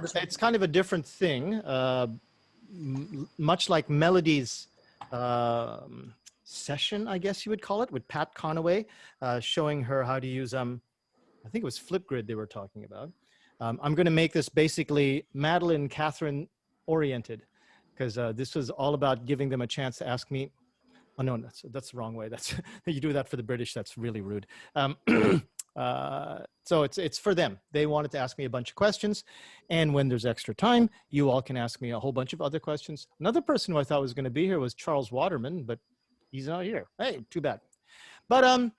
it's kind of a different thing, much like Melody's session, I guess you would call it, with Pat Conaway, showing her how to use, I think it was Flipgrid they were talking about. I'm going to make this basically Madeline, Catherine oriented, because this was all about giving them a chance to ask me. Oh no, that's the wrong way. That's you do that for the British. That's really rude. So it's for them. They wanted to ask me a bunch of questions, and when there's extra time, you all can ask me a whole bunch of other questions. Another person who I thought was going to be here was Charles Waterman, but he's not here. Hey, too bad. But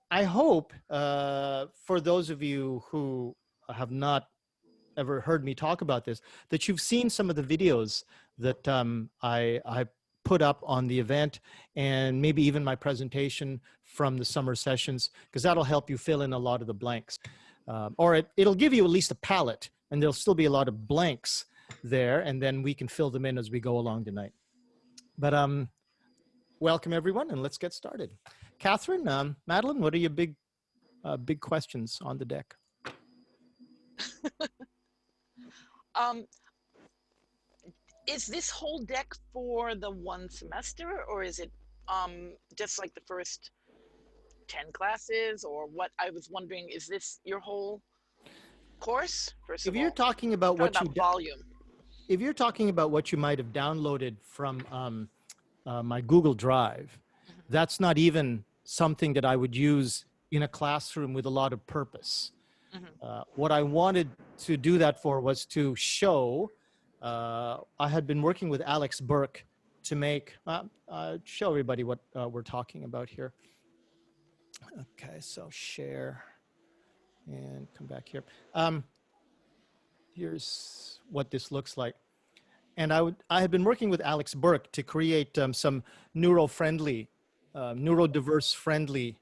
I hope for those of you who have not ever heard me talk about this, that you've seen some of the videos that I put up on the event, and maybe even my presentation from the summer sessions, because that'll help you fill in a lot of the blanks. Or it'll give you at least a palette, and there'll still be a lot of blanks there, and then we can fill them in as we go along tonight. But welcome everyone, and let's get started. Catherine, Madeline, what are your big questions on the deck? Is this whole deck for the one semester, or is it just like the first 10 classes, or what? I was wondering, is this your whole course? If you're talking about what you volume, if you're talking about what you might have downloaded from my Google Drive, that's not even something that I would use in a classroom with a lot of purpose. What I wanted to do that for was to show, I had been working with Alex Burke to make, show everybody what we're talking about here. Okay, so share and come back here. Here's what this looks like. And I had been working with Alex Burke to create some neurodiverse friendly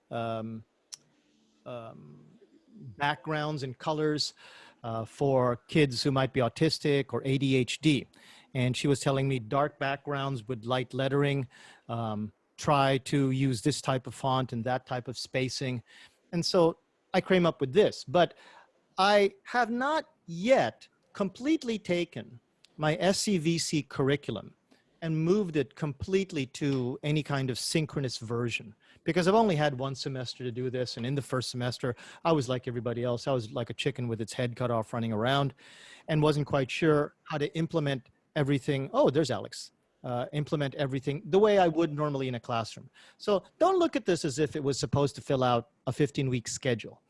backgrounds and colors for kids who might be autistic or ADHD. And she was telling me dark backgrounds with light lettering, try to use this type of font and that type of spacing. And so I came up with this, but I have not yet completely taken my SCVC curriculum and moved it completely to any kind of synchronous version, because I've only had one semester to do this. And in the first semester, I was like everybody else. I was like a chicken with its head cut off running around and wasn't quite sure how to implement everything. Oh, there's Alex. Implement everything the way I would normally in a classroom. So don't look at this as if it was supposed to fill out a 15-week schedule.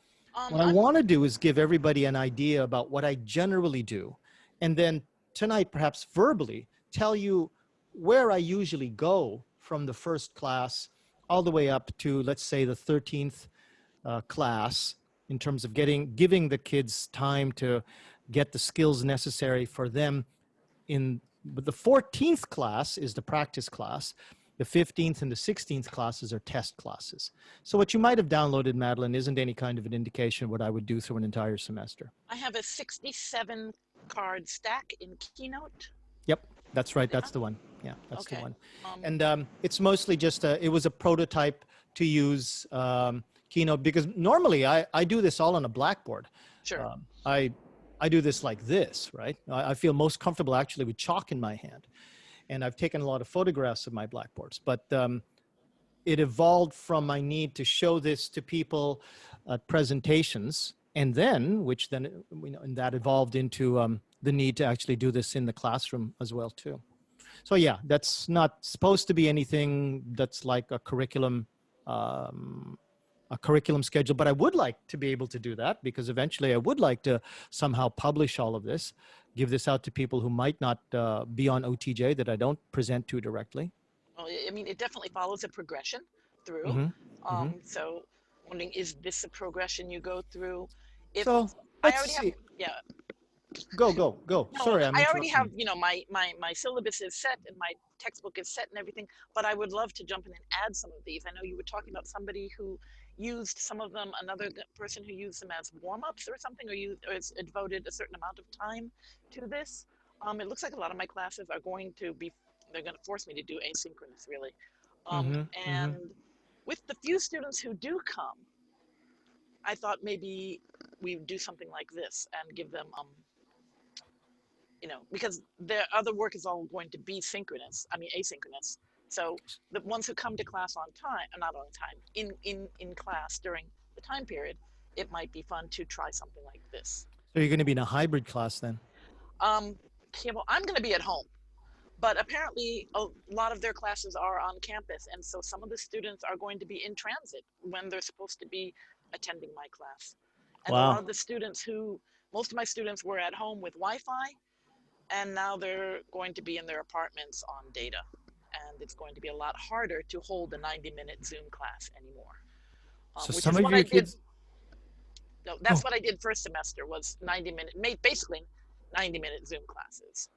What I want to do is give everybody an idea about what I generally do. And then tonight, perhaps verbally, tell you where I usually go from the first class all the way up to, let's say, the 13th class, in terms of giving the kids time to get the skills necessary for them. But the 14th class is the practice class. The 15th and the 16th classes are test classes. So what you might have downloaded, Madeline, isn't any kind of an indication of what I would do through an entire semester. I have a 67 card stack in Keynote. Yep, that's right. That's the one. Yeah, that's the one. And it's mostly just it was a prototype to use Keynote, because normally I do this all on a blackboard. Sure. I do this like this, right? I feel most comfortable actually with chalk in my hand. And I've taken a lot of photographs of my blackboards, but it evolved from my need to show this to people at presentations, and then, and that evolved into the need to actually do this in the classroom as well too. So yeah, that's not supposed to be anything that's like a curriculum schedule, but I would like to be able to do that, because eventually I would like to somehow publish all of this, give this out to people who might not be on OTJ that I don't present to directly. Well, I mean, it definitely follows a progression through. So wondering, is this a progression you go through? So let's see. Go. No, Sorry, I already have, my syllabus is set and my textbook is set and everything, but I would love to jump in and add some of these. I know you were talking about somebody who used some of them, another person who used them as warm-ups or something, or has devoted a certain amount of time to this. It looks like a lot of my classes are going to be, they're going to force me to do asynchronous, really. And with the few students who do come, I thought maybe we would do something like this and give them because their other work is all going to be asynchronous. So the ones who come to class on time, not on time, in class during the time period, it might be fun to try something like this. So you're going to be in a hybrid class then? Yeah, well, I'm going to be at home, but apparently a lot of their classes are on campus, and so some of the students are going to be in transit when they're supposed to be attending my class. And a lot Wow. of the students most of my students were at home with Wi-Fi, and now they're going to be in their apartments on data. And it's going to be a lot harder to hold a 90-minute Zoom class anymore, So which some is of what your I did. kids, No, oh, that's what I did first semester was basically 90-minute Zoom classes.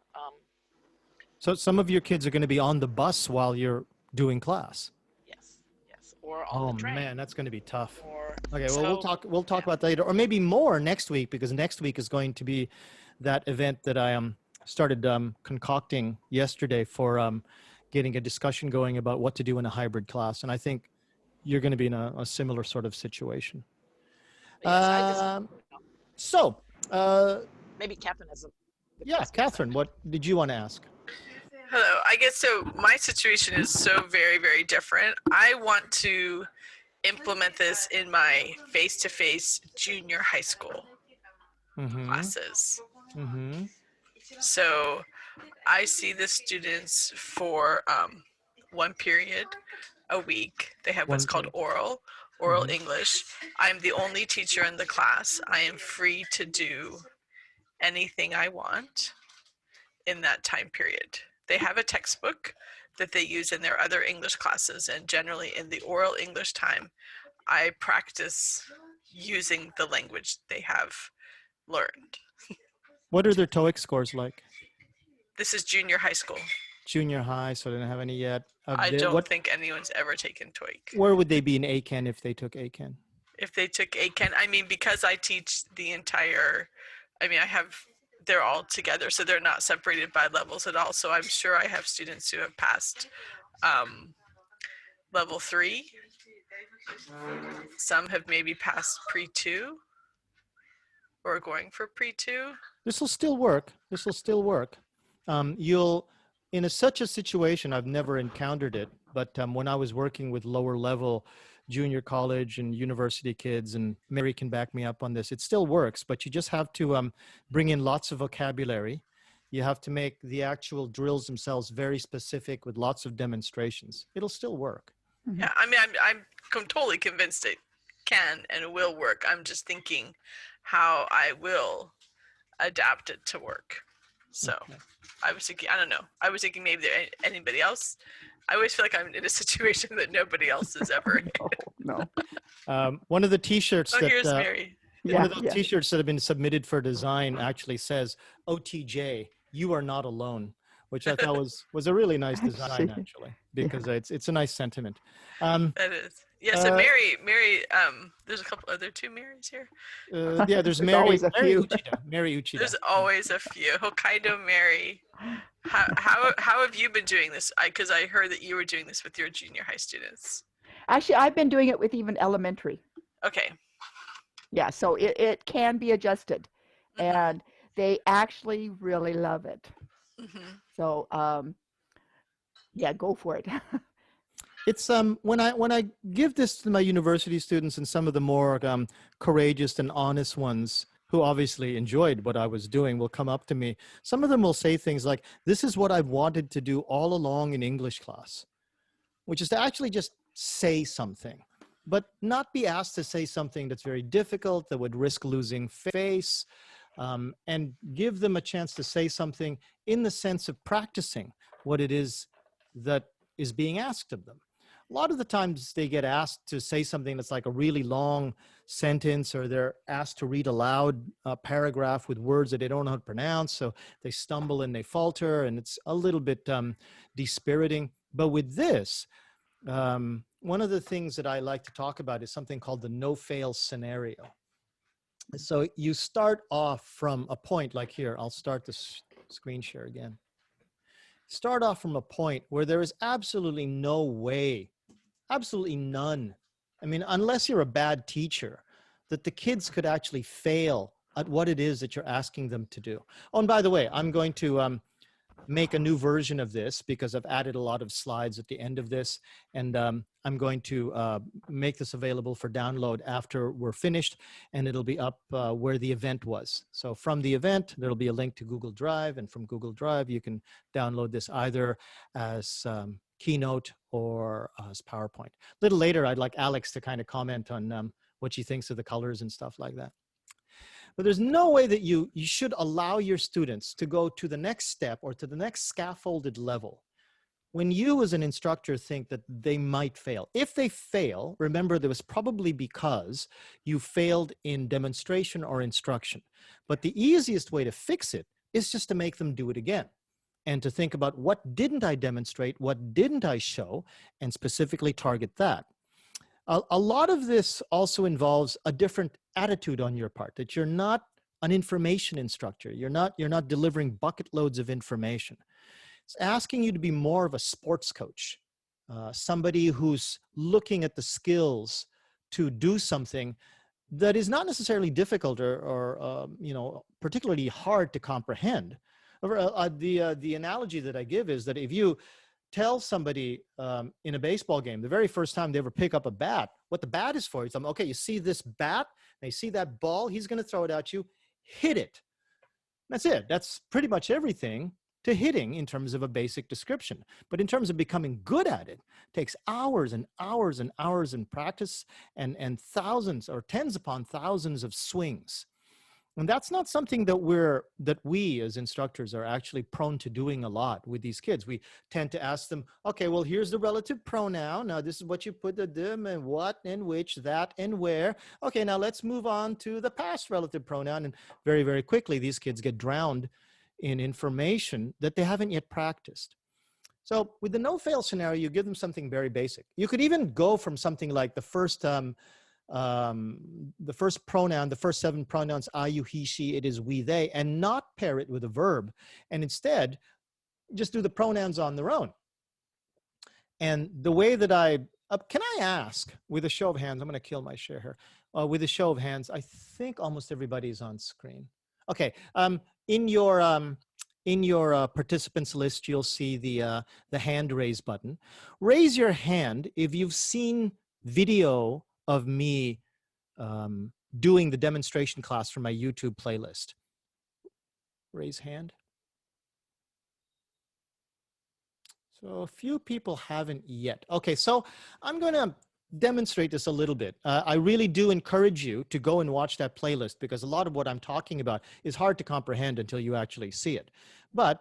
so some of your kids are going to be on the bus while you're doing class. Yes, yes, or on Oh the train, man, that's going to be tough. or Okay, well so. we'll talk Yeah, about that later, or maybe more next week, because next week is going to be that event that I started concocting yesterday for getting a discussion going about what to do in a hybrid class, and I think you're going to be in a similar sort of situation. yes. I just Um, so, uh, maybe Catherine has the yeah, question. Catherine, what did you want to ask? Hello. I guess so. My situation is so very, very different. I want to implement this in my face to face junior high school Mm-hmm. classes. Mm-hmm. So I see the students for one period a week. They have what's One called period. oral Mhm. English. I'm the only teacher in the class. I am free to do anything I want in that time period. They have a textbook that they use in their other English classes, and generally in the oral English time, I practice using the language they have learned. What are their TOEIC scores like? This is junior high school. Junior high, so they don't have any yet. I don't think anyone's ever taken TOEIC. Where would they be in ACAN if they took ACAN? If they took ACAN, I mean, because I teach the entire, they're all together, so they're not separated by levels at all. So I'm sure I have students who have passed level 3. Some have maybe passed pre-2 or going for pre-2. This will still work. This will still work. You'll, in such a situation, I've never encountered it, but when I was working with lower level junior college and university kids, and Mary can back me up on this, it still works, but you just have to bring in lots of vocabulary. You have to make the actual drills themselves very specific with lots of demonstrations. It'll still work. Yeah, I mean, I'm totally convinced it can and will work. I'm just thinking how I will adapt it to work. So Okay. I was thinking, I don't know. I was thinking maybe anybody else. I always feel like I'm in a situation that nobody else is ever in. No. One of the T-shirts Oh, that here's Mary. one of those T-shirts that have been submitted for design actually says OTJ, you are not alone, which I thought was a really nice design actually, because it's a nice sentiment. That is. Yeah, so Mary, there's are there 2 Marys here? Yeah, there's Mary, always a Mary few. Uchida. Mary Uchida. There's always a few. Hokkaido Mary. How have you been doing this? Because I heard that you were doing this with your junior high students. Actually, I've been doing it with even elementary. Okay. Yeah, so it can be adjusted, and they actually really love it. So, yeah, go for it. It's when I give this to my university students, and some of the more courageous and honest ones who obviously enjoyed what I was doing will come up to me. Some of them will say things like, "This is what I've wanted to do all along in English class," which is to actually just say something, but not be asked to say something that's very difficult, that would risk losing face, and give them a chance to say something in the sense of practicing what it is that is being asked of them. A lot of the times they get asked to say something that's like a really long sentence, or they're asked to read aloud a paragraph with words that they don't know how to pronounce, so they stumble and they falter, and it's a little bit dispiriting. But with this, one of the things that I like to talk about is something called the no-fail scenario. So you start off from a point like here. I'll start the screen share again. Start off from a point where there is absolutely no way, absolutely none. I mean, unless you're a bad teacher, that the kids could actually fail at what it is that you're asking them to do. Oh, and by the way, I'm going to make a new version of this because I've added a lot of slides at the end of this, and I'm going to make this available for download after we're finished, and it'll be up where the event was. So from the event, there'll be a link to Google Drive, and from Google Drive, you can download this either as Keynote or as PowerPoint. A little later, I'd like Alex to kind of comment on what she thinks of the colors and stuff like that. But there's no way that you should allow your students to go to the next step or to the next scaffolded level when you as an instructor think that they might fail. If they fail, remember there was probably because you failed in demonstration or instruction. But the easiest way to fix it is just to make them do it again and to think about what didn't I demonstrate, what didn't I show, and specifically target that. A lot of this also involves a different attitude on your part, that you're not an information instructor. You're not delivering bucket loads of information. It's asking you to be more of a sports coach, somebody who's looking at the skills to do something that is not necessarily difficult or you know, particularly hard to comprehend. The analogy that I give is that if you tell somebody in a baseball game, the very first time they ever pick up a bat, what the bat is for, you tell them, okay, you see this bat, they see that ball, he's going to throw it at you, hit it. That's it. That's pretty much everything to hitting in terms of a basic description. But in terms of becoming good at it, takes hours and hours and hours in practice and thousands or tens upon thousands of swings. And that's not something that we as instructors are actually prone to doing a lot with these kids. We tend to ask them, okay, well, here's the relative pronoun. Now, this is what you put the them and what and which, that and where. Okay, now let's move on to the past relative pronoun. And very, very quickly, these kids get drowned in information that they haven't yet practiced. So with the no-fail scenario, you give them something very basic. You could even go from something like the first pronoun, the first 7 pronouns, I, you, he, she, it is, we, they, and not pair it with a verb. And instead, just do the pronouns on their own. And the way that can I ask, with a show of hands, I'm going to kill my share here. With a show of hands, I think almost everybody's on screen. Okay, in your participants list, you'll see the hand raise button. Raise your hand if you've seen video of me doing the demonstration class from my YouTube playlist. Raise hand. So a few people haven't yet. Okay, so I'm going to demonstrate this a little bit. I really do encourage you to go and watch that playlist because a lot of what I'm talking about is hard to comprehend until you actually see it. But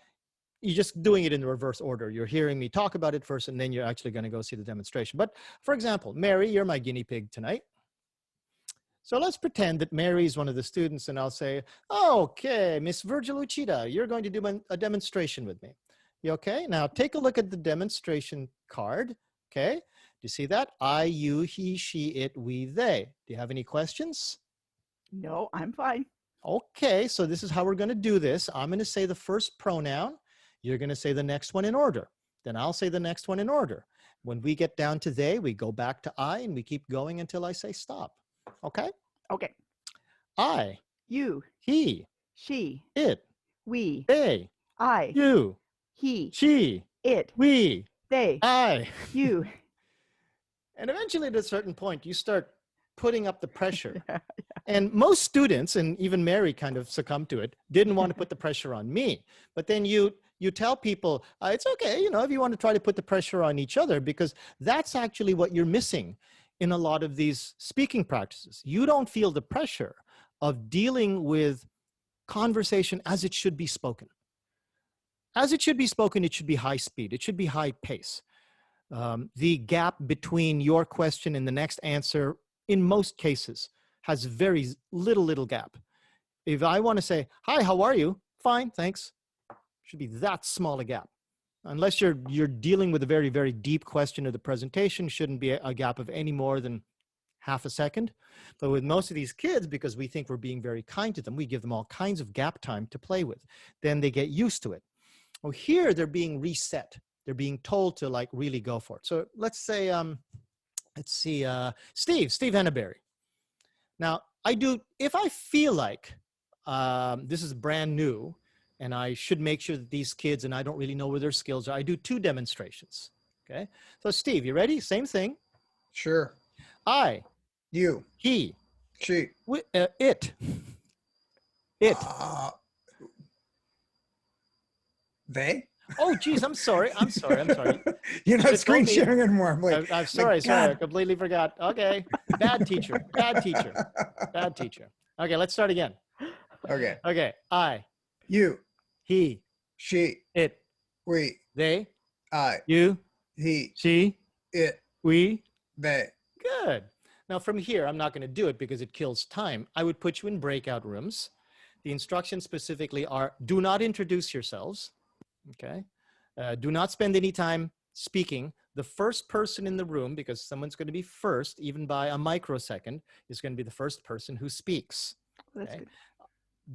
you're just doing it in the reverse order. You're hearing me talk about it first, and then you're actually going to go see the demonstration. But for example, Mary, you're my guinea pig tonight. So let's pretend that Mary's one of the students, and I'll say, okay, Miss Virgil Uchida, you're going to do a demonstration with me. You okay? Now take a look at the demonstration card. Okay, do you see that? I, you, he, she, it, we, they. Do you have any questions? No, I'm fine. Okay, so this is how we're going to do this. I'm going to say the first pronoun. You're going to say the next one in order. Then I'll say the next one in order. When we get down to they, we go back to I, and we keep going until I say stop. Okay? Okay. I. You. He. She. It. We. They. I. You. He. She. It. We. They. I. You. And eventually at a certain point, you start putting up the pressure. And most students, and even Mary kind of succumbed to it, didn't want to put the pressure on me. But then you tell people, it's okay, you know, if you want to try to put the pressure on each other, because that's actually what you're missing in a lot of these speaking practices. You don't feel the pressure of dealing with conversation as it should be spoken. As it should be spoken, it should be high speed. It should be high pace. The gap between your question and the next answer, in most cases, has very little gap. If I want to say, hi, how are you? Fine, thanks. Should be that small a gap. Unless you're dealing with a very, very deep question of the presentation, shouldn't be a gap of any more than half a second. But with most of these kids, because we think we're being very kind to them, we give them all kinds of gap time to play with. Then they get used to it. Well, here they're being reset. They're being told to like really go for it. So let's say, let's see, Steve Henneberry. Now, if I feel like this is brand new, and I should make sure that these kids, and I don't really know where their skills are, I do 2 demonstrations. Okay. So Steve, you ready? Same thing. Sure. I, You. he, She. it. It. They. Oh, geez, I'm sorry. I'm sorry. You're not Should've told screen me. sharing anymore. I'm like, I'm sorry. I God. completely forgot. Okay. Bad teacher. Bad teacher. Bad teacher. Okay, let's start again. Okay. Okay. I, You. he, She. it, We. they, I. you, He. she, It. we. They. Good. Now from here, I'm not going to do it because it kills time. I would put you in breakout rooms. The instructions specifically are, do not introduce yourselves. Okay. Do not spend any time speaking. The first person in the room, because someone's going to be first, even by a microsecond, is going to be the first person who speaks. That's Okay. good.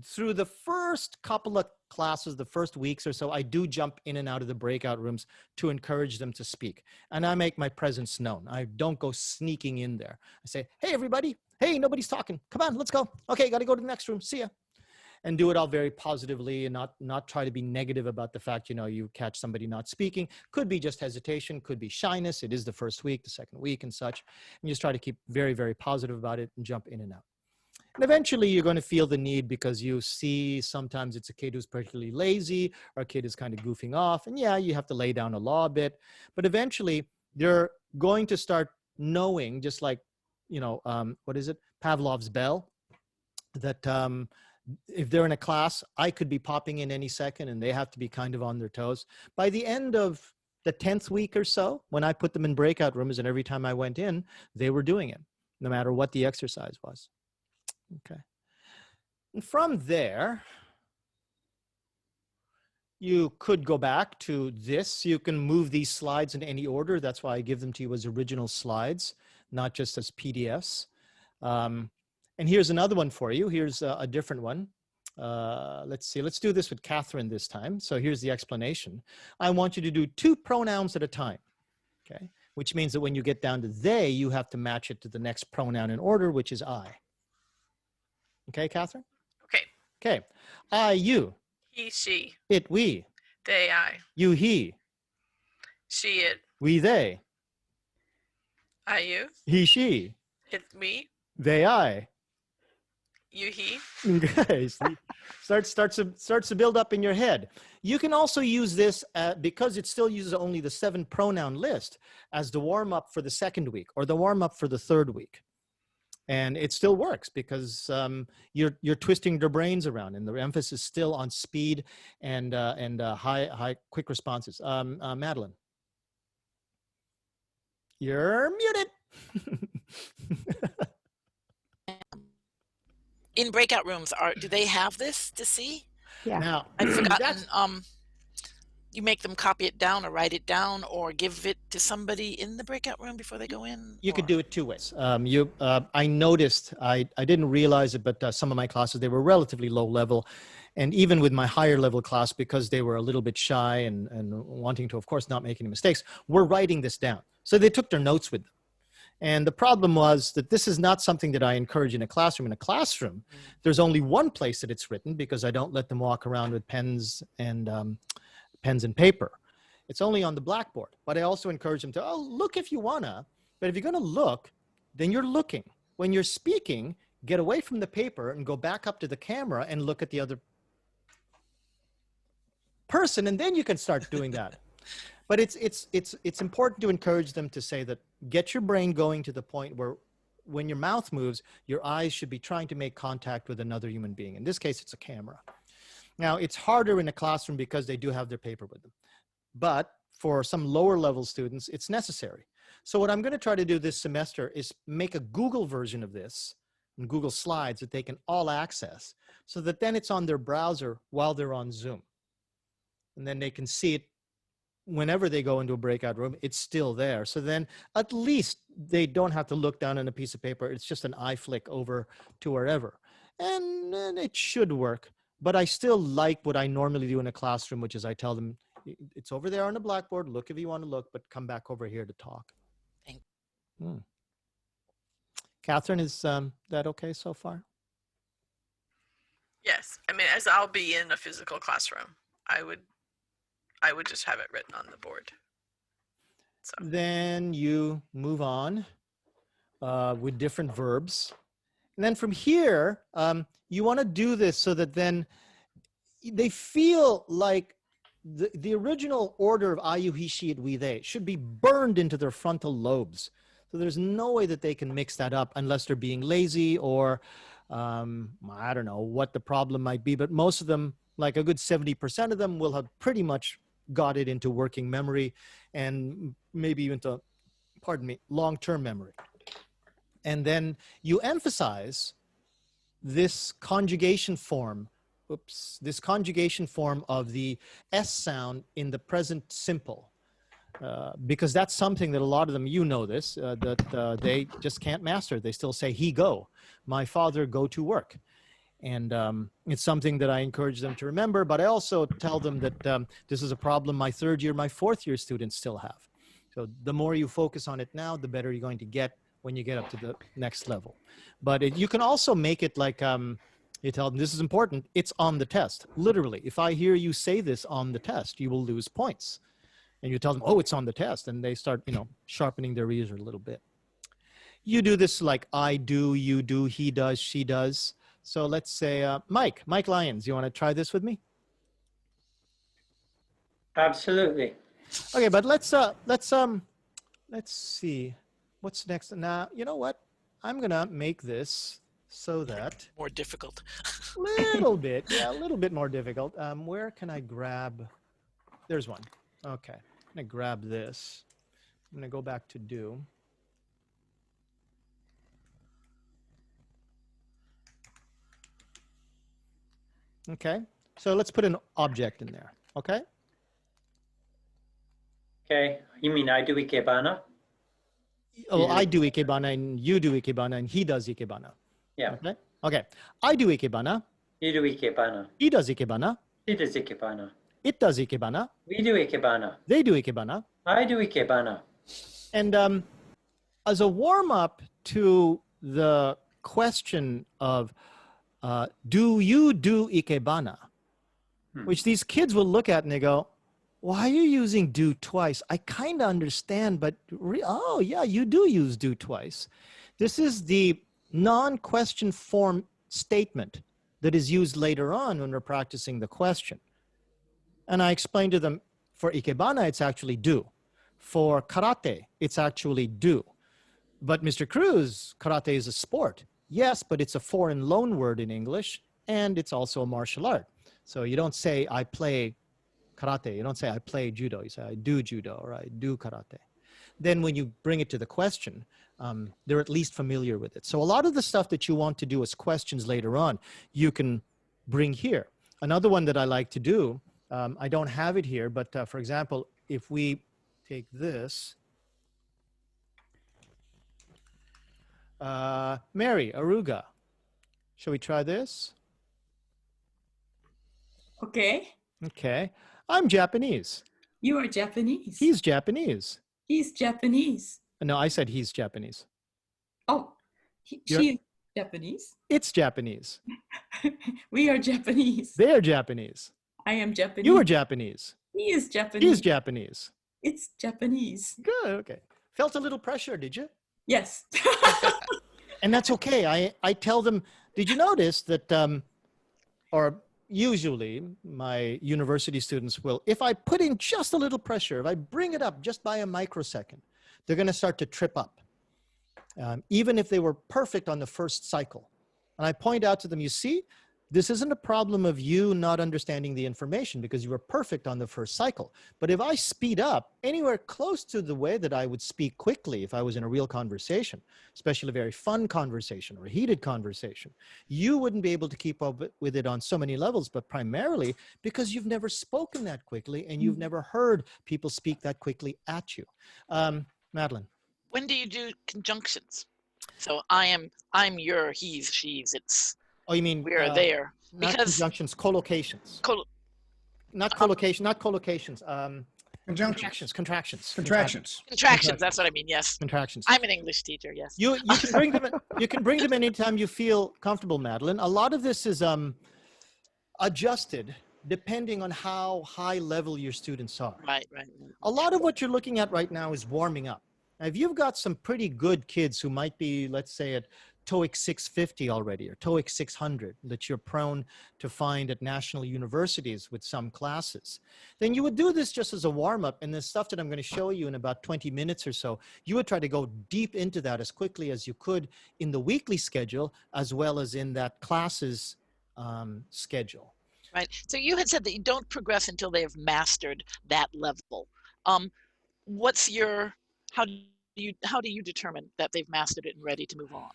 Through the first couple of classes, the first weeks or so, I do jump in and out of the breakout rooms to encourage them to speak. And I make my presence known. I don't go sneaking in there. I say, hey, everybody. Hey, nobody's talking. Come on, let's go. Okay, got to go to the next room. See ya. And do it all very positively and not try to be negative about the fact, you catch somebody not speaking. Could be just hesitation, could be shyness. It is the first week, the second week and such. And just try to keep very, very positive about it and jump in and out. And eventually you're going to feel the need because you see sometimes it's a kid who's particularly lazy or a kid is kind of goofing off. And yeah, you have to lay down a law a bit. But eventually they're going to start knowing, just like, what is it? Pavlov's bell, that if they're in a class, I could be popping in any second and they have to be kind of on their toes. By the end of the 10th week or so, when I put them in breakout rooms and every time I went in, they were doing it, no matter what the exercise was. Okay. And from there, you could go back to this. You can move these slides in any order. That's why I give them to you as original slides, not just as PDFs. And here's another one for you. Here's a different one. Let's see. Let's do this with Catherine this time. So here's the explanation. I want you to do 2 pronouns at a time. Okay. Which means that when you get down to they, you have to match it to the next pronoun in order, which is I. Okay, Catherine? Okay. Okay. I, you. He, she. It, we. They, I. You, he. She, it. We, they. I, you. He, she. It, me. They, I. You, he. Okay. Starts to build up in your head. You can also use this because it still uses only the 7 pronoun list as the warm up for the second week or the warm up for the third week. And it still works because you're twisting their brains around, and the emphasis is still on speed and high quick responses. Madeline, you're muted. In breakout rooms, do they have this to see? Yeah. Now, I'd forgotten. You make them copy it down or write it down or give it to somebody in the breakout room before they go in? you could do it 2 ways. I noticed, I didn't realize it, but some of my classes, they were relatively low level. And even with my higher level class, because they were a little bit shy and wanting to, of course, not make any mistakes, we're writing this down. So they took their notes with them. And the problem was that this is not something that I encourage in a classroom. In a classroom, there's only one place that it's written because I don't let them walk around with pens and paper. It's only on the blackboard. But I also encourage them to, look if you wanna. But if you're gonna look, then you're looking. When you're speaking, get away from the paper and go back up to the camera and look at the other person, and then you can start doing that. But it's important to encourage them to say that get your brain going to the point where when your mouth moves, your eyes should be trying to make contact with another human being. In this case, it's a camera. Now, it's harder in a classroom because they do have their paper with them. But for some lower level students, it's necessary. So what I'm going to try to do this semester is make a Google version of this and Google Slides that they can all access so that then it's on their browser while they're on Zoom. And then they can see it whenever they go into a breakout room, it's still there. So then at least they don't have to look down on a piece of paper. It's just an eye flick over to wherever. And it should work. But I still like what I normally do in a classroom, which is I tell them, it's over there on the blackboard. Look if you want to look, but come back over here to talk. Thank Catherine, is that okay so far? Yes, I mean, as I'll be in a physical classroom, I would just have it written on the board. So Then you move on with different verbs. And then from here, you want to do this so that then they feel like the original order of ayu, he, she, it, we, they should be burned into their frontal lobes. So there's no way that they can mix that up unless they're being lazy or I don't know what the problem might be, but most of them, like a good 70% of them, will have pretty much got it into working memory and maybe even to, pardon me, long-term memory. And then you emphasize this conjugation form, this conjugation form of the S sound in the present simple. Because that's something that a lot of them, you know this, that they just can't master. They still say, he go, my father go to work. And it's something that I encourage them to remember, but I also tell them that this is a problem my third year, my fourth year students still have. So the more you focus on it now, the better you're going to get when you get up to the next level. But you can also make it like, you tell them this is important, it's on the test. Literally, if I hear you say this on the test, you will lose points. And you tell them, oh, it's on the test. And they start, sharpening their ears a little bit. You do this like I do, you do, he does, she does. So let's say, Mike Lyons, you want to try this with me? Absolutely. Okay, but let's see, what's next? Now, you know what? I'm gonna make this so that More difficult. a little bit more difficult. Where can I grab? There's one. Okay, I'm gonna grab this. I'm gonna go back to do. Okay, so let's put an object in there, okay? Okay. You mean I do ikebana? Oh, I do ikebana and you do ikebana and he does ikebana. Yeah. Okay, okay. I do ikebana. You do ikebana. He does ikebana. He does ikebana. It does ikebana. We do ikebana. They do ikebana. I do ikebana. And as a warm-up to the question of do you do ikebana, which these kids will look at and they go, why are you using do twice? I kind of understand, but oh yeah, you do use do twice. This is the non-question form statement that is used later on when we're practicing the question. And I explained to them, for ikebana, it's actually do. For karate, it's actually do. But Mr. Cruz, karate is a sport. Yes, but it's a foreign loan word in English, and it's also a martial art. So you don't say, I play karate. You don't say, I play judo. You say, I do judo, or I do karate. Then when you bring it to the question, they're at least familiar with it. So a lot of the stuff that you want to do as questions later on, you can bring here. Another one that I like to do, I don't have it here, but for example, if we take this, Mary, Aruga, shall we try this? Okay. Okay, I'm Japanese. You are Japanese. He's Japanese. He's Japanese. No, I said he's Japanese. Oh, she is Japanese. It's Japanese. We are Japanese. They're Japanese. I am Japanese. You are Japanese. He is Japanese. He is Japanese. It's Japanese. Good, okay. Felt a little pressure, did you? Yes. And that's okay. I tell them, did you notice that, or usually my university students will, if I put in just a little pressure, if I bring it up just by a microsecond, they're going to start to trip up, even if they were perfect on the first cycle. And I point out to them, you see, this isn't a problem of you not understanding the information because you were perfect on the first cycle. But if I speed up anywhere close to the way that I would speak quickly if I was in a real conversation, especially a very fun conversation or a heated conversation, you wouldn't be able to keep up with it on so many levels, but primarily because you've never spoken that quickly and you've never heard people speak that quickly at you. Madeline. When do you do conjunctions? So I'm your, he's, she's, it's. Oh, you mean we are there not because conjunctions, collocations. Not collocation, not collocations. Conjunctions. Contractions. Contractions. That's what I mean. Yes. Contractions. I'm an English teacher. Yes. You can bring them. You can bring them anytime you feel comfortable, Madeline. A lot of this is adjusted depending on how high level your students are. Right, right. A lot of what you're looking at right now is warming up. Now, if you've got some pretty good kids who might be, let's say, at TOEIC 650 already or TOEIC 600 that you're prone to find at national universities with some classes, then you would do this just as a warm-up, and the stuff that I'm going to show you in about 20 minutes or so, you would try to go deep into that as quickly as you could in the weekly schedule as well as in that classes schedule. Right. So you had said that you don't progress until they have mastered that level. What's your, how do you determine that they've mastered it and ready to move on?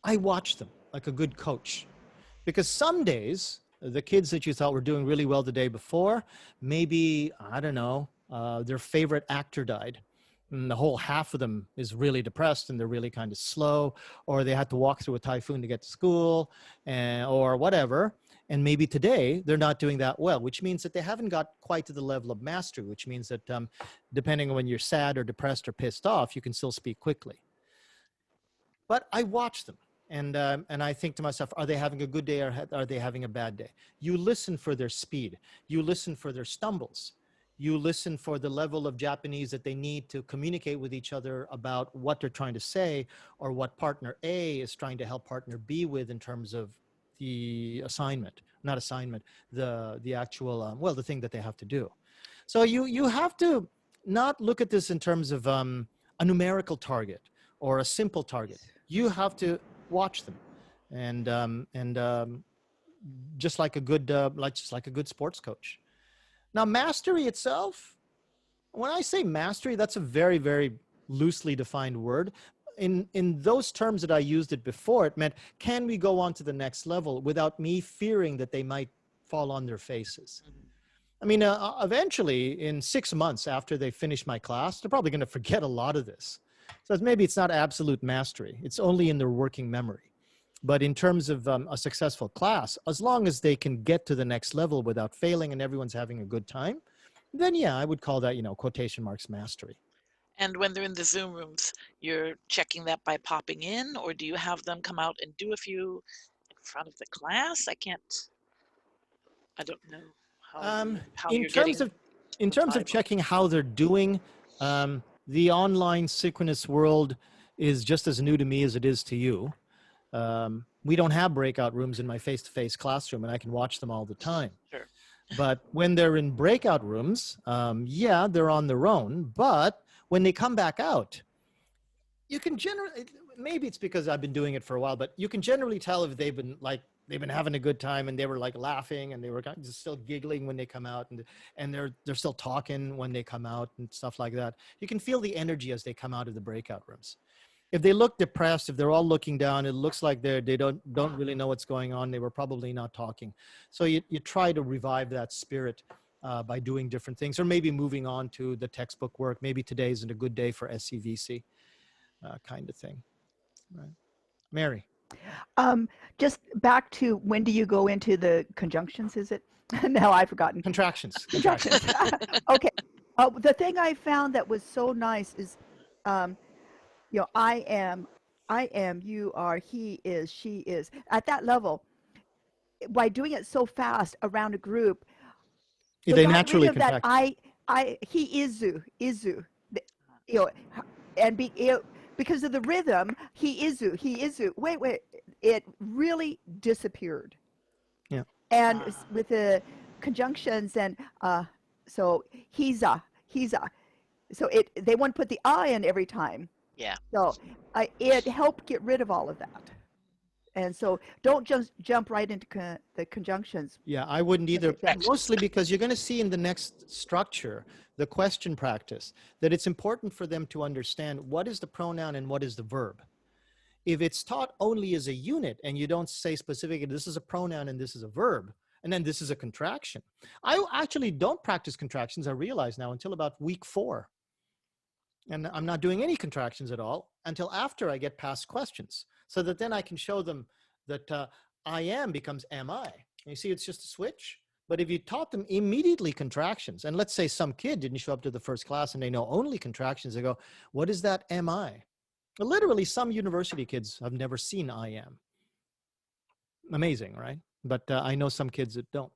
I watch them like a good coach, because some days the kids that you thought were doing really well the day before, maybe, I don't know, their favorite actor died. And the whole half of them is really depressed and they're really kind of slow, or they had to walk through a typhoon to get to school, or whatever. And maybe today they're not doing that well, which means that they haven't got quite to the level of mastery, which means that depending on when you're sad or depressed or pissed off, you can still speak quickly. But I watch them. And I think to myself, are they having a good day or are they having a bad day? You listen for their speed. You listen for their stumbles. You listen for the level of Japanese that they need to communicate with each other about what they're trying to say, or what partner A is trying to help partner B with in terms of the assignment, not assignment, the actual, well, the thing that they have to do. So you have to not look at this in terms of a numerical target or a simple target. You have to watch them, and just like a good sports coach. Now, mastery itself, when I say mastery, that's a very, very loosely defined word. In those terms that I used it before, it meant, can we go on to the next level without me fearing that they might fall on their faces? I mean, eventually, in 6 months after they finish my class, they're probably going to forget a lot of this. So maybe it's not absolute mastery. It's only in their working memory. But in terms of a successful class, as long as they can get to the next level without failing and everyone's having a good time, then yeah, I would call that, quotation marks, mastery. And when they're in the Zoom rooms, you're checking that by popping in, or do you have them come out and do a few in front of the class? I don't know how in you're terms getting. in terms of checking how they're doing, the online synchronous world is just as new to me as it is to you. We don't have breakout rooms in my face-to-face classroom, and I can watch them all the time. Sure. But when they're in breakout rooms, yeah, they're on their own. But when they come back out, you can generally, maybe it's because I've been doing it for a while, but you can generally tell if they've been having a good time and they were like laughing and they were kind of still giggling when they come out, and they're still talking when they come out and stuff like that. You can feel the energy as they come out of the breakout rooms. If they look depressed, if they're all looking down, it looks like they don't really know what's going on. They were probably not talking. So you try to revive that spirit by doing different things, or maybe moving on to the textbook work. Maybe today isn't a good day for SCVC, kind of thing. Right. Mary. Just back to, when do you go into the conjunctions, is it? Now I've forgotten. Contractions. Contractions. Okay. The thing I found that was so nice is, I am, you are, he is, she is. At that level, by doing it so fast around a group, They naturally contract. He izu, and because of the rhythm, he izu. Wait, it really disappeared. Yeah. And with the conjunctions and so he's a. So they want to put the I in every time. Yeah. So it helped get rid of all of that. And so don't just jump right into the conjunctions. Yeah, I wouldn't either, mostly because you're going to see in the next structure, the question practice, that it's important for them to understand what is the pronoun and what is the verb. If it's taught only as a unit and you don't say specifically, this is a pronoun and this is a verb, and then this is a contraction. I actually don't practice contractions, I realize now, until about week 4. And I'm not doing any contractions at all until after I get past questions, so that then I can show them that I am becomes am I. And you see, it's just a switch. But if you taught them immediately contractions, and let's say some kid didn't show up to the first class and they know only contractions, they go, what is that am I? Well, literally, some university kids have never seen I am. Amazing, right? but I know some kids that don't.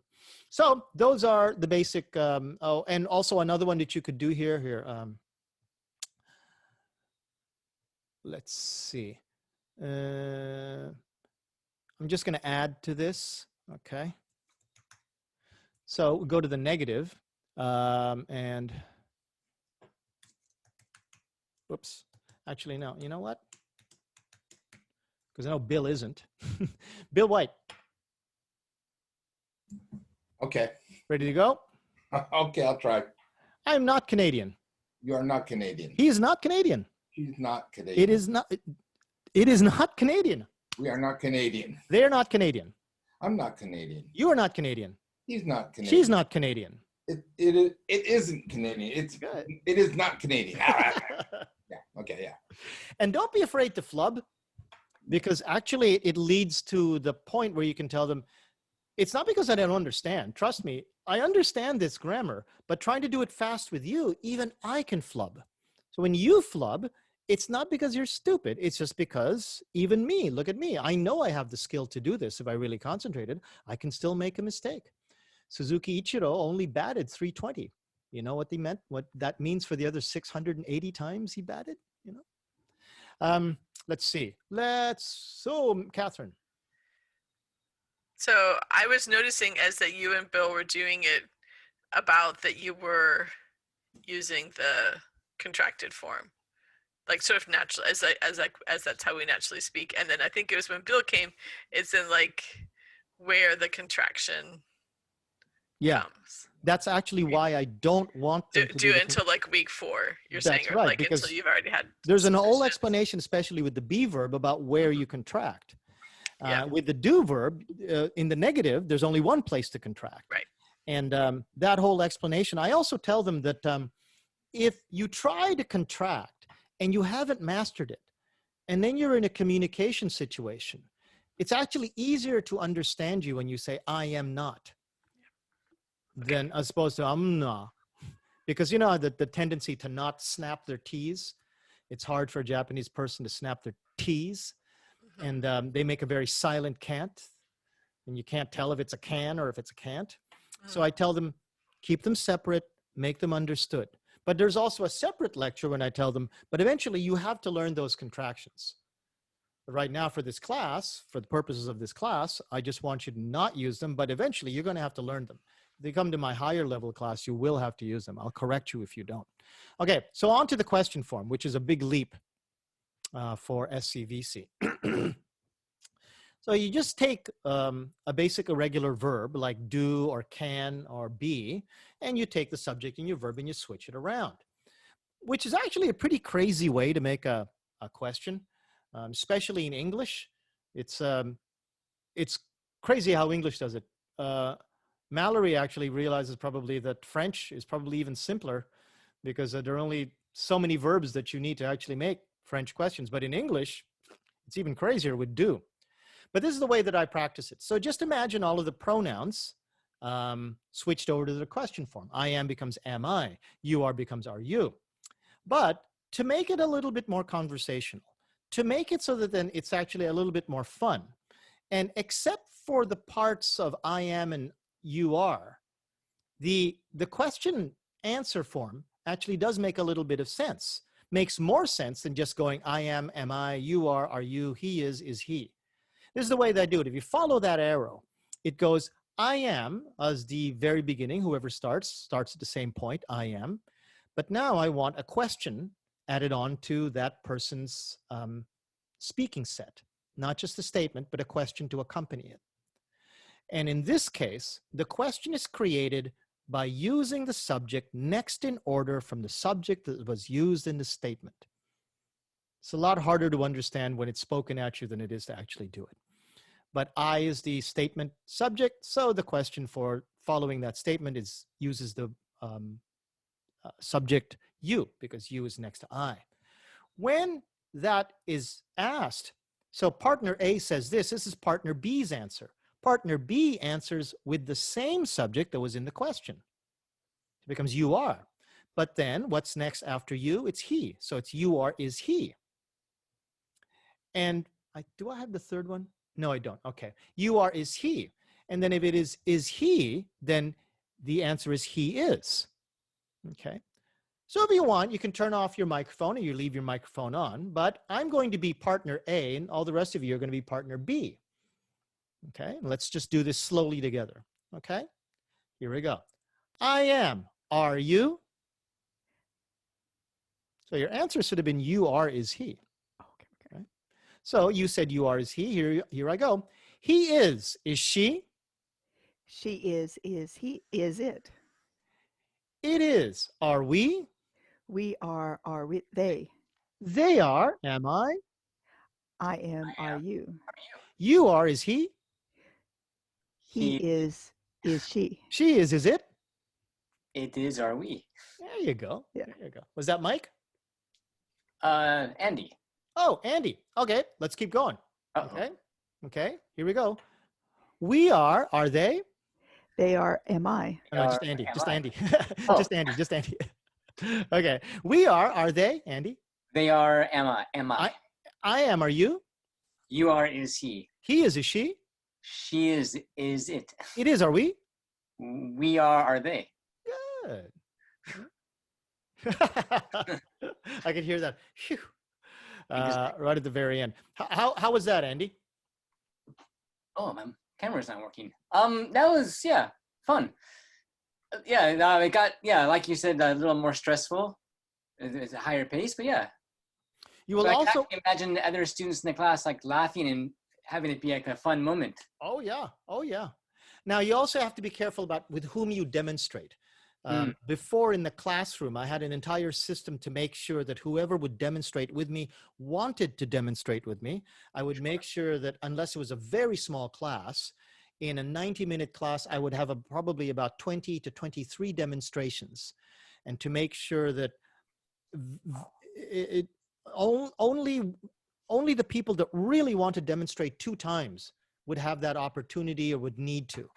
So those are the basic, oh, and also another one that you could do here. Let's see. I'm just going to add to this. Okay. So we'll go to the negative, and whoops. Actually, no. You know what? Because I know Bill isn't. Bill White. Okay. Ready to go? Okay, I'll try. I am not Canadian. You are not Canadian. He is not Canadian. She's not Canadian. It is not. It is not Canadian. We are not Canadian. They are not Canadian. I'm not Canadian. You are not Canadian. He's not Canadian. She's not Canadian. It isn't Canadian. It is not Canadian. Yeah. Okay. Yeah. And don't be afraid to flub, because actually it leads to the point where you can tell them, it's not because I don't understand. Trust me, I understand this grammar, but trying to do it fast with you, even I can flub. So when you flub, it's not because you're stupid. It's just because even me, look at me. I know I have the skill to do this. If I really concentrated, I can still make a mistake. Suzuki Ichiro only batted 320. You know what they meant? What that means for the other 680 times he batted? You know. Let's see. So Catherine. So I was noticing as that you and Bill were doing it about that you were using the contracted form, like sort of natural as that's how we naturally speak. And then I think it was when Bill came, it's in like where the contraction comes. That's actually why I don't want them to do it until like week 4. You're saying, or right, like until you've already had. There's an whole explanation, especially with the be verb, about where you contract. With the do verb, in the negative, there's only one place to contract. Right. And that whole explanation, I also tell them that if you try to contract and you haven't mastered it, and then you're in a communication situation, it's actually easier to understand you when you say, I am not, than as opposed to I'm not. Because you know the tendency to not snap their T's. It's hard for a Japanese person to snap their T's. And they make a very silent can't. And you can't tell if it's a can or if it's a can't. So I tell them, keep them separate, make them understood. But there's also a separate lecture when I tell them, but eventually you have to learn those contractions. But right now for this class, for the purposes of this class, I just want you to not use them, but eventually you're going to have to learn them. If they come to my higher level class, you will have to use them. I'll correct you if you don't. Okay, so on to the question form, which is a big leap for SCVC. So you just take a basic irregular verb like do or can or be, and you take the subject and your verb and you switch it around, which is actually a pretty crazy way to make a question, especially in English. It's crazy how English does it. Mallory actually realizes probably that French is probably even simpler because there are only so many verbs that you need to actually make French questions. But in English, it's even crazier with do. But this is the way that I practice it. So just imagine all of the pronouns switched over to the question form. I am becomes am I. You are becomes are you. But to make it a little bit more conversational, to make it so that then it's actually a little bit more fun, and except for the parts of I am and you are, the question answer form actually does make a little bit of sense. Makes more sense than just going I am I, you are you, he is he. This is the way that I do it. If you follow that arrow, it goes I am as the very beginning. Whoever starts at the same point, I am. But now I want a question added on to that person's speaking set. Not just a statement, but a question to accompany it. And in this case, the question is created by using the subject next in order from the subject that was used in the statement. It's a lot harder to understand when it's spoken at you than it is to actually do it. But I is the statement subject, so the question for following that statement uses the subject you, because you is next to I. When that is asked, so partner A says this is partner B's answer. Partner B answers with the same subject that was in the question. It becomes you are. But then what's next after you? It's he. So it's you are is he. And do I have the third one? No, I don't. Okay. You are is he. And then if it is he, then the answer is he is. Okay. So if you want, you can turn off your microphone and you leave your microphone on, but I'm going to be partner A and all the rest of you are going to be partner B. Okay. Let's just do this slowly together. Okay. Here we go. I am. Are you? So your answer should have been you are is he. Okay. So you said you are is he. Here I go. He is she? She is he, is it? It is. Are we? We are we, they. They are. Am I? I am, are you? You are is he? He is she? She is it? It is, are we? There you go. Yeah. There you go. Was that Mike? Andy. Oh, Andy. Okay, let's keep going. Uh-oh. Okay. Okay, here we go. We are they? They are, am I? No, just Andy. am Just I? Andy. Oh. Just Andy. Just Andy. Okay. We are they, Andy? They are, am I? I am, are you? You are, is he? He is she? She is it? It is, are we? We are they? Good. I could hear that. Phew. Right at the very end. How was that, Andy? Oh, my camera's not working. That was, yeah, fun. Yeah, it got, yeah, like you said, a little more stressful. It's a higher pace, but yeah. You will So I also can imagine the other students in the class like laughing and having it be like a fun moment. Oh yeah. Oh yeah. Now you also have to be careful about with whom you demonstrate. Before in the classroom, I had an entire system to make sure that whoever would demonstrate with me wanted to demonstrate with me. I would make sure that unless it was a very small class, in a 90-minute class, I would have probably about 20 to 23 demonstrations. And to make sure that only the people that really want to demonstrate 2 times would have that opportunity or would need to.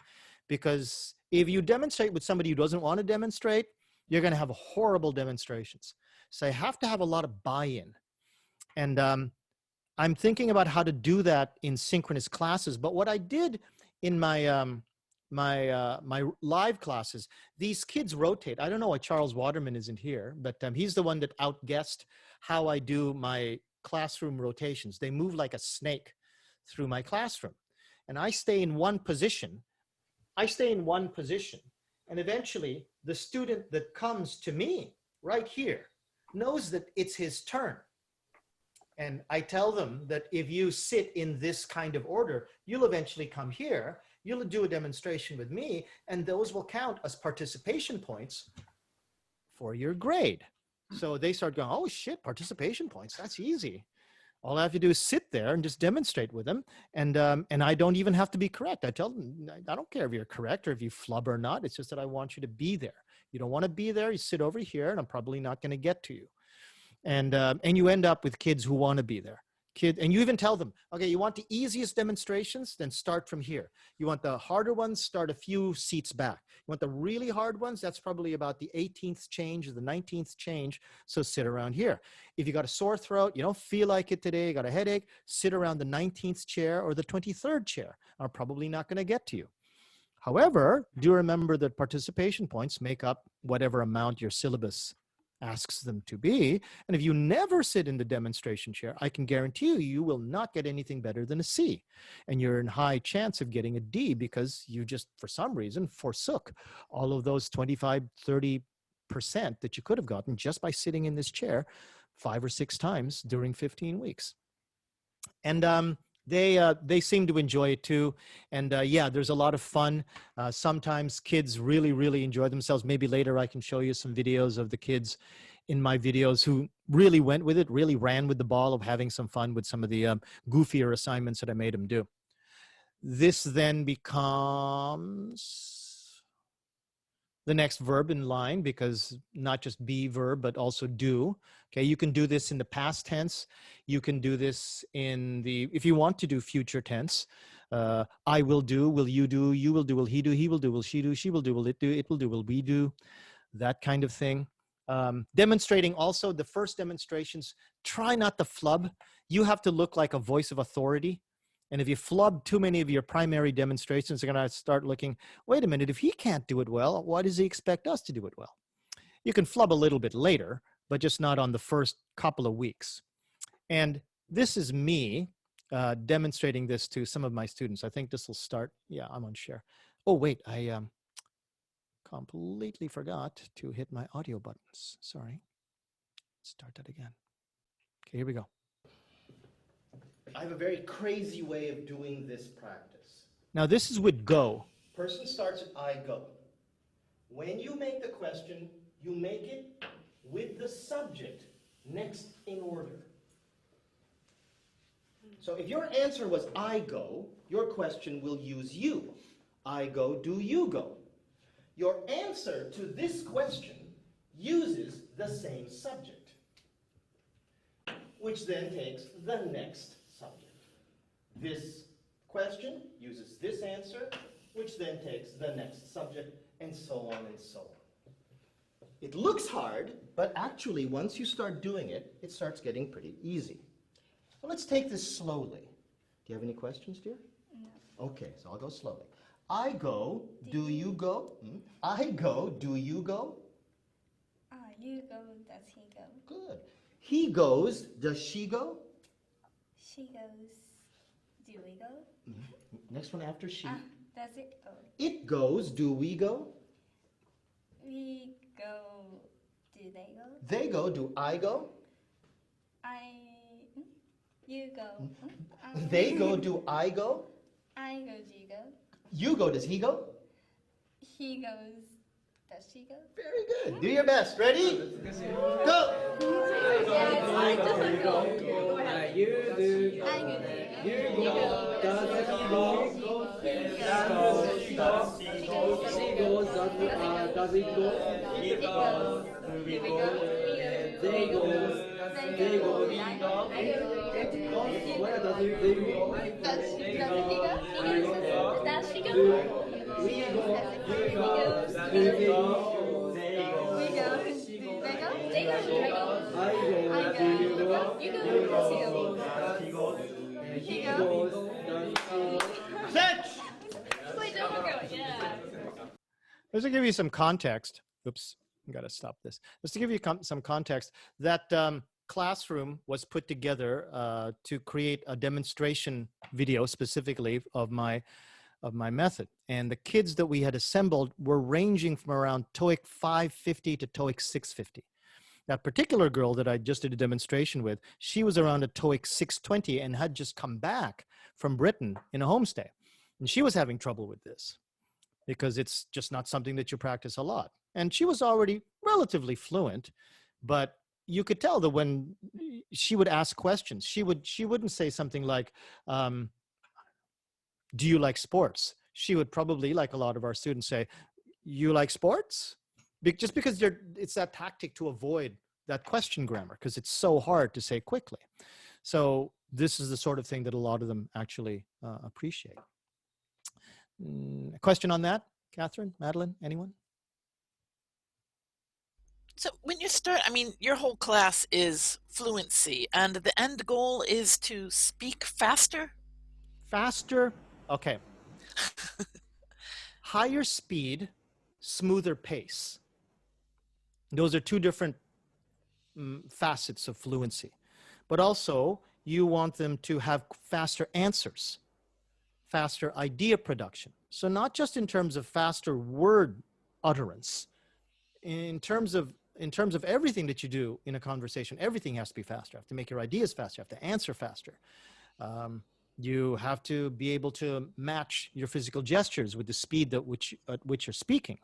Because if you demonstrate with somebody who doesn't want to demonstrate, you're going to have horrible demonstrations. So you have to have a lot of buy-in. And I'm thinking about how to do that in synchronous classes. But what I did in my my live classes, these kids rotate. I don't know why Charles Waterman isn't here, but he's the one that outguessed how I do my classroom rotations. They move like a snake through my classroom. And I stay in one position. And eventually the student that comes to me right here knows that it's his turn. And I tell them that if you sit in this kind of order, you'll eventually come here, you'll do a demonstration with me, and those will count as participation points for your grade. So they start going, oh shit, participation points, that's easy. All I have to do is sit there and just demonstrate with them. And I don't even have to be correct. I tell them, I don't care if you're correct or if you flub or not. It's just that I want you to be there. You don't want to be there, you sit over here and I'm probably not going to get to you. And you end up with kids who want to be there. And you even tell them, okay, you want the easiest demonstrations, then start from here. You want the harder ones, start a few seats back. You want the really hard ones, that's probably about the 18th change or the 19th change, so sit around here. If you got a sore throat, you don't feel like it today, you got a headache, sit around the 19th chair or the 23rd chair. I'm probably not going to get to you. However, do remember that participation points make up whatever amount your syllabus asks them to be. And if you never sit in the demonstration chair, I can guarantee you, you will not get anything better than a C. And you're in high chance of getting a D because you just, for some reason, forsook all of those 25, 30% that you could have gotten just by sitting in this chair 5 or 6 times during 15 weeks. And they seem to enjoy it too. And yeah, there's a lot of fun. Sometimes kids really, really enjoy themselves. Maybe later I can show you some videos of the kids in my videos who really went with it, really ran with the ball of having some fun with some of the goofier assignments that I made them do. This then becomes the next verb in line, because not just be verb, but also do. Okay, you can do this in the past tense. You can do this in the, if you want to do future tense, I will do, will you do, you will do, will he do, will she do, she will do, will it do, will we do, that kind of thing. Demonstrating also, the first demonstrations, try not to flub. You have to look like a voice of authority. And if you flub too many of your primary demonstrations, they're going to start looking, wait a minute, if he can't do it well, why does he expect us to do it well? You can flub a little bit later, but just not on the first couple of weeks. And this is me demonstrating this to some of my students. I think this will start. Yeah, I'm on share. Oh, wait, I completely forgot to hit my audio buttons. Sorry. Start that again. Okay, here we go. I have a very crazy way of doing this practice. Now this is with go. Person starts at I go. When you make the question, you make it with the subject next in order. So if your answer was I go, your question will use you. I go, do you go? Your answer to this question uses the same subject, which then takes the next subject. This question uses this answer, which then takes the next subject, and so on and so on. It looks hard, but actually once you start doing it, it starts getting pretty easy. So let's take this slowly. Do you have any questions, dear? No. Okay, so I'll go slowly. I go, do you go? I go, do you go? You go, does he go? Good. He goes, does she go? She goes, do we go? Next one after she. Does it go? It goes, do we go? We go, do they go? They go, do I go? You go. They go, do I go? I go, do you go? You go, does he go? He goes, does she go? Very good. Do your best. Ready? Go! I go. You do. I go. You go. Does he go? She goes. Does it go? It goes. We go. They go. They go. Where does they go? Does he go? He goes. Does she go? We go. He goes. They go. We go. They go. They go. I go. I You go. go. You go. He goes. He He goes. goes. Set! Wait, don't go. Yeah. Just to give you some context, oops, I gotta stop this. Just to give you some context, that classroom was put together to create a demonstration video specifically of my method. And the kids that we had assembled were ranging from around TOEIC 550 to TOEIC 650. That particular girl that I just did a demonstration with, she was around a TOEIC 620 and had just come back from Britain in a homestay. And she was having trouble with this because it's just not something that you practice a lot. And she was already relatively fluent, but you could tell that when she would ask questions, she wouldn't say something like, do you like sports? She would probably, like a lot of our students, say, you like sports? Just because it's that tactic to avoid that question grammar, because it's so hard to say quickly. So this is the sort of thing that a lot of them actually appreciate. A question on that? Catherine, Madeline, anyone? So when you start, I mean, your whole class is fluency, and the end goal is to speak faster? Faster, okay. Higher speed, smoother pace. Those are two different facets of fluency. But also, you want them to have faster answers, faster idea production. So not just in terms of faster word utterance, in terms of everything that you do in a conversation, everything has to be faster. You have to make your ideas faster. You have to answer faster. You have to be able to match your physical gestures with the speed at which you're speaking.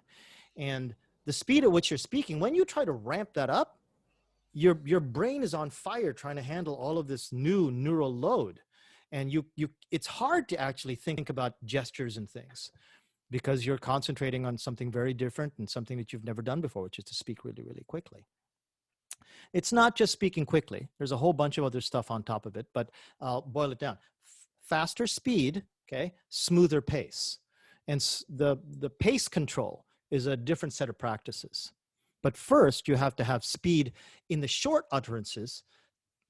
And the speed at which you're speaking, when you try to ramp that up, your brain is on fire trying to handle all of this new neural load. And it's hard to actually think about gestures and things because you're concentrating on something very different and something that you've never done before, which is to speak really, really quickly. It's not just speaking quickly. There's a whole bunch of other stuff on top of it, but I'll boil it down. Faster speed, okay, smoother pace. And the pace control is a different set of practices. But first, you have to have speed in the short utterances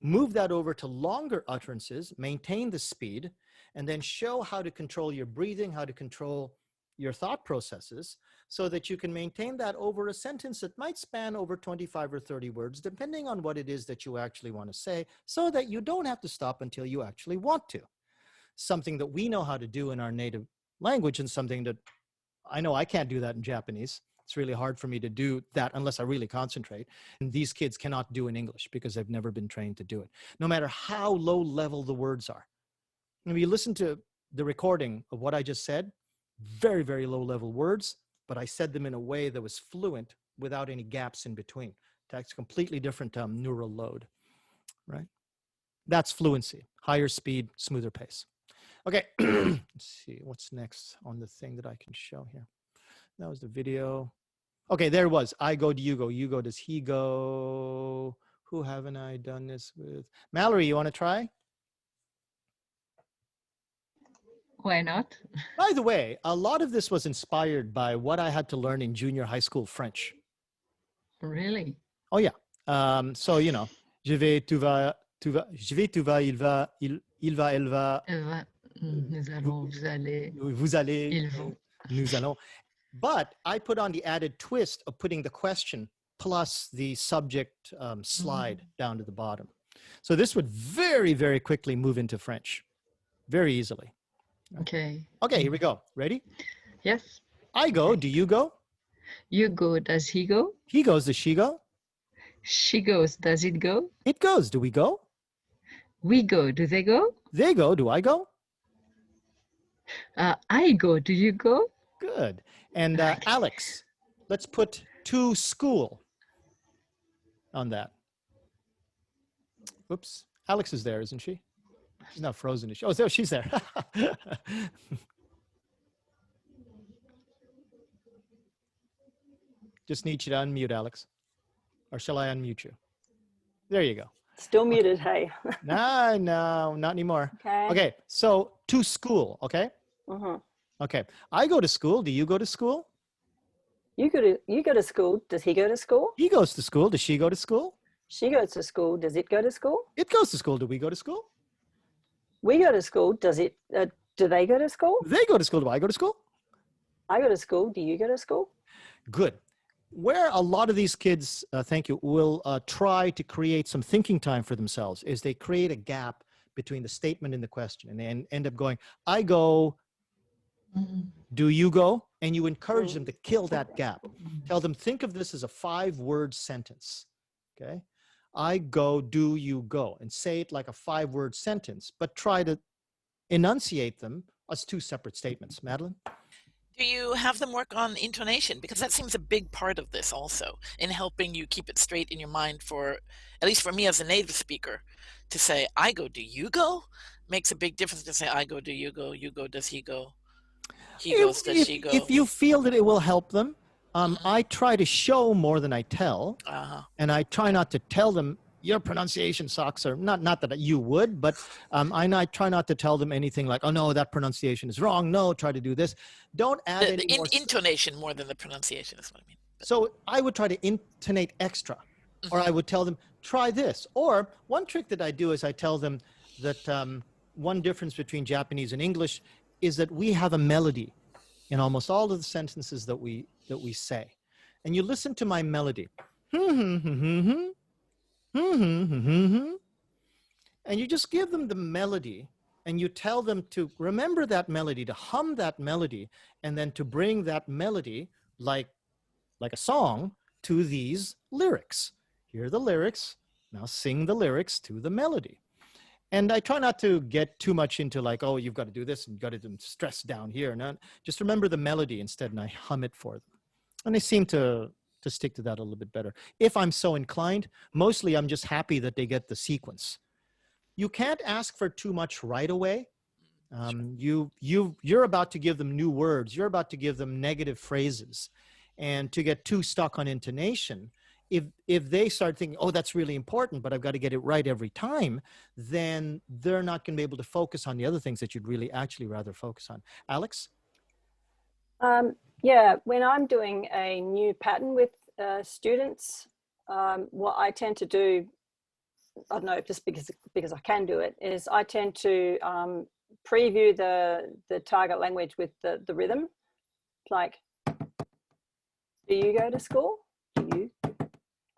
move that over to longer utterances, maintain the speed, and then show how to control your breathing, how to control your thought processes, so that you can maintain that over a sentence that might span over 25 or 30 words, depending on what it is that you actually want to say, so that you don't have to stop until you actually want to. Something that we know how to do in our native language, and something that I know I can't do that in Japanese. It's really hard for me to do that unless I really concentrate. And these kids cannot do in English because they've never been trained to do it, no matter how low level the words are. If you listen to the recording of what I just said, very, very low level words, but I said them in a way that was fluent without any gaps in between. That's completely different neural load, right? That's fluency, higher speed, smoother pace. Okay, let's see what's next on the thing that I can show here. That was the video. Okay, there it was. I go, do you go? You go, does he go? Who haven't I done this with? Mallory, you want to try? Why not? By the way, a lot of this was inspired by what I had to learn in junior high school French. Really? Oh, yeah. So, you know, je vais, tu vas, je vais, tu vas, il va, il va, elle va. Elle va. Nous allons, vous allez. Vous allez. Ils vont. Nous allons. But I put on the added twist of putting the question plus the subject slide down to the bottom. So this would very, very quickly move into French, very easily. Okay. Okay, here we go. Ready? Yes. I go, do you go? You go, does he go? He goes, does she go? She goes, does it go? It goes, do we go? We go, do they go? They go, do I go? I go, do you go? Good. And Alex, let's put to school on that. Oops. Alex is there, isn't she? She's not frozen, is she? Oh, she's there. Just need you to unmute, Alex. Or shall I unmute you? There you go. Still muted, hey. No, not anymore. Okay. Okay, so to school, okay? Mm-hmm. Okay, I go to school. Do you go to school? You go to school. Does he go to school? He goes to school. Does she go to school? She goes to school. Does it go to school? It goes to school. Do we go to school? We go to school. Does it? Do they go to school? They go to school. Do I go to school? I go to school. Do you go to school? Good. Where a lot of these kids, thank you, will try to create some thinking time for themselves is they create a gap between the statement and the question, and they end up going, I go, do you go? And you encourage them to kill that gap. Tell them, think of this as a 5-word sentence, okay? I go, do you go? And say it like a 5-word sentence, but try to enunciate them as 2 separate statements. Madeline? Do you have them work on intonation? Because that seems a big part of this also, in helping you keep it straight in your mind for, at least for me as a native speaker, to say, I go, do you go? Makes a big difference to say, I go, do you go? You go, does he go? He goes, does she go? If you feel that it will help them, I try to show more than I tell. And I try not to tell them, your pronunciation sucks, or not that you would, but I try not to tell them anything like, oh no, that pronunciation is wrong. No, try to do this. Don't add any more. Intonation more than the pronunciation is what I mean. So I would try to intonate extra, or I would tell them, try this. Or one trick that I do is I tell them that one difference between Japanese and English is that we have a melody in almost all of the sentences that we say. And you listen to my melody. And you just give them the melody, and you tell them to remember that melody, to hum that melody, and then to bring that melody like a song to these lyrics. Hear the lyrics, now sing the lyrics to the melody. And I try not to get too much into like, oh, you've got to do this and you've got to stress down here. No, just remember the melody instead, and I hum it for them. And they seem to stick to that a little bit better. If I'm so inclined, mostly I'm just happy that they get the sequence. You can't ask for too much right away. You're about to give them new words. You're about to give them negative phrases. And to get too stuck on intonation, if they start thinking, oh, that's really important, but I've got to get it right every time, then they're not going to be able to focus on the other things that you'd really actually rather focus on. Alex? Yeah, when I'm doing a new pattern with students, what I tend to do I don't know, just because I can do it, is I tend to preview the target language with the rhythm. Like, do you go to school? Do you?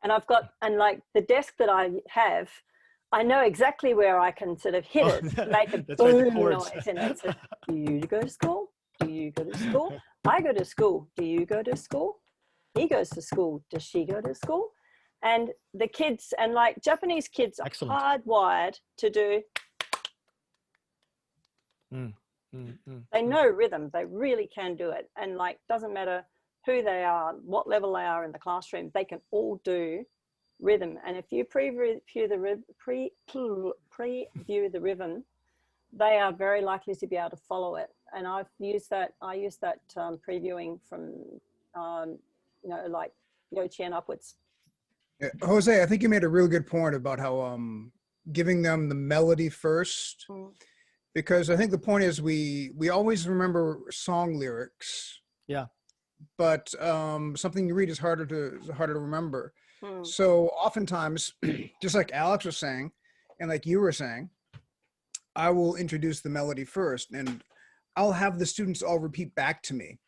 And I've got, and like the desk that I have, I know exactly where I can sort of hit it, make a boom noise, and it says, do you go to school? Do you go to school? I go to school. Do you go to school? He goes to school. Does she go to school? And the kids, and like Japanese kids are hardwired to do. They know rhythm. They really can do it. And like, doesn't matter who they are, what level they are in the classroom, they can all do rhythm. And if you preview the rhythm, they are very likely to be able to follow it. And I've used that. I use that previewing from, you know, like Yochi and upwards. Jose, I think you made a real good point about how giving them the melody first, because I think the point is we always remember song lyrics. Yeah. But something you read is harder to remember. So oftentimes, just like Alex was saying, and like you were saying, I will introduce the melody first, and I'll have the students all repeat back to me,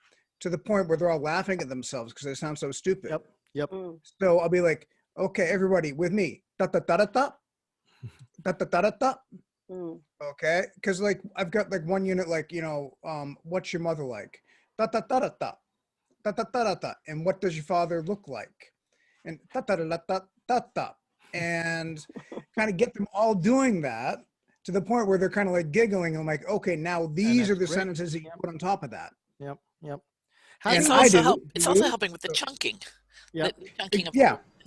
to the point where they're all laughing at themselves because they sound so stupid. Yep. So I'll be like, okay, everybody with me. Da da da da da. Da da da da da. Okay, because like I've got like one unit, like, you know, what's your mother like? Da da da da da. Da, da, da, da, da. And what does your father look like? And da, da, da, da, da, da, da. And kind of get them all doing that to the point where they're kind of like giggling. I'm like, okay, now these are the sentences that you put on top of that. Yep. It's also helping with the chunking. Yeah. The chunking of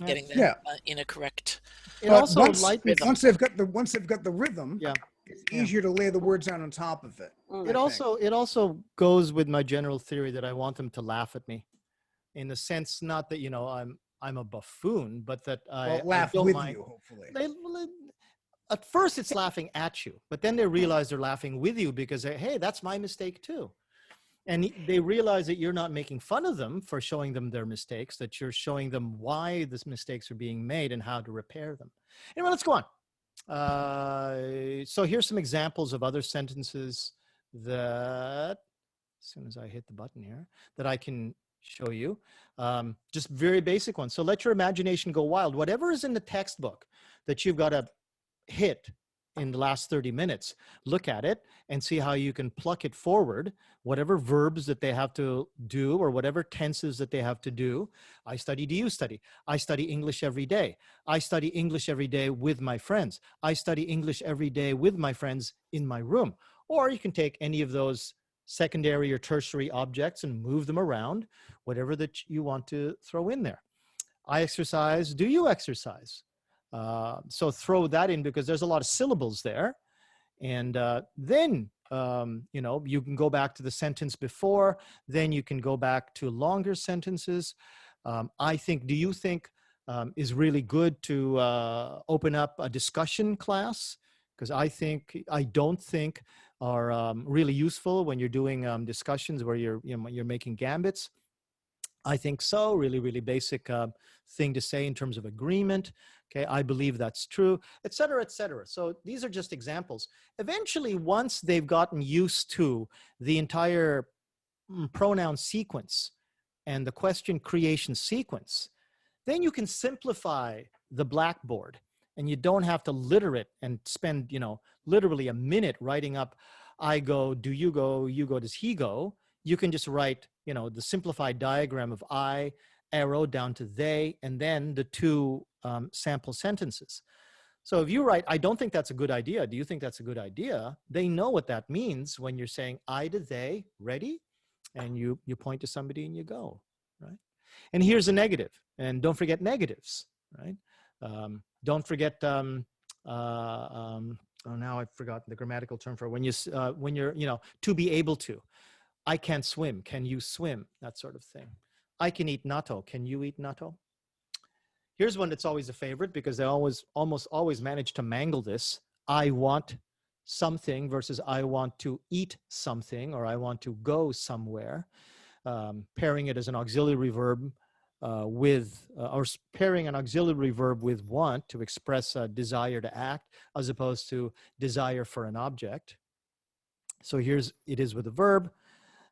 getting that in a correct. It also once they've got the rhythm, it's easier to lay the words down on top of it. It also goes with my general theory that I want them to laugh at me, in the sense, not that, you know, I'm a buffoon, but that I laugh don't with mind. you, hopefully. At first it's laughing at you, but then they realize they're laughing with you because hey, that's my mistake too. And they realize that you're not making fun of them for showing them their mistakes, that you're showing them why these mistakes are being made and how to repair them. Anyway, let's go on. So here's some examples of other sentences that, as soon as I hit the button here, that I can show you. Just very basic ones. So let your imagination go wild. Whatever is in the textbook that you've got to hit in the last 30 minutes, look at it and see how you can pluck it forward, whatever verbs that they have to do or whatever tenses that they have to do. I study, do you study? I study English every day. I study English every day with my friends. I study English every day with my friends in my room. Or you can take any of those secondary or tertiary objects and move them around, whatever that you want to throw in there. I exercise, do you exercise? So throw that in because there's a lot of syllables there. And then, you know, you can go back to the sentence before, then you can go back to longer sentences. I think, do you think is really good to open up a discussion class? Because I don't think are really useful when you're doing discussions where you're making gambits. I think so, really basic thing to say in terms of agreement. Okay, I believe that's true, et cetera, et cetera. So these are just examples. Eventually, once they've gotten used to the entire pronoun sequence and the question creation sequence, then you can simplify the blackboard and you don't have to litter it and spend, you know, literally a minute writing up, I go, do you go, does he go? You can just write, you know, the simplified diagram of I, arrow down to they, and then the two sample sentences. So if you write, I don't think that's a good idea. Do you think that's a good idea? They know what that means when you're saying I to they, ready? And you point to somebody and you go, right? And here's a negative. And don't forget negatives, right? Don't forget, oh, now I've forgotten the grammatical term for when you're, you know, to be able to. I can't swim. Can you swim? That sort of thing. I can eat natto. Can you eat natto? Here's one that's always a favorite because they almost always manage to mangle this. I want something versus I want to eat something or I want to go somewhere. Pairing it as an auxiliary verb or pairing an auxiliary verb with want to express a desire to act as opposed to desire for an object. So it is with a verb,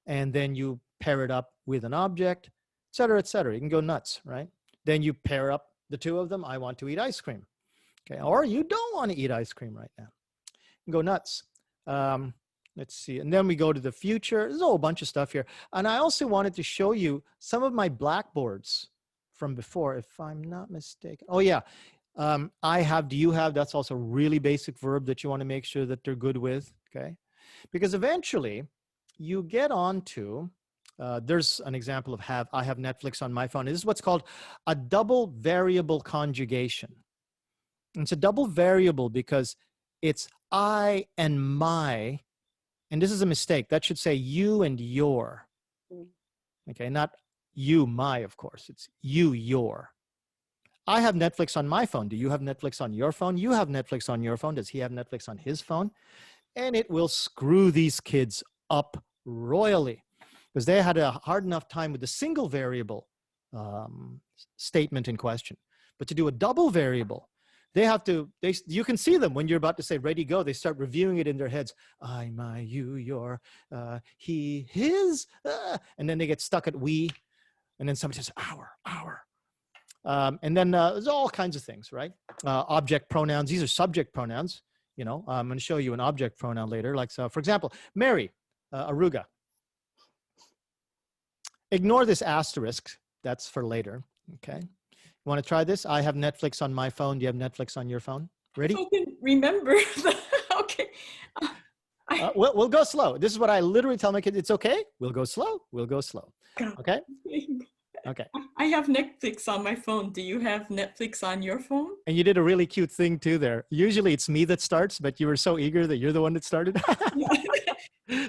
and then you pair it up with an object, et cetera, et cetera. You can go nuts, right? Then you pair up the two of them. I want to eat ice cream. Okay, or you don't want to eat ice cream right now. You can go nuts. Let's see, and then we go to the future. There's a whole bunch of stuff here. And I also wanted to show you some of my blackboards from before, if I'm not mistaken. Oh yeah, I have, do you have, that's also a really basic verb that you want to make sure that they're good with, okay? Because eventually you get on to, there's an example of I have Netflix on my phone. This is what's called a double variable conjugation. And it's a double variable because it's I and my, and this is a mistake. That should say you and your. Okay, not you, my, of course. It's you, your. I have Netflix on my phone. Do you have Netflix on your phone? You have Netflix on your phone. Does he have Netflix on his phone? And it will screw these kids up royally because they had a hard enough time with the single variable statement in question. But to do a double variable, they have to, you can see them when you're about to say ready, go. They start reviewing it in their heads. I, my, you, your, he, his, and then they get stuck at we. And then somebody says our. And then there's all kinds of things, right? Object pronouns, these are subject pronouns. You know, I'm going to show you an object pronoun later. Like, so, for example, Mary, Aruga. Ignore this asterisk. That's for later, okay? You want to try this? I have Netflix on my phone. Do you have Netflix on your phone? Ready? I can remember. Okay. We'll go slow. This is what I literally tell my kids. It's okay. We'll go slow. We'll go slow. Okay? Okay. I have Netflix on my phone. Do you have Netflix on your phone? And you did a really cute thing too there. Usually it's me that starts, but you were so eager that you're the one that started.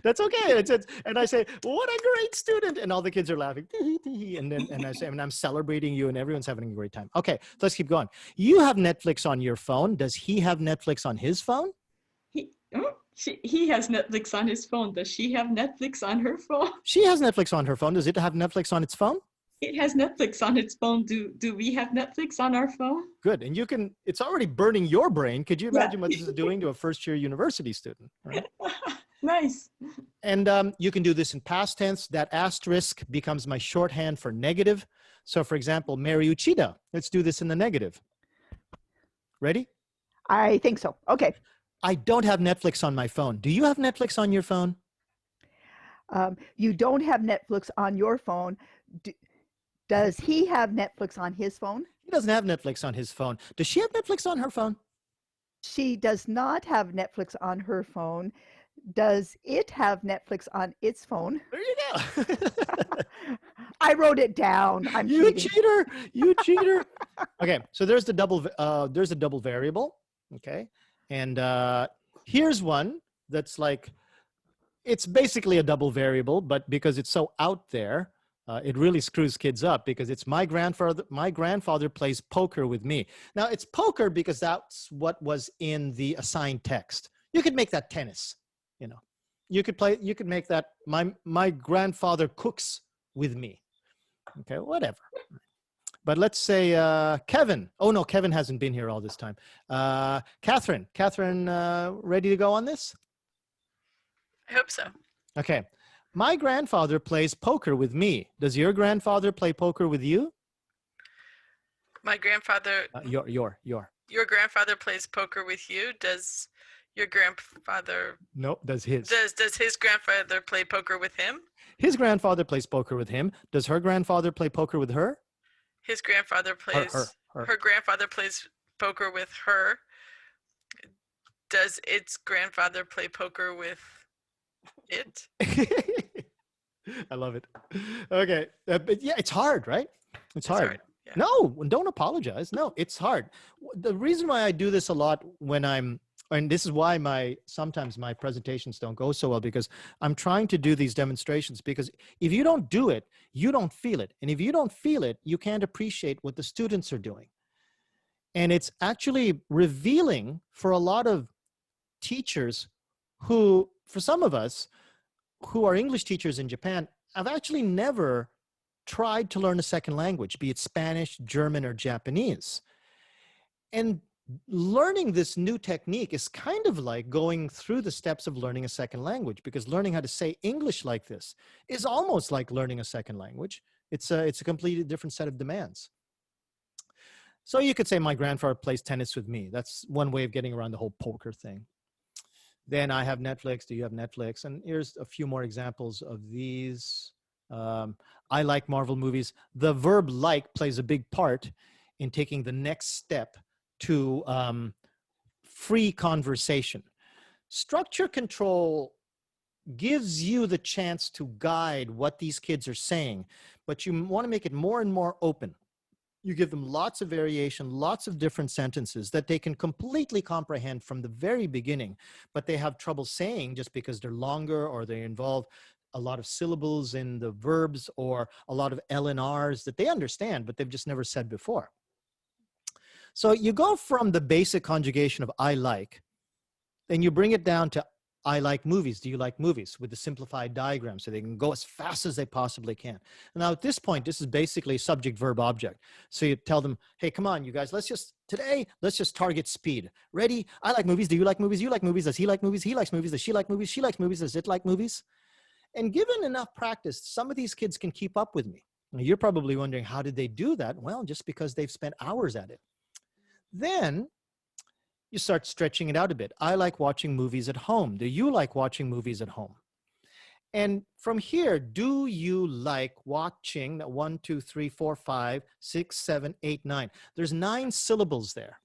That's okay. And I say, well, what a great student. And all the kids are laughing. And I say, and I'm celebrating you and everyone's having a great time. Okay, so let's keep going. You have Netflix on your phone. Does he have Netflix on his phone? He has Netflix on his phone. Does she have Netflix on her phone? She has Netflix on her phone. Does it have Netflix on its phone? It has Netflix on its phone. Do we have Netflix on our phone? Good. And it's already burning your brain. Could you imagine what this is doing to a first-year university student? Right? Nice. And you can do this in past tense. That asterisk becomes my shorthand for negative. So for example, Mary Uchida. Let's do this in the negative. Ready? I think so. Okay. I don't have Netflix on my phone. Do you have Netflix on your phone? You don't have Netflix on your phone. Does he have Netflix on his phone? He doesn't have Netflix on his phone. Does she have Netflix on her phone? She does not have Netflix on her phone. Does it have Netflix on its phone? There you go. I wrote it down. You cheater. You cheater. Okay, so there's the double variable. Okay, and here's one that's like, it's basically a double variable, but because it's so out there, it really screws kids up because it's my grandfather plays poker with me. Now it's poker because that's what was in the assigned text. You could make that tennis, you know. You could make that my grandfather cooks with me. Okay, whatever. But let's say Kevin. Oh no, Kevin hasn't been here all this time. Catherine, ready to go on this? I hope so. Okay. My grandfather plays poker with me. Does your grandfather play poker with you? My grandfather. Your grandfather plays poker with you. Does your grandfather? Nope. Does his? Does his grandfather play poker with him? His grandfather plays poker with him. Does her grandfather play poker with her? His grandfather plays. Her grandfather plays poker with her. Does its grandfather play poker with it? I love it. Okay, but yeah, it's hard, right? It's hard. Yeah. No, don't apologize. No, it's hard. The reason why I do this a lot and this is why sometimes my presentations don't go so well, because I'm trying to do these demonstrations, because if you don't do it, you don't feel it. And if you don't feel it, you can't appreciate what the students are doing. And it's actually revealing for a lot of teachers who, for some of us who are English teachers in Japan, I've actually never tried to learn a second language, be it Spanish, German, or Japanese. And learning this new technique is kind of like going through the steps of learning a second language, because learning how to say English like this is almost like learning a second language. It's a completely different set of demands. So you could say my grandfather plays tennis with me. That's one way of getting around the whole poker thing. Then I have Netflix. Do you have Netflix? And here's a few more examples of these. I like Marvel movies. The verb like plays a big part in taking the next step to free conversation. Structure control gives you the chance to guide what these kids are saying, but you want to make it more and more open. You give them lots of variation, lots of different sentences that they can completely comprehend from the very beginning, but they have trouble saying just because they're longer, or they involve a lot of syllables in the verbs, or a lot of L and R's that they understand, but they've just never said before. So you go from the basic conjugation of I like, then you bring it down to I like movies. Do you like movies? With the simplified diagram, so they can go as fast as they possibly can. Now at this point, this is basically subject, verb, object. So you tell them, hey, come on, you guys, let's just target speed. Ready? I like movies. Do you like movies? You like movies. Does he like movies? He likes movies. Does she like movies? She likes movies. Does it like movies? And given enough practice, some of these kids can keep up with me. Now, you're probably wondering, how did they do that? Well, just because they've spent hours at it. Then you start stretching it out a bit. I like watching movies at home. Do you like watching movies at home? And from here, do you like watching 1, 2, 3, 4, 5, 6, 7, 8, 9? There's 9 syllables there.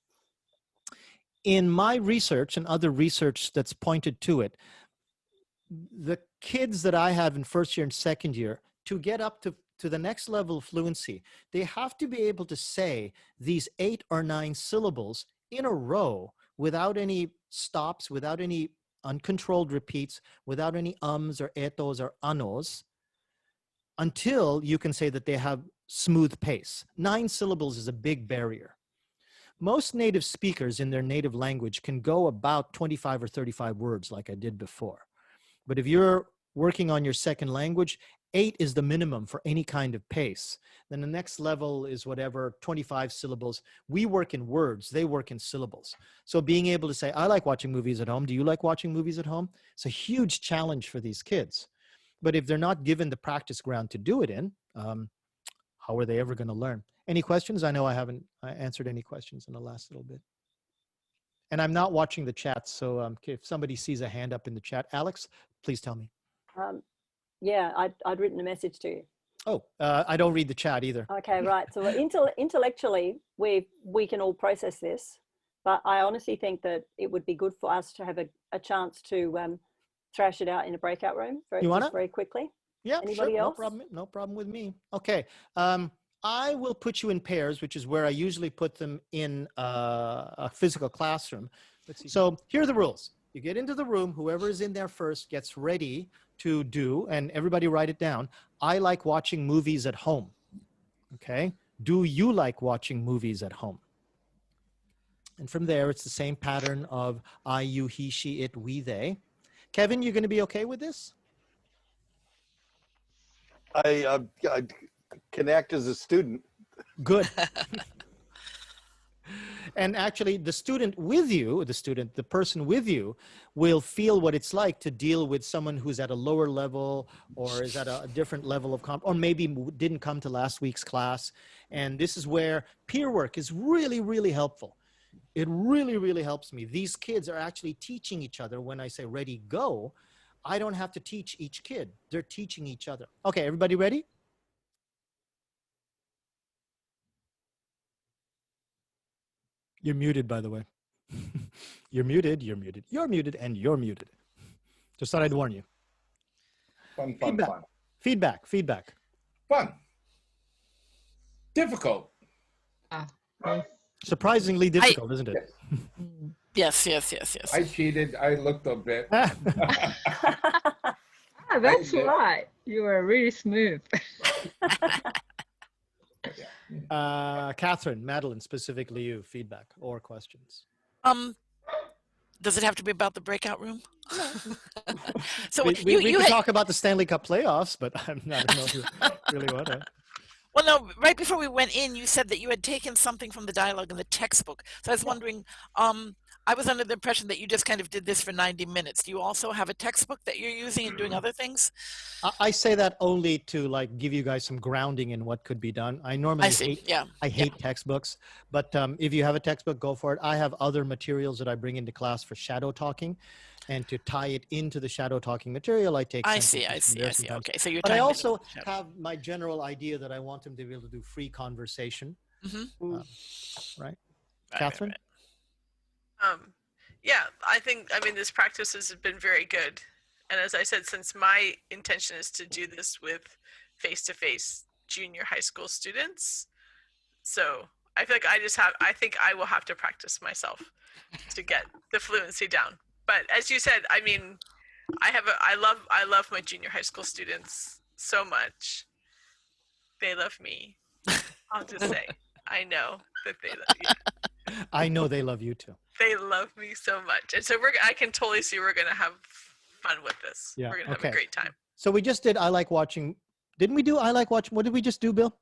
In my research and other research that's pointed to it, the kids that I have in first year and second year, to get up to the next level of fluency, they have to be able to say these 8 or 9 syllables in a row without any stops, without any uncontrolled repeats, without any ums or etos or anos, until you can say that they have smooth pace. 9 syllables is a big barrier. Most native speakers in their native language can go about 25 or 35 words like I did before. But if you're working on your second language, 8 is the minimum for any kind of pace. Then the next level is whatever, 25 syllables. We work in words, they work in syllables. So being able to say, I like watching movies at home. Do you like watching movies at home? It's a huge challenge for these kids. But if they're not given the practice ground to do it in, how are they ever going to learn? Any questions? I know I haven't answered any questions in the last little bit. And I'm not watching the chat, so if somebody sees a hand up in the chat, Alex, please tell me. Yeah, I'd written a message to you. Oh, I don't read the chat either. Okay, right. So intellectually, we can all process this, but I honestly think that it would be good for us to have a chance to thrash it out in a breakout room very quickly. Yeah, Anybody sure. else? No problem with me. Okay. I will put you in pairs, which is where I usually put them in a physical classroom. Let's see. So here are the rules. You get into the room, whoever is in there first gets ready to do, and everybody write it down. I like watching movies at home. Okay. Do you like watching movies at home? And from there, it's the same pattern of I, you, he, she, it, we, they. Kevin, you going to be okay with this? I connect as a student. Good. And actually, the student with you, the person with you, will feel what it's like to deal with someone who's at a lower level or is at a different level of or maybe didn't come to last week's class. And this is where peer work is really, really helpful. It really, really helps me. These kids are actually teaching each other. When I say ready, go, I don't have to teach each kid. They're teaching each other. Okay, everybody ready? You're muted, by the way. You're muted, you're muted, you're muted, and you're muted. Just thought I'd warn you. Fun. Feedback. Fun. Difficult. Surprisingly difficult, isn't it? Yes. I cheated. I looked a bit. That's why you are really smooth. Catherine, Madeline, specifically you, feedback or questions? Does it have to be about the breakout room? So we can talk about the Stanley Cup playoffs, but I don't know if you really want to. Well, no, right before we went in, you said that you had taken something from the dialogue in the textbook. So I was wondering, I was under the impression that you just kind of did this for 90 minutes. Do you also have a textbook that you're using and doing other things? I say that only to like give you guys some grounding in what could be done. I normally hate textbooks, but if you have a textbook, go for it. I have other materials that I bring into class for shadow talking, and to tie it into the shadow talking material, I take. I see. Okay, so you're. But I also have my general idea that I want them to be able to do free conversation. Right, Catherine? Yeah, I mean, this practice has been very good. And as I said, since my intention is to do this with face-to-face junior high school students, so I feel like I think I will have to practice myself to get the fluency down. But as you said, I mean, I love my junior high school students so much. They love me. I'll just say, I know that they love you. I know they love you too. They love me so much. And so I can totally see we're going to have fun with this. Yeah. We're going to have a great time. So we just did I Like Watching. Didn't we do I Like Watching? What did we just do, Bill?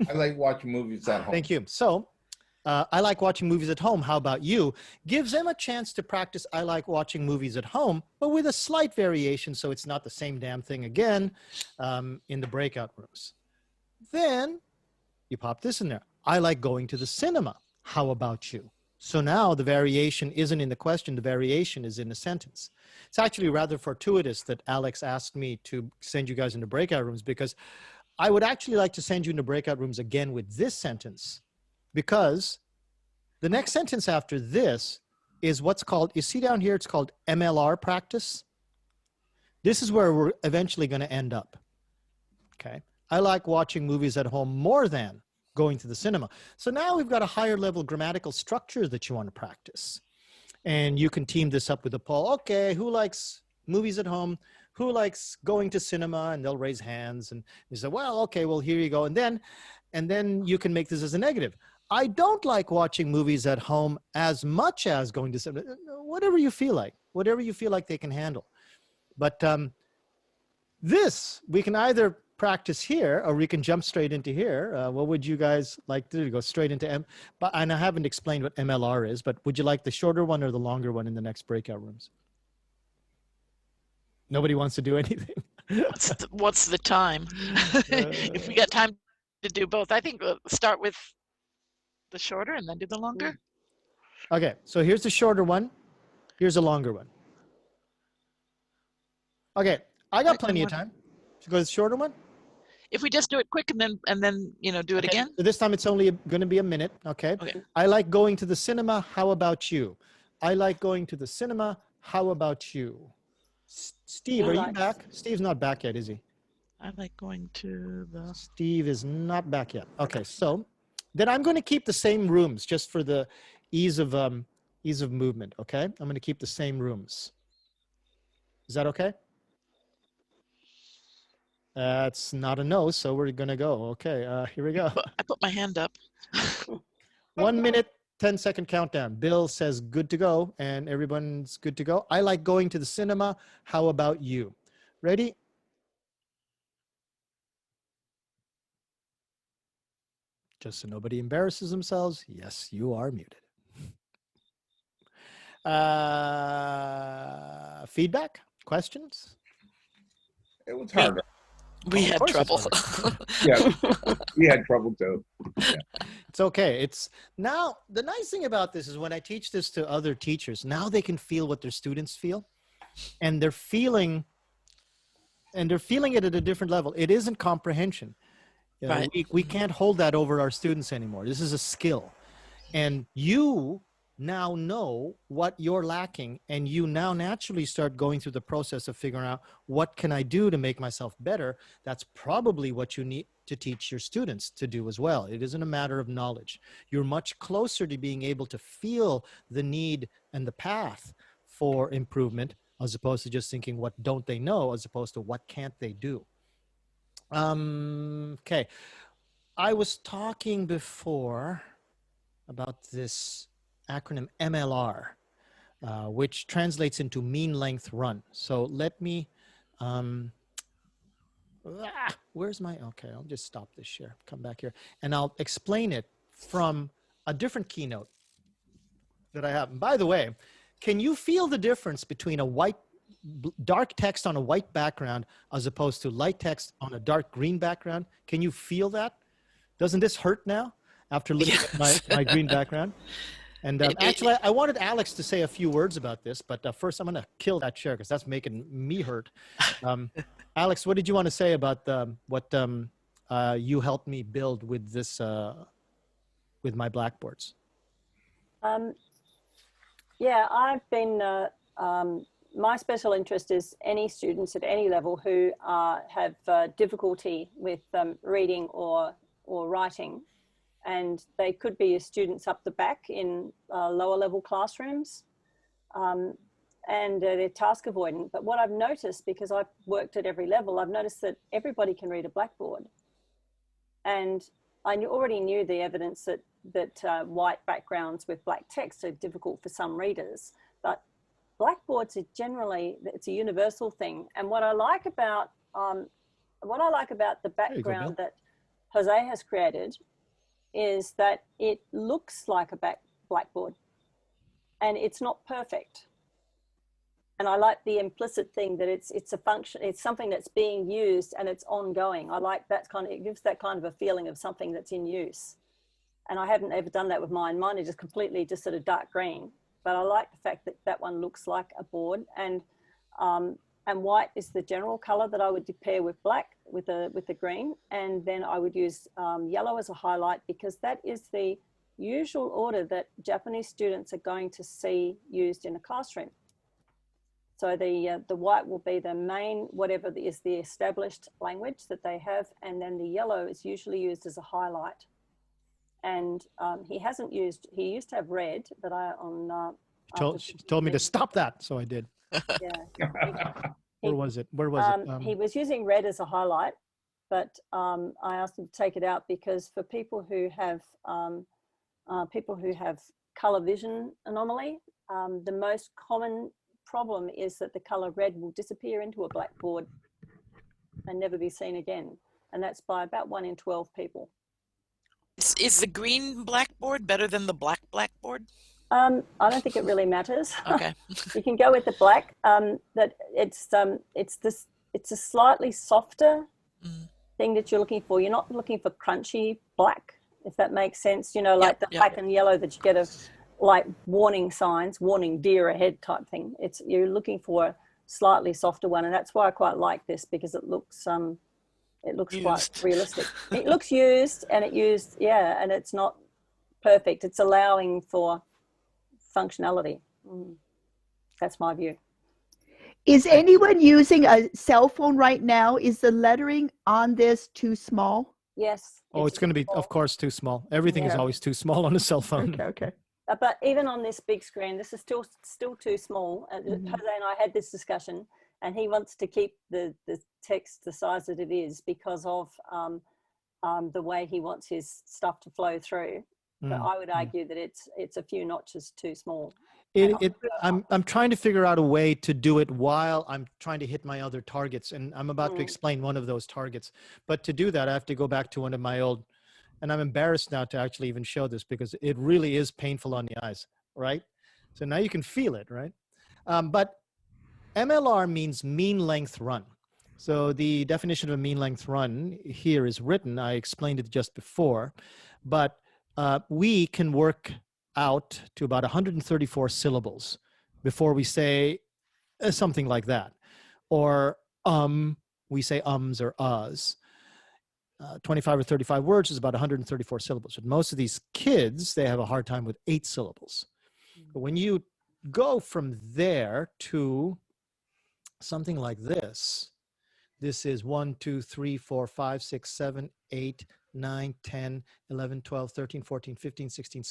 I like watching movies at home. Thank you. So I like watching movies at home. How about you? Gives them a chance to practice I like watching movies at home, but with a slight variation so it's not the same damn thing again in the breakout rooms. Then you pop this in there. I like going to the cinema. How about you? So now the variation isn't in the question, the variation is in the sentence. It's actually rather fortuitous that Alex asked me to send you guys into breakout rooms, because I would actually like to send you into breakout rooms again with this sentence, because the next sentence after this is what's called, you see down here, it's called MLR practice. This is where we're eventually going to end up. Okay. I like watching movies at home more than going to the cinema. So now we've got a higher level grammatical structure that you want to practice. And you can team this up with a poll. Okay, who likes movies at home? Who likes going to cinema? And they'll raise hands. And you say, well, okay, well, here you go. And then you can make this as a negative. I don't like watching movies at home as much as going to cinema. Whatever you feel like. Whatever you feel like they can handle. But this, we can either practice here, or we can jump straight into here. What would you guys like to do? Go straight into and I haven't explained what MLR is, but would you like the shorter one or the longer one in the next breakout rooms? Nobody wants to do anything. What's the time? If we got time to do both, I think we'll start with the shorter and then do the longer. Okay, so here's the shorter one. Here's a longer one. Okay, I got plenty of time. Should we go to the shorter one? If we just do it quick and then do it again. So this time it's only going to be a minute. Okay. I like going to the cinema. How about you? I like going to the cinema. How about you? Steve, are you back? Steve's not back yet, is he? I like going to the. Steve is not back yet. Okay, so then I'm going to keep the same rooms just for the ease of movement. Okay, I'm going to keep the same rooms. Is that okay? That's not a no, so we're gonna go. Okay, here we go. I put my hand up. 1 minute, 10-second countdown. Bill says good to go, and everyone's good to go. I like going to the cinema. How about you? Ready? Just so nobody embarrasses themselves. Yes, you are muted. Feedback? Questions? It was harder. We had trouble. Yeah, we had trouble too. Yeah. It's okay. It's now the nice thing about this is when I teach this to other teachers, now they can feel what their students feel, and they're feeling it at a different level. It isn't comprehension. You know, Right. we can't hold that over our students anymore. This is a skill, and you now know what you're lacking, and you now naturally start going through the process of figuring out what can I do to make myself better. That's probably what you need to teach your students to do as well. It isn't a matter of knowledge. You're much closer to being able to feel the need and the path for improvement, as opposed to just thinking what don't they know, as opposed to what can't they do. Okay, I was talking before about this acronym MLR, which translates into mean length run. So let me Where's my, okay, I'll just stop this share, come back here, and I'll explain it from a different keynote that I have. And by the way, can you feel the difference between a dark text on a white background as opposed to light text on a dark green background? Can you feel that? Doesn't this hurt now after looking at my green background? And actually, I wanted Alex to say a few words about this, but first I'm going to kill that share because that's making me hurt. Alex, what did you want to say about what you helped me build with this, with my blackboards? Yeah, I've been, my special interest is any students at any level who have difficulty with reading or writing. And they could be students up the back in lower level classrooms, and they're task avoidant. But what I've noticed, because I've worked at every level, I've noticed that everybody can read a blackboard. And I already knew the evidence that white backgrounds with black text are difficult for some readers, but blackboards are generally, it's a universal thing. And what I like about the background that Jose has created is that it looks like a blackboard and it's not perfect. And I like the implicit thing that it's a function, it's something that's being used and it's ongoing. I like that kind of, it gives that kind of a feeling of something that's in use. And I haven't ever done that with mine. Mine is just completely just sort of dark green, but I like the fact that that one looks like a board, and white is the general color that I would pair with black, with the green. And then I would use yellow as a highlight, because that is the usual order that Japanese students are going to see used in a classroom. So the white will be the main, whatever is the established language that they have. And then the yellow is usually used as a highlight. And he used to have red, but She told me to stop that, so I did. Yeah. Where was it? He was using red as a highlight, but I asked him to take it out because for people who have color vision anomaly, the most common problem is that the color red will disappear into a blackboard and never be seen again. And that's by about 1 in 12 people. Is the green blackboard better than the black blackboard? I don't think it really matters. Okay. You can go with the black. That it's a slightly softer thing that you're looking for. You're not looking for crunchy black, if that makes sense. You know, like the black and yellow that you get of like warning signs, warning deer ahead type thing. You're looking for a slightly softer one, and that's why I quite like this, because it looks quite realistic. It looks used, and and it's not perfect. It's allowing for functionality. That's my view. Is anyone using a cell phone right now? Is the lettering on this too small? Yes. Oh, it's going to be, of course, too small. Everything is always too small on a cell phone. Okay. But even on this big screen, this is still too small. Jose and I had this discussion, and he wants to keep the text the size that it is because of the way he wants his stuff to flow through. But I would argue that it's a few notches too small. I'm trying to figure out a way to do it while I'm trying to hit my other targets, and I'm about to explain one of those targets. But to do that, I have to go back to one of my old, and I'm embarrassed now to actually even show this because it really is painful on the eyes, right? So now you can feel it, right? But MLR means mean length run. So the definition of a mean length run here is written. I explained it just before, but we can work out to about 134 syllables before we say something like that. Or we say ums or uhs. 25 or 35 words is about 134 syllables. But most of these kids, they have a hard time with 8 syllables. But when you go from there to something like this, this is 1, 2, 3, 4, 5, 6, 7, 8, 9, 10, 11, 12, 13, 14, 15, 16,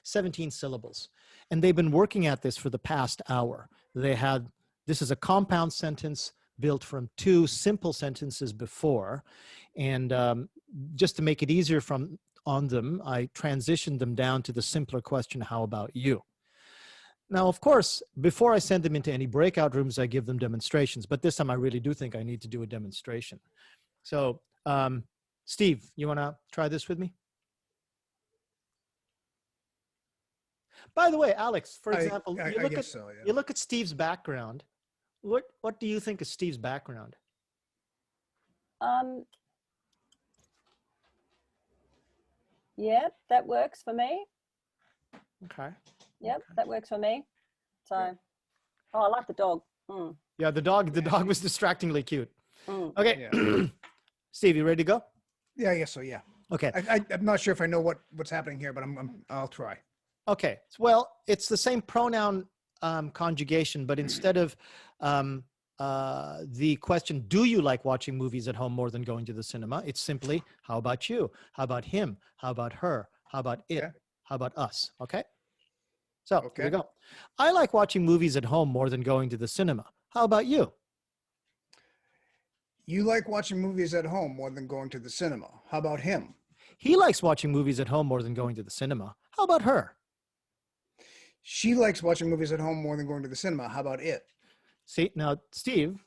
17 syllables. And they've been working at this for the past hour. This is a compound sentence built from 2 simple sentences before. And just to make it easier on them, I transitioned them down to the simpler question, how about you? Now, of course, before I send them into any breakout rooms, I give them demonstrations. But this time I really do think I need to do a demonstration. So, Steve, you want to try this with me? By the way, Alex, for example, you look at Steve's background. What do you think is Steve's background? Yeah, that works for me. Okay. Yep, that works for me. So, oh, I like the dog. Mm. Yeah, the dog was distractingly cute. Mm. Okay. Yeah. Steve, you ready to go? Yeah, I guess so. Yeah. Okay. I'm not sure if I know what's happening here, but I'll try. Okay. Well, it's the same pronoun conjugation, but instead of the question, do you like watching movies at home more than going to the cinema? It's simply, how about you? How about him? How about her? How about it? How about us? Okay. So here we go. I like watching movies at home more than going to the cinema. How about you? You like watching movies at home more than going to the cinema. How about him? He likes watching movies at home more than going to the cinema. How about her? She likes watching movies at home more than going to the cinema. How about it? See, now, Steve,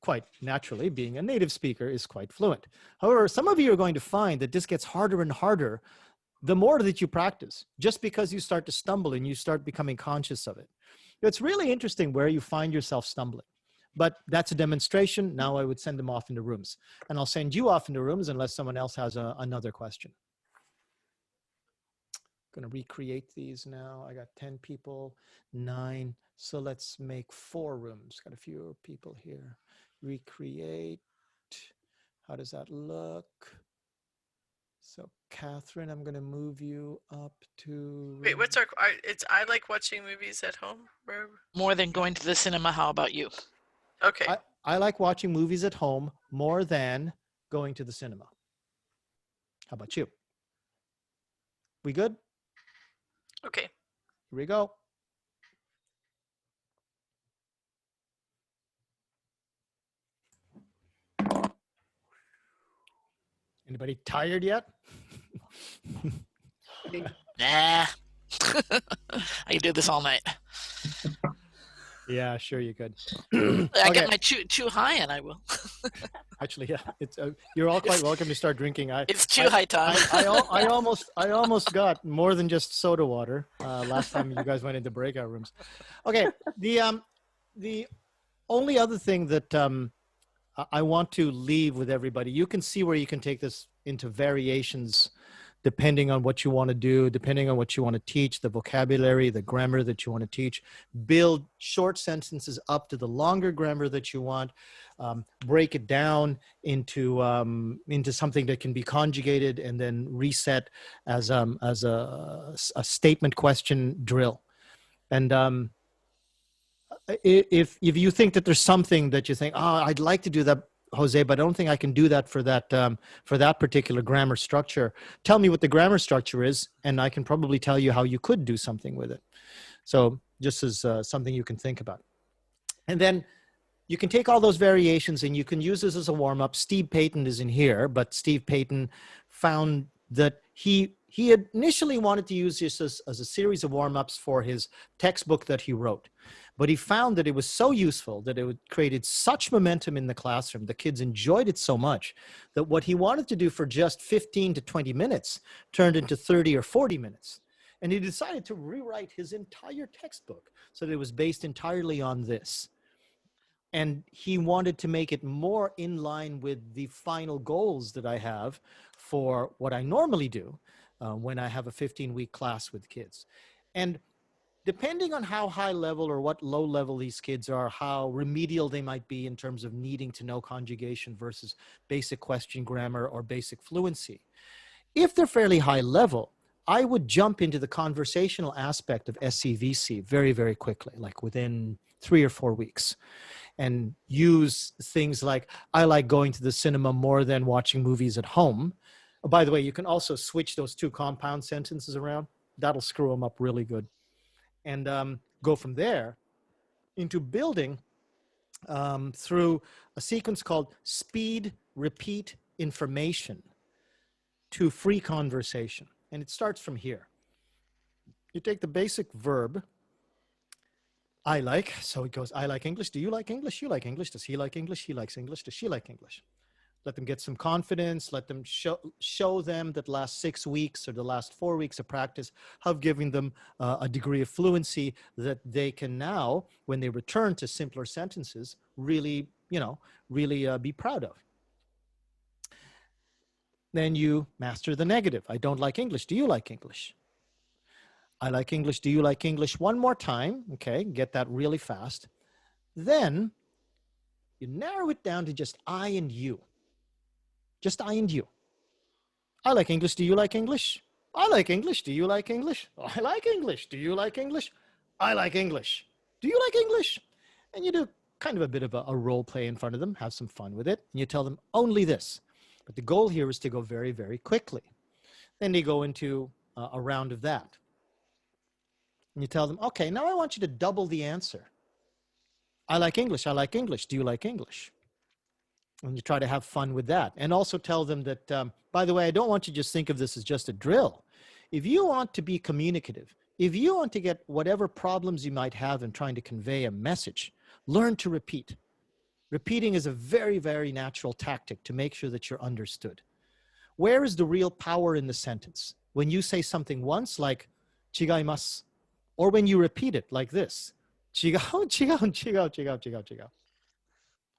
quite naturally, being a native speaker, is quite fluent. However, some of you are going to find that this gets harder and harder the more that you practice, just because you start to stumble and you start becoming conscious of it. It's really interesting where you find yourself stumbling. But that's a demonstration. Now I would send them off into rooms. And I'll send you off into rooms unless someone else has another question. Going to recreate these now. I got 10 people, 9. So let's make 4 rooms. Got a few people here. Recreate. How does that look? So Catherine, I'm going to move you up to... Wait, what's our... I like watching movies at home. More than going to the cinema. How about you? Okay. I like watching movies at home more than going to the cinema. How about you? We good? Okay. Here we go. Anybody tired yet? Nah. I can do this all night. Yeah, sure you could. I get my too high, and I will. Actually, yeah, it's you're all quite welcome to start drinking. It's too high time. I almost got more than just soda water last time you guys went into breakout rooms. Okay, the only other thing that I want to leave with everybody, you can see where you can take this into variations depending on what you want to do, depending on what you want to teach, the vocabulary, the grammar that you want to teach. Build short sentences up to the longer grammar that you want. Break it down into something that can be conjugated and then reset as a statement question drill. And if you think that there's something that you think, oh, I'd like to do that, Jose, but I don't think I can do that for that particular grammar structure. Tell me what the grammar structure is, and I can probably tell you how you could do something with it. So just as something you can think about. And then you can take all those variations and you can use this as a warm-up. Steve Payton is in here, but Steve Payton found that he had initially wanted to use this as a series of warm-ups for his textbook that he wrote. But he found that it was so useful, that it created such momentum in the classroom, the kids enjoyed it so much, that what he wanted to do for just 15 to 20 minutes turned into 30 or 40 minutes. And he decided to rewrite his entire textbook so that it was based entirely on this. And he wanted to make it more in line with the final goals that I have for what I normally do when I have a 15-week class with kids. And depending on how high level or what low level these kids are, how remedial they might be in terms of needing to know conjugation versus basic question grammar or basic fluency. If they're fairly high level, I would jump into the conversational aspect of SCVC very, very quickly, like within 3 or 4 weeks, and use things like, I like going to the cinema more than watching movies at home. Oh, by the way, you can also switch those 2 compound sentences around. That'll screw them up really good. And go from there into building through a sequence called speed, repeat, information to free conversation. And it starts from here. You take the basic verb I like, so it goes, I like English. Do you like English? You like English. Does he like English? He likes English. Does she like English? Let them get some confidence. Let them show them that the last 6 weeks or the last 4 weeks of practice have given them a degree of fluency that they can now, when they return to simpler sentences, really, really be proud of. Then you master the negative. I don't like English. Do you like English? I like English. Do you like English? One more time. Okay, get that really fast. Then you narrow it down to just I and you. Just I and you. I like English. Do you like English? I like English. Do you like English? I like English. Do you like English? I like English. Do you like English? And you do kind of a bit of a role play in front of them, have some fun with it, and you tell them only this. But the goal here is to go very, very quickly. Then they go into a round of that. And you tell them, okay, now I want you to double the answer. I like English. I like English. Do you like English? And you try to have fun with that. And also tell them that, by the way, I don't want you to just think of this as just a drill. If you want to be communicative, if you want to get whatever problems you might have in trying to convey a message, learn to repeat. Repeating is a very, very natural tactic to make sure that you're understood. Where is the real power in the sentence? When you say something once, like, chigaimasu, or when you repeat it like this, chigao, chigao, chigao, chigao, chigao, chigao.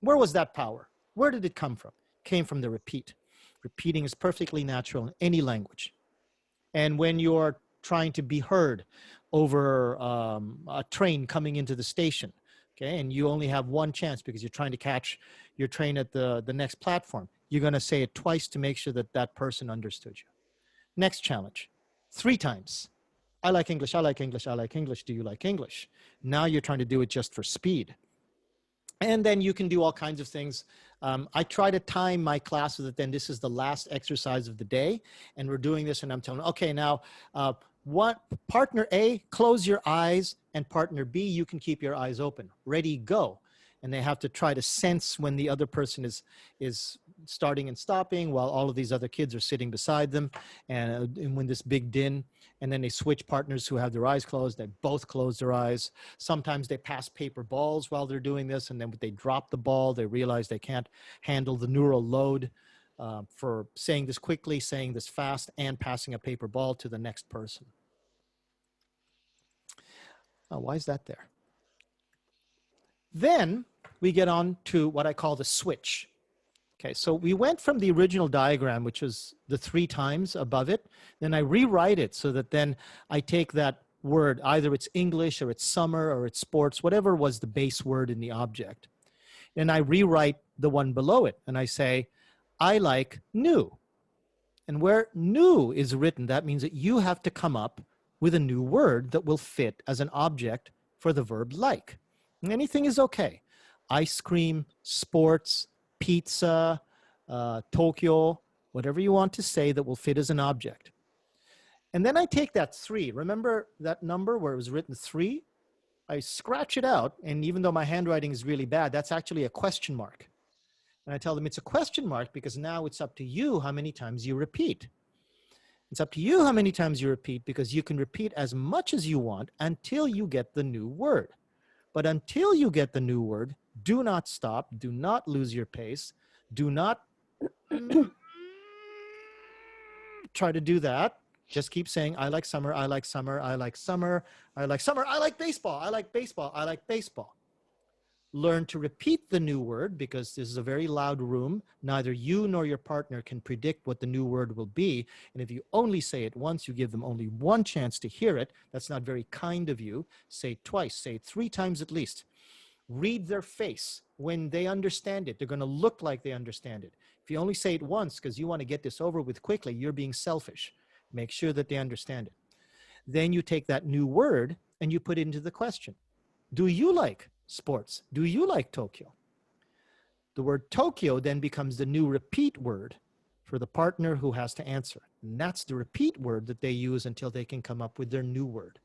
Where was that power? Where did it come from? It came from the repeat. Repeating is perfectly natural in any language. And when you're trying to be heard over a train coming into the station, okay, and you only have one chance because you're trying to catch your train at the next platform, you're going to say it twice to make sure that that person understood you. Next challenge, 3 times. I like English, I like English, I like English. Do you like English? Now you're trying to do it just for speed. And then you can do all kinds of things. I try to time my class so that then this is the last exercise of the day. And we're doing this and I'm telling them, okay, now partner A, close your eyes, and partner B, you can keep your eyes open. Ready, go. And they have to try to sense when the other person is starting and stopping while all of these other kids are sitting beside them and when this big din. And then they switch partners who have their eyes closed. They both close their eyes. Sometimes they pass paper balls while they're doing this. And then when they drop the ball, they realize they can't handle the neural load for saying this quickly, saying this fast, and passing a paper ball to the next person. Oh, why is that there? Then we get on to what I call the switch. Okay, so we went from the original diagram, which was the 3 times above it. Then I rewrite it so that then I take that word, either it's English or it's summer or it's sports, whatever was the base word in the object. And I rewrite the one below it and I say, I like new. And where new is written, that means that you have to come up with a new word that will fit as an object for the verb like. Anything is okay. Ice cream, sports, pizza, Tokyo, whatever you want to say that will fit as an object. And then I take that 3. Remember that number where it was written 3? I scratch it out, and even though my handwriting is really bad, that's actually a question mark. And I tell them it's a question mark because now it's up to you how many times you repeat. It's up to you how many times you repeat because you can repeat as much as you want until you get the new word. But until you get the new word, do not stop, do not lose your pace, do not try to do that. Just keep saying, I like summer, I like summer, I like summer, I like summer, I like baseball, I like baseball, I like baseball. Learn to repeat the new word because this is a very loud room. Neither you nor your partner can predict what the new word will be. And if you only say it once, you give them only one chance to hear it. That's not very kind of you. Say it twice, say it 3 times at least. Read their face. When they understand it, they're going to look like they understand it. If you only say it once because you want to get this over with quickly, you're being selfish. Make sure that they understand it. Then you take that new word and you put it into the question. Do you like sports? Do you like Tokyo? The word Tokyo then becomes the new repeat word for the partner who has to answer. And that's the repeat word that they use until they can come up with their new word.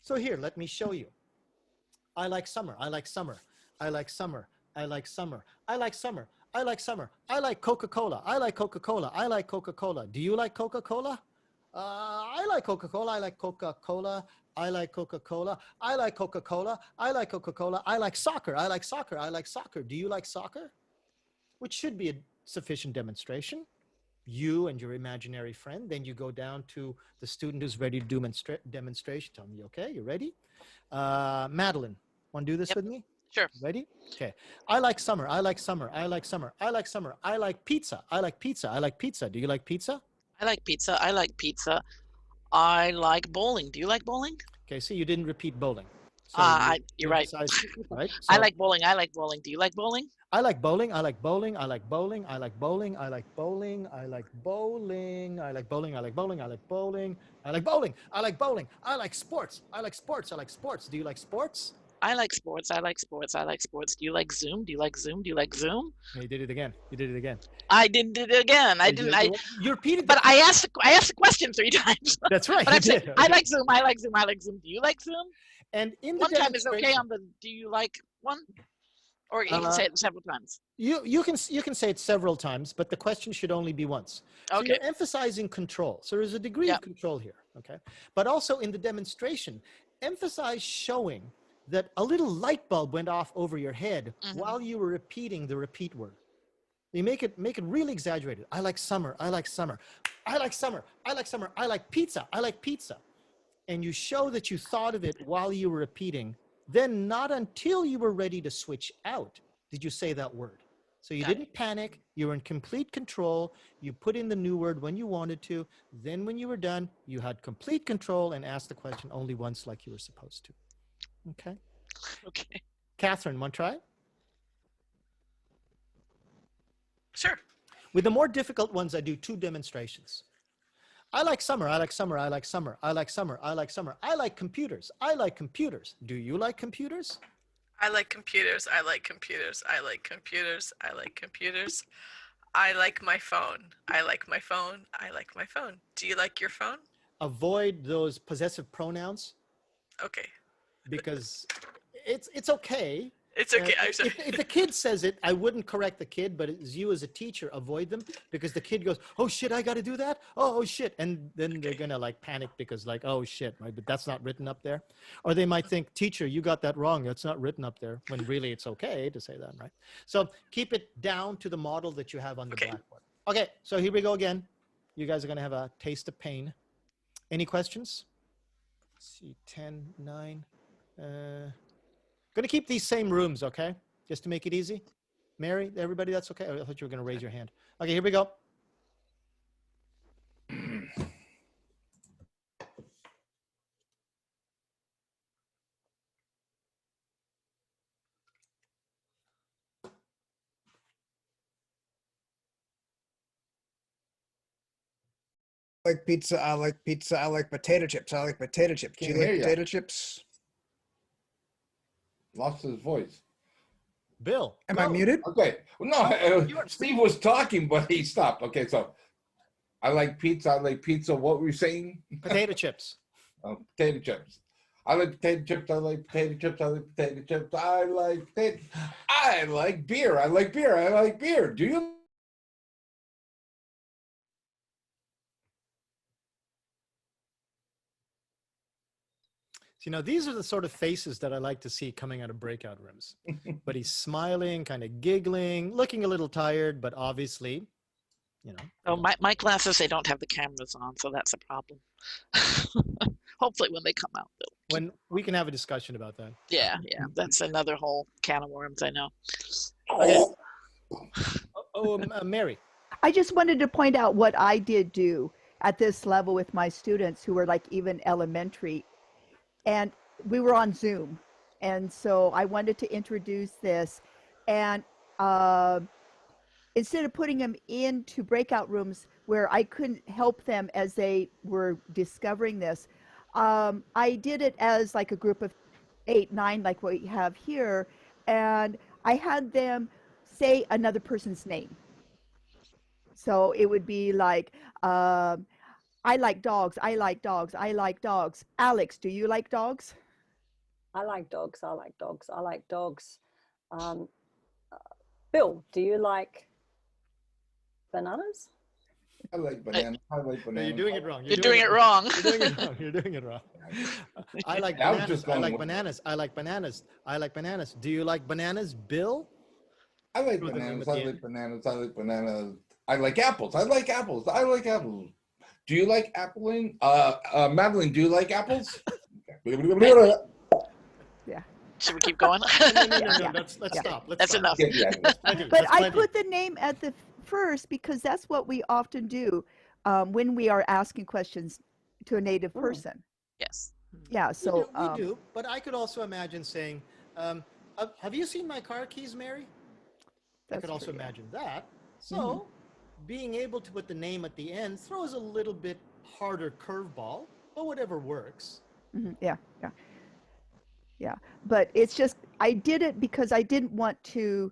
So here, let me show you. I like summer. I like summer. I like summer. I like summer. I like summer. I like summer. I like Coca-Cola. I like Coca-Cola. I like Coca-Cola. Do you like Coca-Cola? I like Coca-Cola. I like Coca-Cola. I like Coca-Cola. I like Coca-Cola. I like Coca-Cola. I like soccer. I like soccer. I like soccer. Do you like soccer? Which should be a sufficient demonstration. You and your imaginary friend. Then you go down to the student who's ready to do demonstration. Tell me, okay, you ready? Madeline, want to do this with me? Sure. Ready? Okay. I like summer. I like summer. I like summer. I like summer. I like pizza. I like pizza. I like pizza. Do you like pizza? I like pizza. I like pizza. I like bowling. Do you like bowling? Okay, see, you didn't repeat bowling. So you're right. Right? I So, like bowling. I like bowling. Do you like bowling? I like bowling. I like bowling. I like bowling. I like bowling. I like bowling. I like bowling. I like bowling. I like bowling. I like bowling. I like bowling. I like bowling. I like sports. I like sports. I like sports. Do you like sports? I like sports. I like sports. I like sports. Do you like Zoom? Do you like Zoom? Do you like Zoom? No, you did it again. You did it again. I did it again. I didn't. You repeated. But I asked the question 3 times. That's right. But I'm saying I like Zoom. I like Zoom. I like Zoom. Do you like Zoom? And in the one time is okay on the. Do you like one? Or you can say it several times. You can say it several times, but the question should only be once. So Okay. you're emphasizing control. So there's a degree of control here, okay? But also in the demonstration, emphasize showing that a little light bulb went off over your head while you were repeating the repeat word. You make it really exaggerated. I like summer. I like summer. I like summer. I like summer. I like pizza. I like pizza. And you show that you thought of it while you were repeating. Then not until you were ready to switch out did you say that word. So you didn't panic. You were in complete control. You put in the new word when you wanted to. Then when you were done, you had complete control and asked the question only once like you were supposed to. Okay? Okay. Catherine, want to try? Sure. With the more difficult ones, I do 2 demonstrations. I like summer. I like summer. I like summer. I like summer. I like summer. I like computers. I like computers. Do you like computers? I like computers. I like computers. I like computers. I like computers. I like my phone. I like my phone. I like my phone. Do you like your phone? Avoid those possessive pronouns. Okay. Because it's okay. It's okay. I'm sorry. If the kid says it, I wouldn't correct the kid, but as you as a teacher, avoid them because the kid goes, oh shit, I got to do that. Oh shit. And then they're going to like panic because like, oh shit, right? But that's not written up there. Or they might think, teacher, you got that wrong. That's not written up there when really it's okay to say that, right? So keep it down to the model that you have on the blackboard. Okay. So here we go again. You guys are going to have a taste of pain. Any questions? Let's see, 10, 9, going to keep these same rooms, okay? Just to make it easy. Mary, everybody, that's okay? I thought you were going to raise your hand. Okay, here we go. I like pizza. I like pizza. I like potato chips. I like potato chips. Do you like potato chips? Lost his voice. Bill. Am I muted? Okay. No, Steve was talking, but he stopped. Okay, so I like pizza. I like pizza. What were you saying? Potato chips. Potato chips. I like potato chips. I like potato chips. I like potato chips. I like potato. I like beer. I like beer. I like beer. Do you? You know, these are the sort of faces that I like to see coming out of breakout rooms. But he's smiling, kind of giggling, looking a little tired, but obviously, you know. Oh, my classes, they don't have the cameras on, so that's a problem. Hopefully when they come out, they'll when we can have a discussion about that. Yeah, that's another whole can of worms, I know. Okay. Mary. I just wanted to point out what I did do at this level with my students who were like even elementary. And we were on Zoom. And so I wanted to introduce this. And instead of putting them into breakout rooms where I couldn't help them as they were discovering this, I did it as like a group of 8, 9, like what we have here. And I had them say another person's name. So it would be like, I like dogs. I like dogs. I like dogs. Alex, do you like dogs? I like dogs. I like dogs. I like dogs. Bill, do you like bananas? I like bananas. I like No, bananas. you're doing it wrong. You're doing it wrong. You're doing it wrong. You're doing it wrong. I like I was bananas. just I going like with- bananas. I like bananas. I like bananas. Do you like bananas, Bill? I like Throw the name bananas. at I the like end. bananas. I like bananas. I like apples. I like apples. I like apples. Do you like appling? Madeline, do you like apples? Yeah. Should we keep going? No. Let's Yeah. stop. Let's That's stop. enough. That's plenty. But That's I plenty. put the name at the first because that's what we often do when we are asking questions to a native person. Yes. Yeah. So we do. But I could also imagine saying, "Have you seen my car keys, Mary?" I could also imagine that. So, being able to put the name at the end throws a little bit harder curveball, but whatever works. Yeah. But it's just I did it because I didn't want to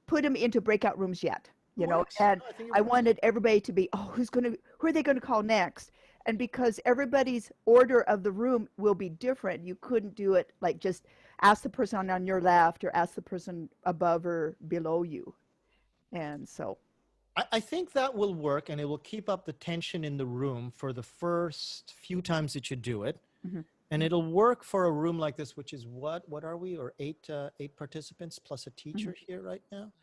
put them into breakout rooms yet. You know, and I wanted everybody to be, who are they going to call next? And because everybody's order of the room will be different, you couldn't do it like just ask the person on your left or ask the person above or below you. And so I think that will work, and it will keep up the tension in the room for the first few times that you do it. And it'll work for a room like this, which is what are we, or eight participants plus a teacher here right now.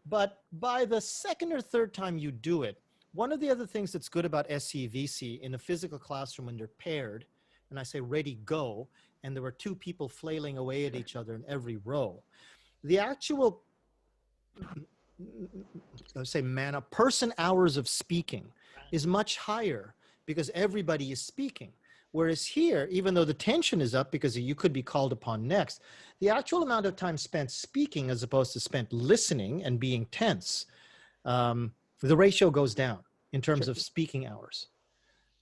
But by the second or third time you do it, one of the other things that's good about SCVC in a physical classroom when they're paired, and I say ready, go, and there were two people flailing away at each other in every row, the actual, let's say person hours of speaking is much higher because everybody is speaking. Whereas here, even though the tension is up because you could be called upon next, the actual amount of time spent speaking as opposed to spent listening and being tense, the ratio goes down in terms of speaking hours.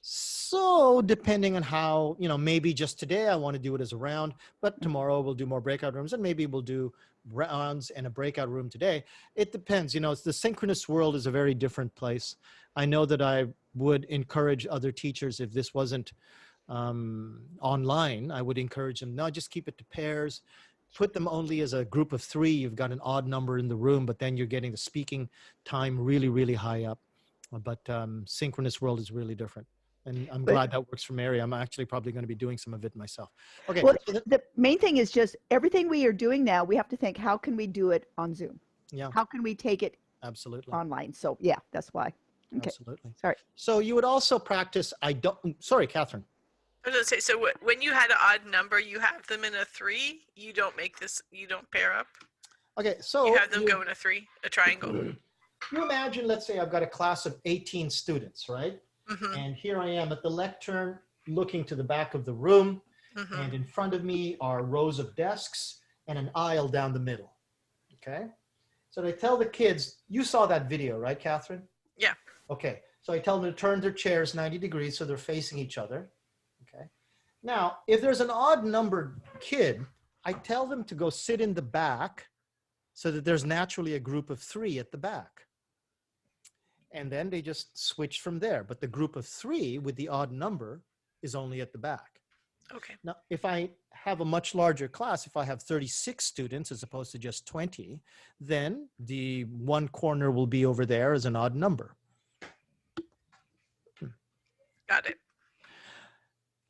So depending on how, maybe just today I want to do it as a round, but tomorrow we'll do more breakout rooms, and maybe we'll do rounds and a breakout room today. It depends. The synchronous world is a very different place. I know that I would encourage other teachers, if this wasn't online, I would encourage them, no, just keep it to pairs. Put them only as a group of 3. You've got an odd number in the room, but then you're getting the speaking time really, really high up. But synchronous world is really different. And I'm glad that works for Mary. I'm actually probably going to be doing some of it myself. Okay. Well, the main thing is just everything we are doing now, we have to think, how can we do it on Zoom? Yeah. How can we take it online? So yeah, that's why. Okay. Absolutely. Sorry. So you would also practice, sorry, Catherine. I was going to say, so when you had an odd number, you have them in a 3? You don't pair up? Okay, so you have them go in a triangle. You imagine, let's say I've got a class of 18 students, right? And here I am at the lectern looking to the back of the room, and in front of me are rows of desks and an aisle down the middle, okay? So I tell the kids, you saw that video, right, Catherine? Yeah. Okay, so I tell them to turn their chairs 90 degrees so they're facing each other, okay? Now, if there's an odd numbered kid, I tell them to go sit in the back so that there's naturally a group of 3 at the back. And then they just switch from there. But the group of 3 with the odd number is only at the back. Okay. Now, if I have a much larger class, if I have 36 students as opposed to just 20, then the one corner will be over there as an odd number. Got it.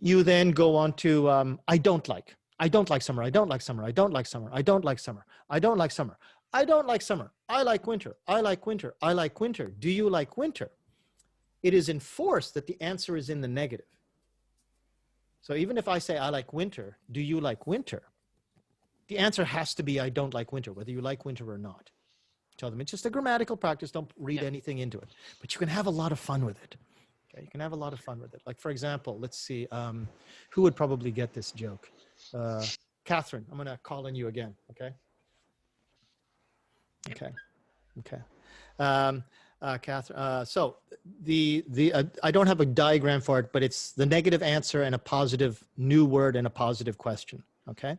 You then go on to, I don't like summer. I don't like summer. I don't like summer. I don't like summer. I don't like summer. I don't like summer. I like winter. I like winter. I like winter. Do you like winter? It is enforced that the answer is in the negative. So even if I say I like winter, do you like winter? The answer has to be I don't like winter, whether you like winter or not. Tell them it's just a grammatical practice. Don't read anything into it. But you can have a lot of fun with it. Okay, you can have a lot of fun with it. Like, for example, let's see, who would probably get this joke? Catherine, I'm going to call on you again, okay? Okay. Catherine, so I don't have a diagram for it, but it's the negative answer and a positive new word and a positive question, okay?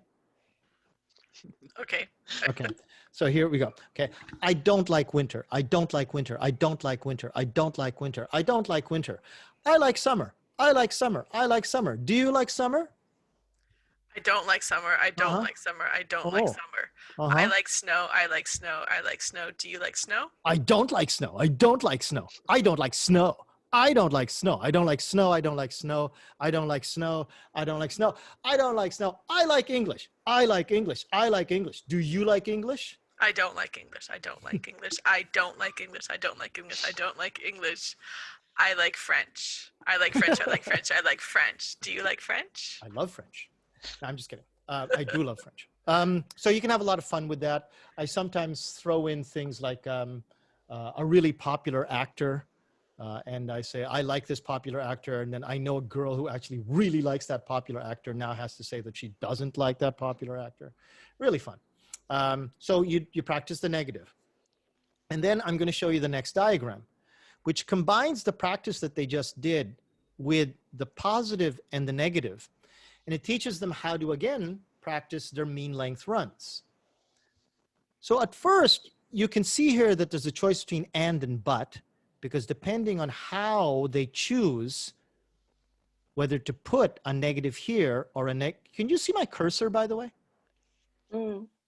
Okay. Okay. So here we go. Okay. I don't like winter. I don't like winter. I don't like winter. I don't like winter. I don't like winter. I like summer. I like summer. I like summer. Do you like summer? I don't like summer. I don't like summer. I don't like summer. I like snow. I like snow. I like snow. Do you like snow? I don't like snow. I don't like snow. I don't like snow. I don't like snow. I don't like snow. I don't like snow. I don't like snow. I don't like snow. I don't like snow. I like English. I like English. I like English. Do you like English? I don't like English. I don't like English. I don't like English. I don't like English. I don't like English. I like French. I like French. I like French. I like French. Do you like French? I love French. No, I'm just kidding. I do love French. So you can have a lot of fun with that. I sometimes throw in things like a really popular actor. And I say, I like this popular actor. And then I know a girl who actually really likes that popular actor now has to say that she doesn't like that popular actor. Really fun. So you practice the negative. And then I'm going to show you the next diagram, which combines the practice that they just did with the positive and the negative. And it teaches them how to, again, practice their mean length runs. So at first, you can see here that there's a choice between and but, because depending on how they choose whether to put a negative here or a can you see my cursor, by the way?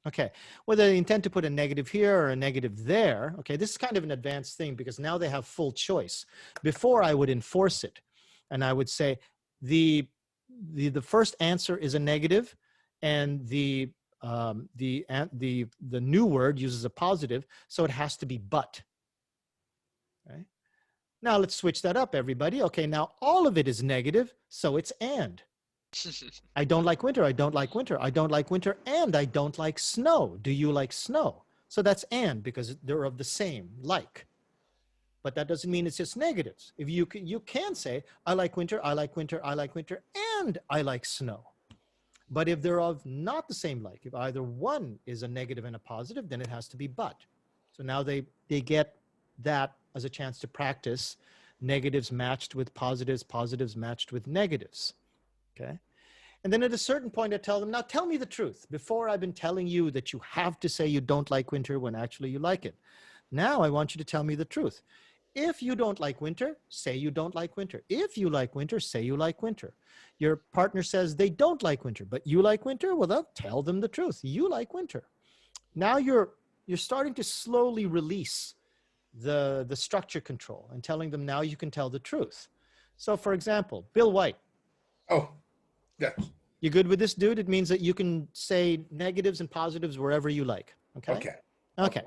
Okay, whether they intend to put a negative here or a negative there. Okay, this is kind of an advanced thing because now they have full choice. Before I would enforce it and I would say the first answer is a negative and the new word uses a positive, so it has to be but. Right? Now let's switch that up, everybody. Okay, now all of it is negative, so it's and. I don't like winter, I don't like winter, I don't like winter, and I don't like snow. Do you like snow? So that's and, because they're of the same, like. But that doesn't mean it's just negatives. If you can say, I like winter, I like winter, I like winter, and I like snow. But if they're of not the same like, if either one is a negative and a positive, then it has to be but. So now they get that as a chance to practice negatives matched with positives, positives matched with negatives. Okay. And then at a certain point, I tell them, now tell me the truth. Before I've been telling you that you have to say you don't like winter when actually you like it. Now I want you to tell me the truth. If you don't like winter, say you don't like winter. If you like winter, say you like winter. Your partner says they don't like winter, but you like winter, well, then tell them the truth. You like winter. Now you're starting to slowly release the structure control and telling them now you can tell the truth. So for example, Bill White. Oh, yes. You good with this, dude? It means that you can say negatives and positives wherever you like. Okay. Okay. Okay.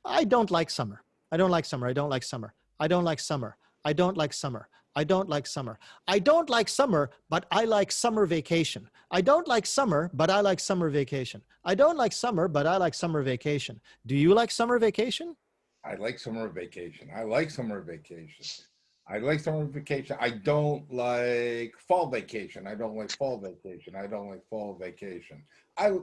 I don't like summer. I don't like summer. I don't like summer. I don't like summer. I don't like summer. I don't like summer. I don't like summer, but I like summer vacation. I don't like summer, but I like summer vacation. I don't like summer, but I like summer vacation. Do you like summer vacation? I like summer vacation. I like summer vacation. I like summer vacation. I don't like fall vacation. I don't like fall vacation. I don't like fall vacation. I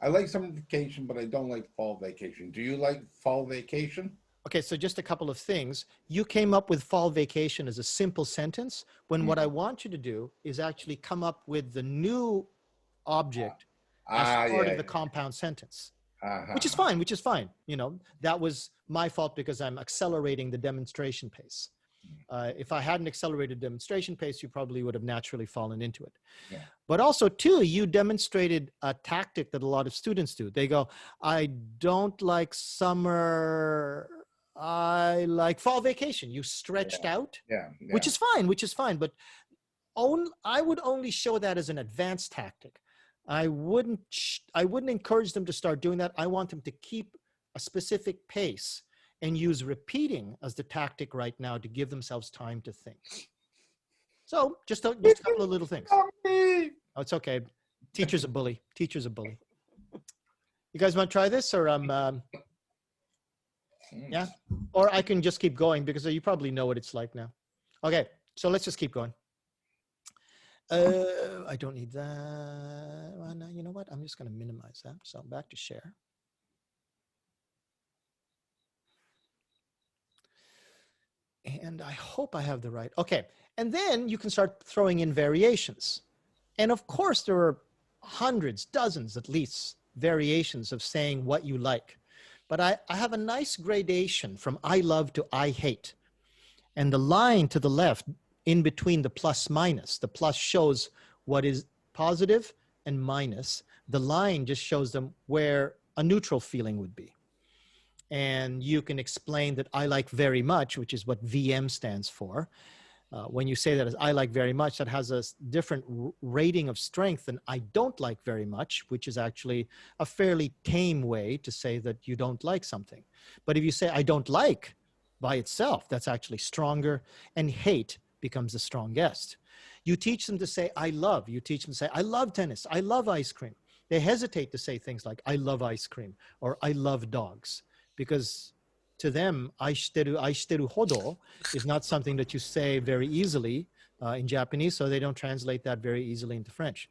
like summer vacation, but I don't like fall vacation. Do you like fall vacation? Okay, so just a couple of things. You came up with fall vacation as a simple sentence, when what I want you to do is actually come up with the new object as part of the compound sentence. Which is fine. You know, that was my fault because I'm accelerating the demonstration pace. If I hadn't accelerated demonstration pace, you probably would have naturally fallen into it. Yeah. But also too, you demonstrated a tactic that a lot of students do. They go, I don't like summer, I like fall vacation. You stretched out, which is fine. But I would only show that as an advanced tactic. I wouldn't encourage them to start doing that. I want them to keep a specific pace and use repeating as the tactic right now to give themselves time to think. So just a couple of little things. Oh, it's okay. Teacher's a bully. Teacher's a bully. You guys want to try this, or yeah? Or I can just keep going because you probably know what it's like now. Okay, so let's just keep going. I don't need that. Well, no, you know what? I'm just going to minimize that. So back to share. And I hope I have the right. Okay. And then you can start throwing in variations. And of course, there are hundreds, dozens at least, variations of saying what you like. But I have a nice gradation from I love to I hate. And the line to the left in between the plus minus, the plus shows what is positive and minus. The line just shows them where a neutral feeling would be. And you can explain that I like very much, which is what VM stands for. When you say that as I like very much, that has a different rating of strength than I don't like very much, which is actually a fairly tame way to say that you don't like something. But if you say I don't like by itself, that's actually stronger, and hate becomes the strongest. You teach them to say I love. You teach them to say I love tennis, I love ice cream. They hesitate to say things like I love ice cream or I love dogs, because to them, aishiteru hodo is not something that you say very easily in Japanese, so they don't translate that very easily into French,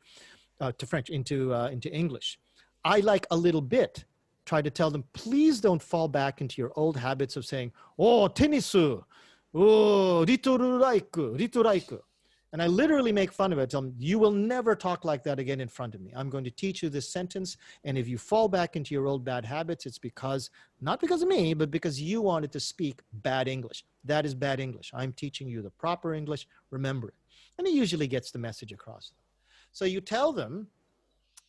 into English. I like a little bit. Try to tell them, please don't fall back into your old habits of saying, oh, tennisu, oh, ritu raiku. And I literally make fun of it. Tell them, you will never talk like that again in front of me. I'm going to teach you this sentence. And if you fall back into your old bad habits, it's because, not because of me, but because you wanted to speak bad English. That is bad English. I'm teaching you the proper English. Remember it. And it usually gets the message across. So you tell them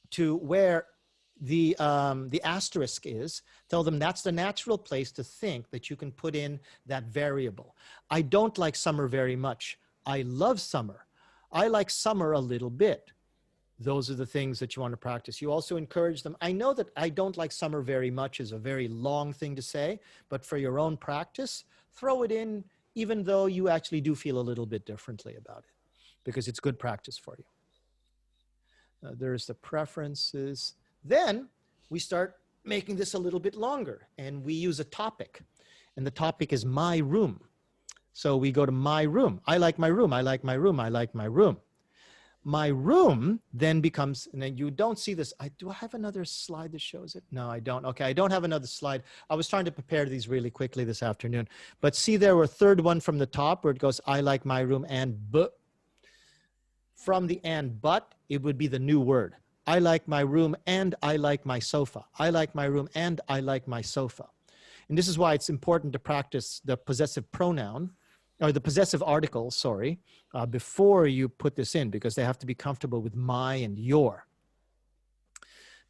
to where the asterisk is, tell them that's the natural place to think that you can put in that variable. I don't like summer very much. I love summer. I like summer a little bit. Those are the things that you want to practice. You also encourage them. I know that I don't like summer very much is a very long thing to say, but for your own practice, throw it in even though you actually do feel a little bit differently about it, because it's good practice for you. There's the preferences. Then we start making this a little bit longer, and we use a topic. And the topic is my room. So we go to my room. I like my room. I like my room. I like my room. My room then becomes, and then you don't see this. Do I have another slide that shows it? No, I don't. Okay, I don't have another slide. I was trying to prepare these really quickly this afternoon. But see there were a third one from the top where it goes, I like my room and but. From the and but, it would be the new word. I like my room and I like my sofa. I like my room and I like my sofa. And this is why it's important to practice the possessive pronoun, or the possessive article, sorry, before you put this in, because they have to be comfortable with my and your.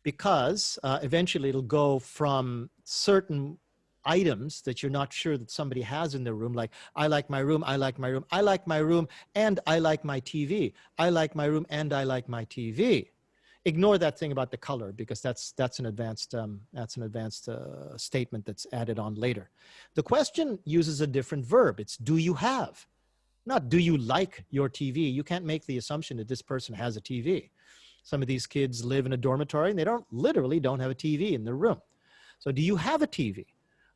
Because eventually it'll go from certain items that you're not sure that somebody has in their room, like I like my room, I like my room, I like my room, and I like my TV. I like my room and I like my TV. Ignore that thing about the color, because that's an advanced statement that's added on later. The question uses a different verb. It's do you have, not do you like your TV. You can't make the assumption that this person has a TV. Some of these kids live in a dormitory and they literally don't have a TV in their room. So do you have a TV?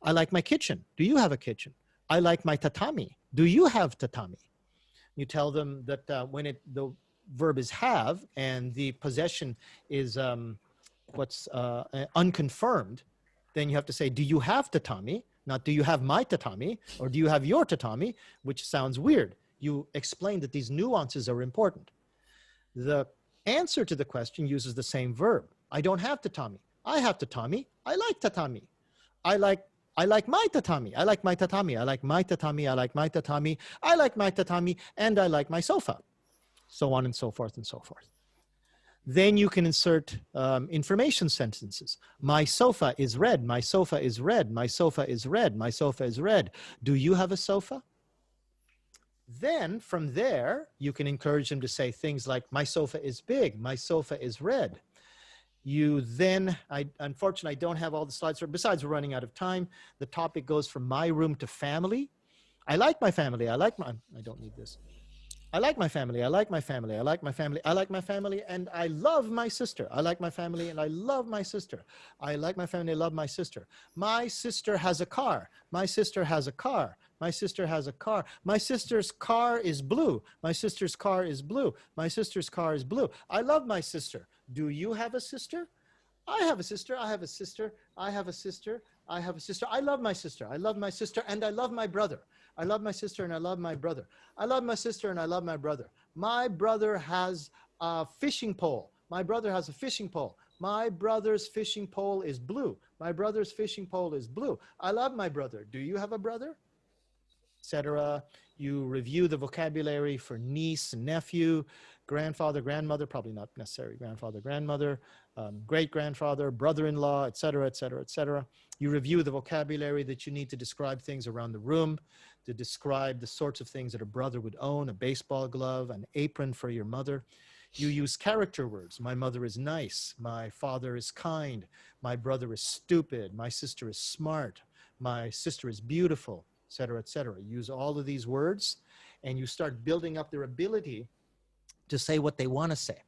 I like my kitchen. Do you have a kitchen? I like my tatami. Do you have tatami? You tell them that when the verb is have and the possession is unconfirmed, then you have to say, do you have tatami? Not do you have my tatami, or do you have your tatami, which sounds weird. You explain that these nuances are important. The answer to the question uses the same verb. I don't have tatami. I have tatami. I like tatami. I like my tatami. I like my tatami. I like my tatami. I like my tatami. I like my tatami, and I like my sofa. So on and so forth and so forth. Then you can insert information sentences. My sofa is red. My sofa is red. My sofa is red. My sofa is red. Do you have a sofa? Then from there, you can encourage them to say things like, my sofa is big. My sofa is red. You then, unfortunately, I don't have all the slides. Besides, we're running out of time. The topic goes from my room to family. I like my family. I don't need this. I like my family. I like my family. I like my family. I like my family. And I love my sister. I like my family and I love my sister. I like my family. I love my sister. My sister has a car. My sister has a car. My sister has a car. My sister's car is blue. My sister's car is blue. My sister's car is blue. I love my sister. Do you have a sister? I have a sister. I have a sister. I have a sister. I have a sister. I love my sister. I love my sister and I love my brother. I love my sister and I love my brother. I love my sister and I love my brother. My brother has a fishing pole. My brother has a fishing pole. My brother's fishing pole is blue. My brother's fishing pole is blue. I love my brother. Do you have a brother? Etc. You review the vocabulary for niece and nephew, grandfather, grandmother, probably not necessarily grandfather, grandmother, great-grandfather, brother-in-law, et cetera, et cetera, et cetera. You review the vocabulary that you need to describe things around the room, to describe the sorts of things that a brother would own, a baseball glove, an apron for your mother. You use character words. My mother is nice. My father is kind. My brother is stupid. My sister is smart. My sister is beautiful, et cetera, et cetera. Use all of these words, and you start building up their ability to say what they want to say.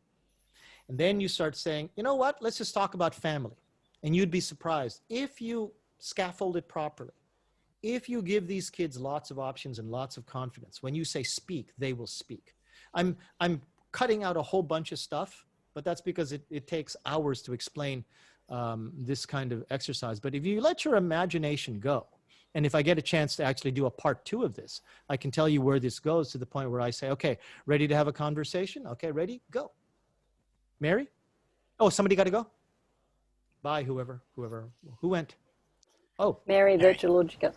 And then you start saying, you know what, let's just talk about family. And you'd be surprised if you scaffold it properly. If you give these kids lots of options and lots of confidence, when you say speak, they will speak. I'm cutting out a whole bunch of stuff, but that's because it takes hours to explain this kind of exercise. But if you let your imagination go, and if I get a chance to actually do a part 2 of this, I can tell you where this goes to the point where I say, okay, ready to have a conversation? Okay, ready? Go. Mary? Oh, somebody got to go? Bye, whoever. Who went? Oh. Mary, virtual logic.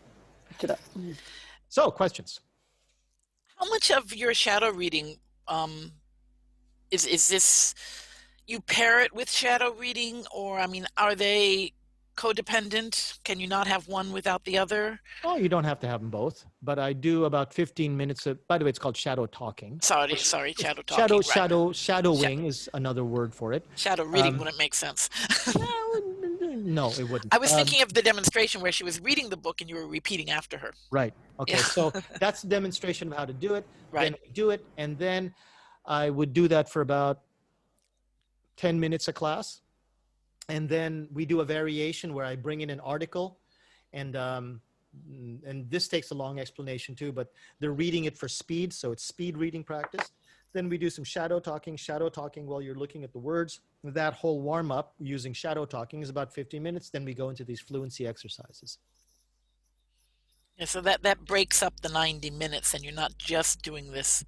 So, questions? How much of your shadow reading is this, you pair it with shadow reading, or, I mean, are they codependent? Can you not have one without the other? Oh, you don't have to have them both, but I do about 15 minutes of, by the way, it's called shadow talking. Sorry, shadow talking. Shadowing is another word for it. Shadow reading wouldn't make sense. No, it wouldn't. I was thinking of the demonstration where she was reading the book and you were repeating after her. Right. Okay. Yeah. So that's the demonstration of how to do it. Right. Then we do it, and then I would do that for about 10 minutes a class. And then we do a variation where I bring in an article, and this takes a long explanation too, but they're reading it for speed. So it's speed reading practice. Then we do some shadow talking while you're looking at the words. That whole warm up using shadow talking is about 15 minutes. Then we go into these fluency exercises. Yeah, so that breaks up the 90 minutes and you're not just doing this.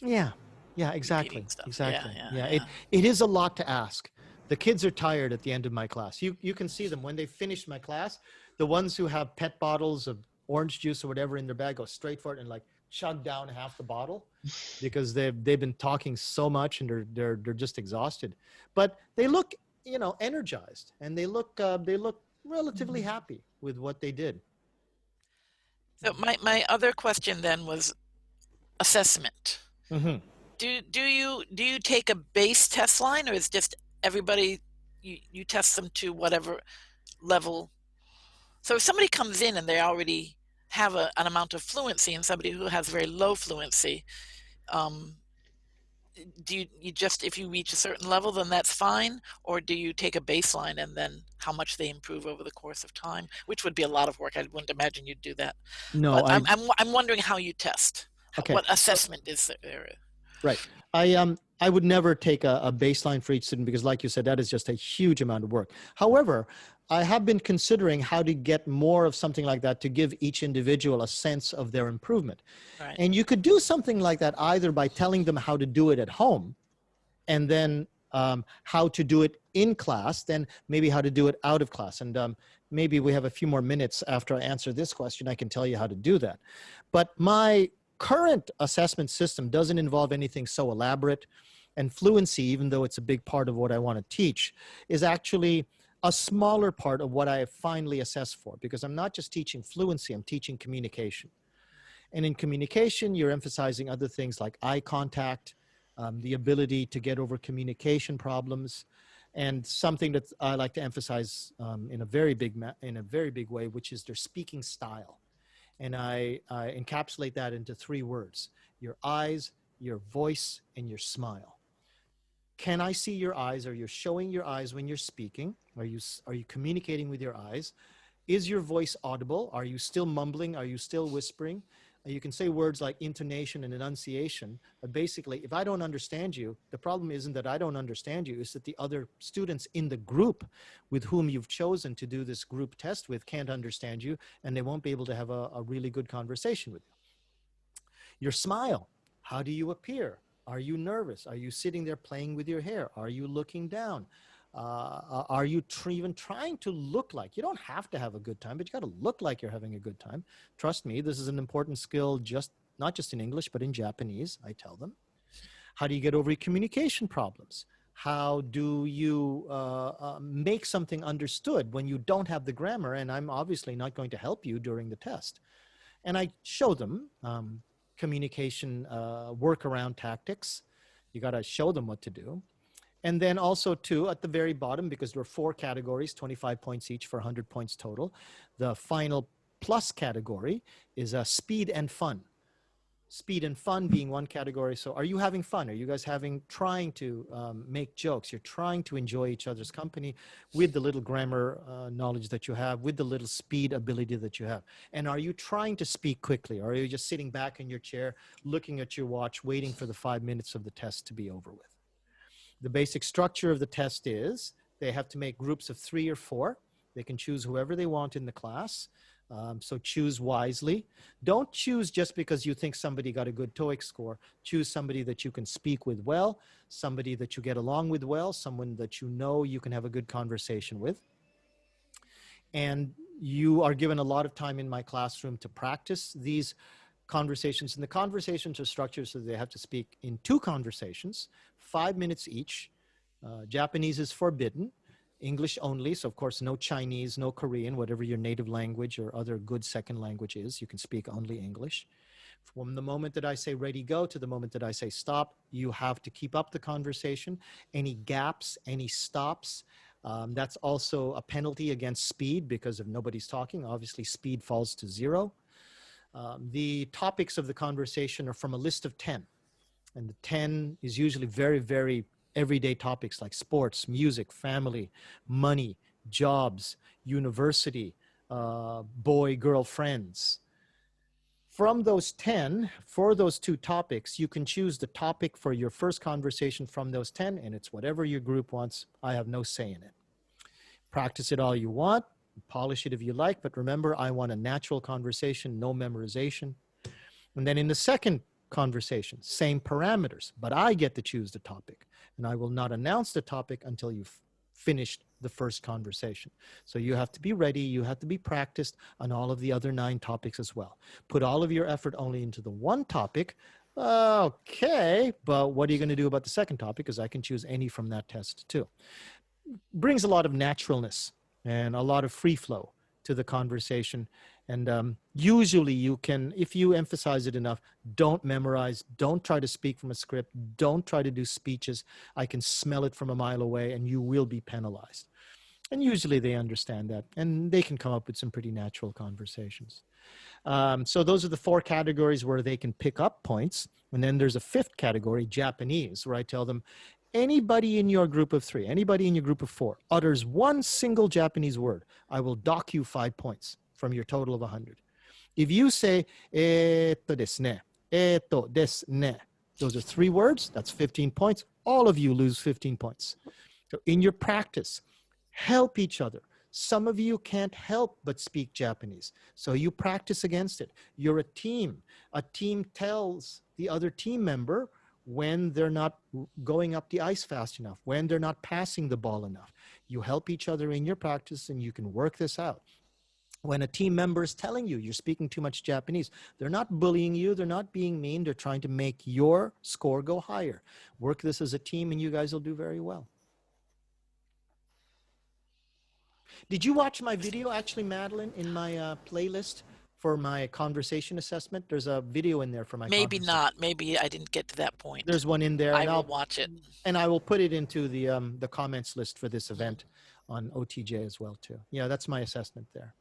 Yeah, exactly. Exactly. Yeah. It is a lot to ask. The kids are tired at the end of my class. You can see them when they finish my class. The ones who have pet bottles of orange juice or whatever in their bag go straight for it and like chug down half the bottle because they've been talking so much and they're just exhausted. But they look, energized, and they look relatively happy with what they did. So my other question then was assessment. Mm-hmm. Do you take a base test line, or is just everybody you test them to whatever level? So if somebody comes in and they already have an amount of fluency, and somebody who has very low fluency, do you just, if you reach a certain level, then that's fine, or do you take a baseline and then how much they improve over the course of time, which would be a lot of work. I wouldn't imagine you'd do that. No, but I'm wondering how you test. Okay. What assessment is there? Right. I would never take a baseline for each student because, like you said, that is just a huge amount of work. However, I have been considering how to get more of something like that to give each individual a sense of their improvement. Right. And you could do something like that either by telling them how to do it at home, and then how to do it in class, then maybe how to do it out of class. And maybe we have a few more minutes after I answer this question, I can tell you how to do that. But my current assessment system doesn't involve anything so elaborate, and fluency, even though it's a big part of what I want to teach, is actually a smaller part of what I have finally assessed for, because I'm not just teaching fluency, I'm teaching communication. And in communication, you're emphasizing other things like eye contact, the ability to get over communication problems, and something that I like to emphasize in a very big way, which is their speaking style. And I encapsulate that into 3 words: your eyes, your voice, and your smile. Can I see your eyes? Are you showing your eyes when you're speaking? Are you communicating with your eyes? Is your voice audible? Are you still mumbling? Are you still whispering? You can say words like intonation and enunciation, but basically, if I don't understand you, the problem isn't that I don't understand you, it's that the other students in the group with whom you've chosen to do this group test with can't understand you, and they won't be able to have a really good conversation with you. Your smile, how do you appear? Are you nervous? Are you sitting there playing with your hair? Are you looking down? Are you even trying to look like, you don't have to have a good time, but you got to look like you're having a good time. Trust me, this is an important skill, not just in English, but in Japanese, I tell them. How do you get over your communication problems? How do you make something understood when you don't have the grammar? And I'm obviously not going to help you during the test. And I show them communication workaround tactics. You got to show them what to do. And then also too, at the very bottom, because there are 4 categories, 25 points each for 100 points total, the final plus category is speed and fun. Speed and fun being one category. So are you having fun? Are you guys trying to make jokes? You're trying to enjoy each other's company with the little grammar knowledge that you have, with the little speed ability that you have. And are you trying to speak quickly? Or are you just sitting back in your chair, looking at your watch, waiting for the 5 minutes of the test to be over with? The basic structure of the test is they have to make groups of 3 or 4. They can choose whoever they want in the class. So choose wisely. Don't choose just because you think somebody got a good TOEIC score. Choose somebody that you can speak with well, somebody that you get along with well, someone that you know you can have a good conversation with. And you are given a lot of time in my classroom to practice these conversations. And the conversations are structured so they have to speak in 2 conversations, 5 minutes each. Japanese is forbidden. English only, so of course no Chinese, no Korean, whatever your native language or other good second language is, you can speak only English. From the moment that I say ready, go to the moment that I say stop, you have to keep up the conversation. Any gaps, any stops, that's also a penalty against speed because if nobody's talking, obviously speed falls to 0. The topics of the conversation are from a list of 10. And the 10 is usually very, very everyday topics like sports, music, family, money, jobs, university, boy, girl, friends. From those 10, for those 2 topics, you can choose the topic for your first conversation from those 10, and it's whatever your group wants. I have no say in it. Practice it all you want, polish it if you like, but remember, I want a natural conversation, no memorization. And then in the second conversation, same parameters, but I get to choose the topic. And I will not announce the topic until you've finished the first conversation. So you have to be ready, you have to be practiced on all of the other 9 topics as well. Put all of your effort only into the one topic. Okay, but what are you going to do about the second topic? Because I can choose any from that test too. Brings a lot of naturalness and a lot of free flow to the conversation. And usually you can, if you emphasize it enough, don't memorize, don't try to speak from a script, don't try to do speeches. I can smell it from a mile away and you will be penalized. And usually they understand that and they can come up with some pretty natural conversations. So those are the 4 categories where they can pick up points. And then there's a 5th category, Japanese, where I tell them, anybody in your group of 3, anybody in your group of 4 utters one single Japanese word, I will dock you 5 points from your total of 100. If you say, desu ne, desu ne, those are 3 words, that's 15 points. All of you lose 15 points. So in your practice, help each other. Some of you can't help but speak Japanese, so you practice against it. You're a team. A team tells the other team member when they're not going up the ice fast enough, when they're not passing the ball enough. You help each other in your practice and you can work this out. When a team member is telling you you're speaking too much Japanese, they're not bullying you, they're not being mean, they're trying to make your score go higher. Work this as a team and you guys will do very well. Did you watch my video actually, Madeline, in my playlist for my conversation assessment? There's a video in there for my Maybe not. Maybe I didn't get to that point. There's one in there. I will watch it. And I will put it into the comments list for this event on OTJ as well too. Yeah, that's my assessment there.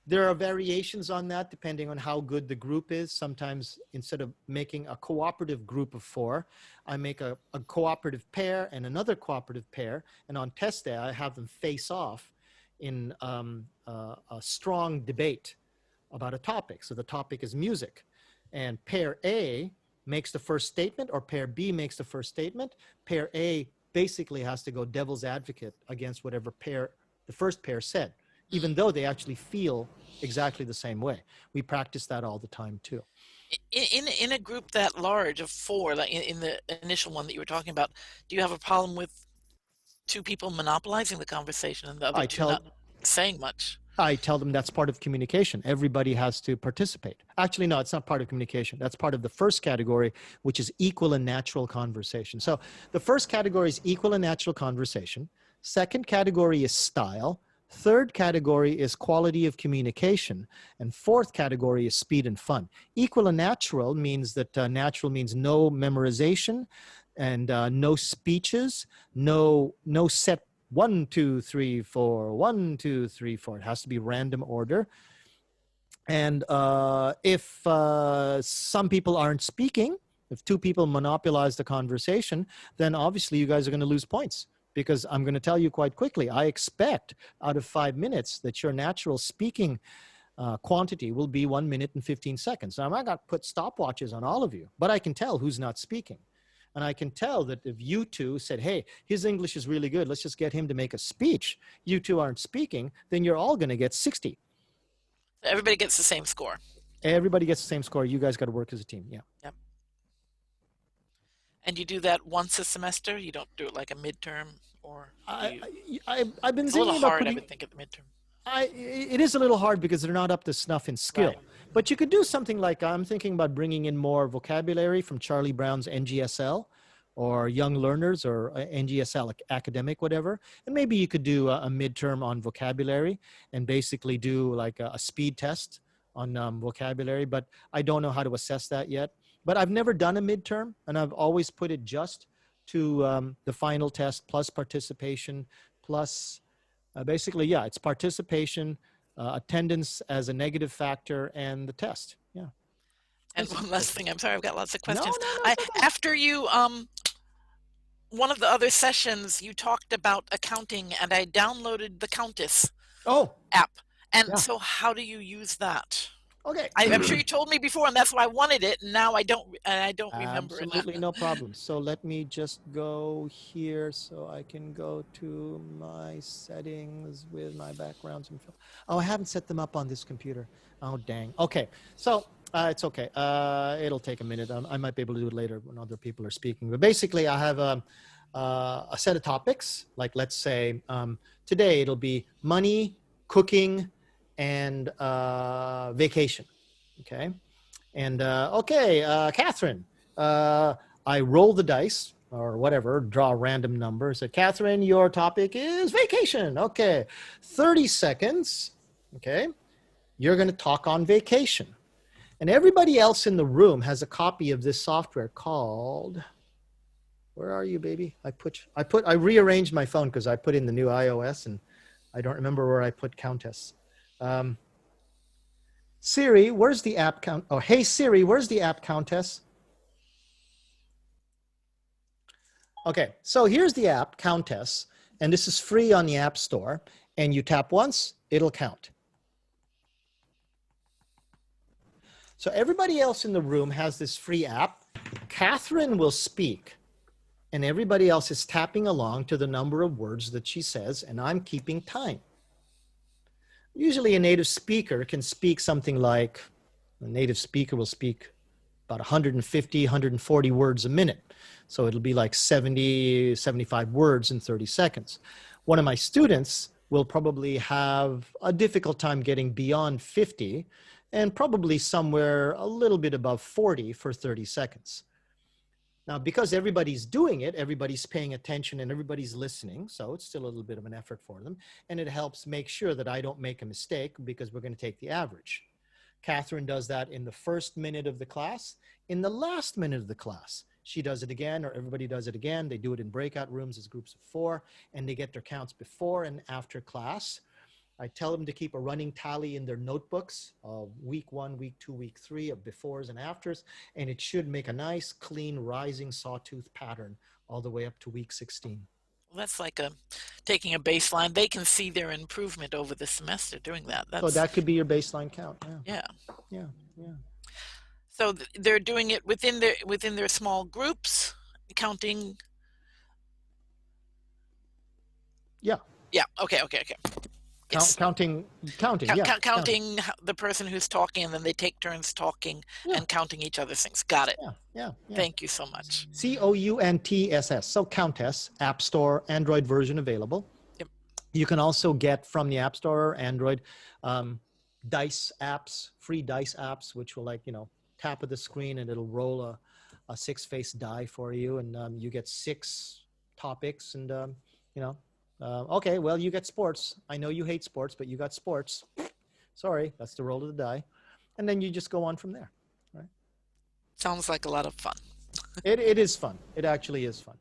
There are variations on that depending on how good the group is. Sometimes instead of making a cooperative group of 4, I make a cooperative pair and another cooperative pair. And on test day, I have them face off in a strong debate about a topic. So the topic is music. And pair A makes the first statement or pair B makes the first statement. Pair A basically has to go devil's advocate against whatever the first pair said, even though they actually feel exactly the same way. We practice that all the time too. In a group that large of 4, like in the initial one that you were talking about, do you have a problem with two people monopolizing the conversation and the other I two tell not saying much. I tell them that's part of communication. Everybody has to participate. Actually, no, it's not part of communication. That's part of the first category, which is equal and natural conversation. So the first category is equal and natural conversation. Second category is style. Third category is quality of communication. And fourth category is speed and fun. Equal and natural means that natural means no memorization and no speeches, no set 1, 2, 3, 4, 1, 2, 3, 4. It has to be random order. And if some people aren't speaking, if two people monopolize the conversation, then obviously you guys are going to lose points, because I'm going to tell you quite quickly, I expect out of 5 minutes that your natural speaking quantity will be 1 minute and 15 seconds. Now, I'm not going to put stopwatches on all of you, but I can tell who's not speaking. And I can tell that if you two said, hey, his English is really good, let's just get him to make a speech, you two aren't speaking, then you're all going to get 60. Everybody gets the same score. Everybody gets the same score. You guys got to work as a team. Yeah. Yep. And you do that once a semester? You don't do it like a midterm? Or I've been it's a thinking little about hard, putting, I would think, at the midterm. it is a little hard because they're not up to snuff in skill. Right. But you could do something like, I'm thinking about bringing in more vocabulary from Charlie Brown's NGSL or Young Learners or NGSL Academic, whatever. And maybe you could do a midterm on vocabulary and basically do like a speed test on vocabulary. But I don't know how to assess that yet. But I've never done a midterm, and I've always put it just to the final test plus participation plus basically, yeah, it's participation, attendance as a negative factor, and the test. Yeah. And one last thing, I'm sorry, I've got lots of questions. No, after you, one of the other sessions, you talked about accounting, and I downloaded the Countess app. And so how do you use that? Okay. I'm sure you told me before, and that's why I wanted it. And now I don't remember it. Absolutely no problem. So let me just go here so I can go to my settings with my backgrounds and film. Oh, I haven't set them up on this computer. Oh, dang. Okay. So it's okay. It'll take a minute. I might be able to do it later when other people are speaking. But basically, I have a set of topics. Like, let's say today it'll be money, cooking, and vacation. Okay. And Catherine, I roll the dice or whatever, draw a random number. Said, Catherine, your topic is vacation. Okay. 30 seconds. Okay. You're going to talk on vacation. And everybody else in the room has a copy of this software called, where are you, baby? I rearranged my phone because I put in the new iOS and I don't remember where I put Countess. Siri, where's the app count? Oh, hey Siri, where's the app Countess? Okay, so here's the app Countess, and this is free on the App Store. And you tap once, it'll count. So everybody else in the room has this free app. Catherine will speak, and everybody else is tapping along to the number of words that she says, and I'm keeping time. Usually a native speaker can speak something like, a native speaker will speak about 150, 140 words a minute. So it'll be like 70, 75 words in 30 seconds. One of my students will probably have a difficult time getting beyond 50 and probably somewhere a little bit above 40 for 30 seconds. Now, because everybody's doing it, everybody's paying attention and everybody's listening, so it's still a little bit of an effort for them, and it helps make sure that I don't make a mistake because we're going to take the average. Catherine does that in the first minute of the class. In the last minute of the class, she does it again, or everybody does it again. They do it in breakout rooms as groups of 4, and they get their counts before and after class. I tell them to keep a running tally in their notebooks of week 1, week 2, week 3 of befores and afters, and it should make a nice, clean, rising sawtooth pattern all the way up to week 16. Well, that's like taking a baseline. They can see their improvement over the semester doing that. So that could be your baseline count. Yeah. Yeah. So they're doing it within their small groups, counting. Yeah. Yeah. Okay. Yes. Counting, Count, yeah. counting the person who's talking, and then they take turns talking and counting each other's things. Got it. Yeah. Thank you so much. COUNTSS. So Countess, App Store, Android version available. Yep. You can also get from the App Store or Android dice apps, free dice apps, which will tap of the screen and it'll roll a 6-face die for you, and you get 6 topics, and okay, well, you get sports. I know you hate sports, but you got sports. Sorry, that's the roll of the die, and then you just go on from there. Right? Sounds like a lot of fun. It is fun. It actually is fun.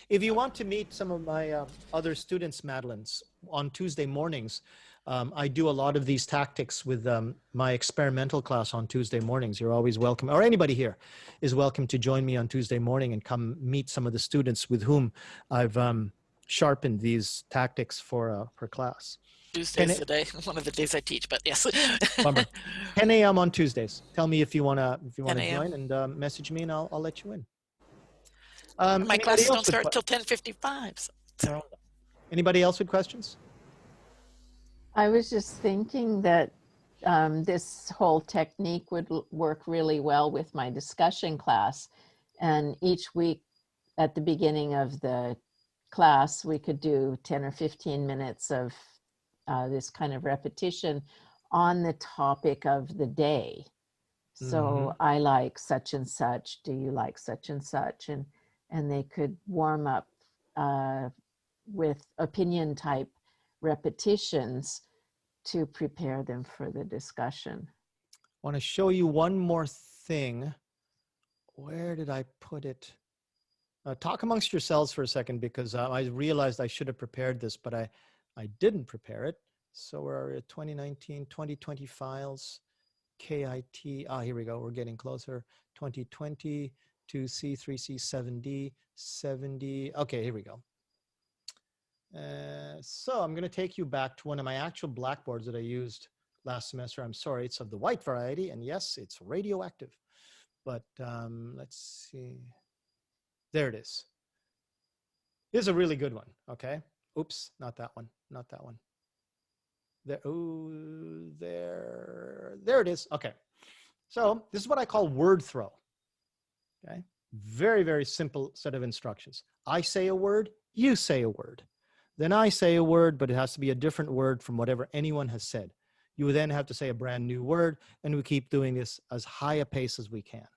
If you want to meet some of my other students, Madeline's, on Tuesday mornings, I do a lot of these tactics with my experimental class on Tuesday mornings. You're always welcome, or anybody here is welcome to join me on Tuesday morning and come meet some of the students with whom I've sharpened these tactics for class. Tuesday's the day, one of the days I teach, but yes. Bummer. 10 a.m. on Tuesdays. Tell me if you wanna join, and message me, and I'll let you in. My classes don't start till 10:55. So. Anybody else with questions? I was just thinking that this whole technique would work really well with my discussion class. And each week at the beginning of the class, we could do 10 or 15 minutes of this kind of repetition on the topic of the day. So I like such and such. Do you like such and such? And they could warm up with opinion type repetitions to prepare them for the discussion. I want to show you one more thing. Where did I put it? Talk amongst yourselves for a second, because I realized I should have prepared this, but I didn't prepare it. So we're at 2019, 2020 files, KIT. Here we go. We're getting closer. 2020, 2C, 3C, 7D, 70. Okay, here we go. So I'm going to take you back to one of my actual blackboards that I used last semester. I'm sorry, it's of the white variety, and yes, it's radioactive. But let's see. There it is. Here's a really good one, okay? Oops, not that one, not that one. There, ooh, there it is, okay. So this is what I call word throw, okay? Very, very simple set of instructions. I say a word, you say a word. Then I say a word, but it has to be a different word from whatever anyone has said. You would then have to say a brand new word, and we keep doing this as high a pace as we can,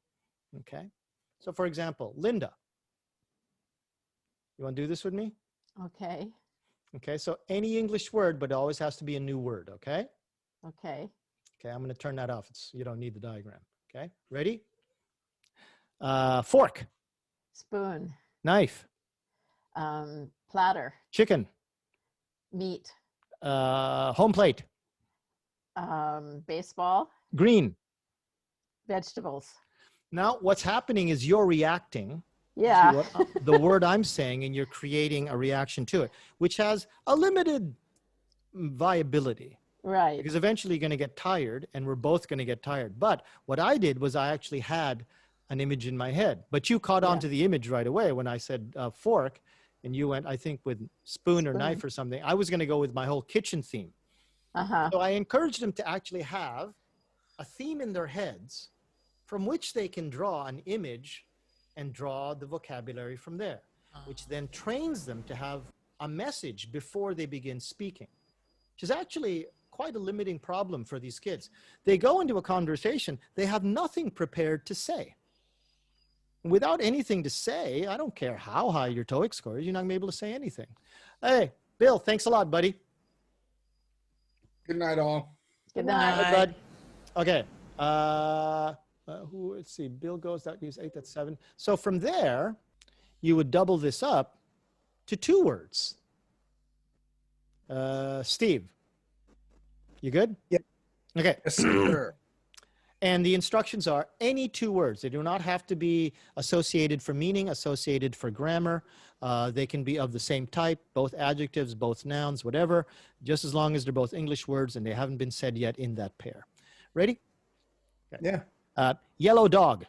okay? So for example, Linda. You want to do this with me? Okay. Okay, so any English word, but it always has to be a new word, okay? Okay. Okay, I'm going to turn that off. You don't need the diagram, okay? Ready? Fork. Spoon. Knife. Platter. Chicken. Meat. Home plate. Baseball. Green. Vegetables. Now, what's happening is you're reacting to what, the word I'm saying, and you're creating a reaction to it, which has a limited viability. Right. Because eventually you're going to get tired, and we're both going to get tired. But what I did was I actually had an image in my head. But you caught on to the image right away when I said fork, and you went, I think, with spoon or knife or something. I was going to go with my whole kitchen theme. So I encouraged them to actually have a theme in their heads from which they can draw an image and draw the vocabulary from there, which then trains them to have a message before they begin speaking, which is actually quite a limiting problem for these kids. They go into a conversation, they have nothing prepared to say. Without anything to say, I don't care how high your TOEIC score is, you're not going to be able to say anything. Hey, Bill, thanks a lot, buddy. Good night, all. Good night, bud. Okay. Let's see, Bill goes, that use 8, that's 7. So from there, you would double this up to 2 words. Steve, you good? Yep. Okay. Yes, sir. And the instructions are any 2 words. They do not have to be associated for meaning, associated for grammar. They can be of the same type, both adjectives, both nouns, whatever, just as long as they're both English words and they haven't been said yet in that pair. Ready? Okay. Yeah. Yellow dog.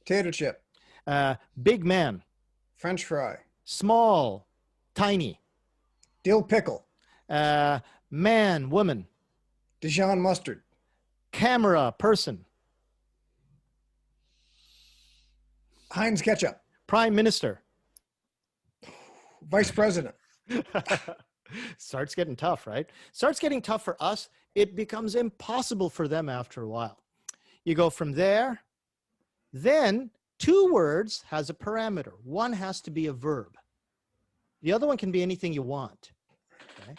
Potato chip. Big man. French fry. Small. Tiny. Dill pickle. Man, woman. Dijon mustard. Camera, person. Heinz ketchup. Prime Minister. Vice president. Starts getting tough, right? Starts getting tough for us. It becomes impossible for them after a while. You go from there. Then 2 words has a parameter. One has to be a verb. The other one can be anything you want. Okay?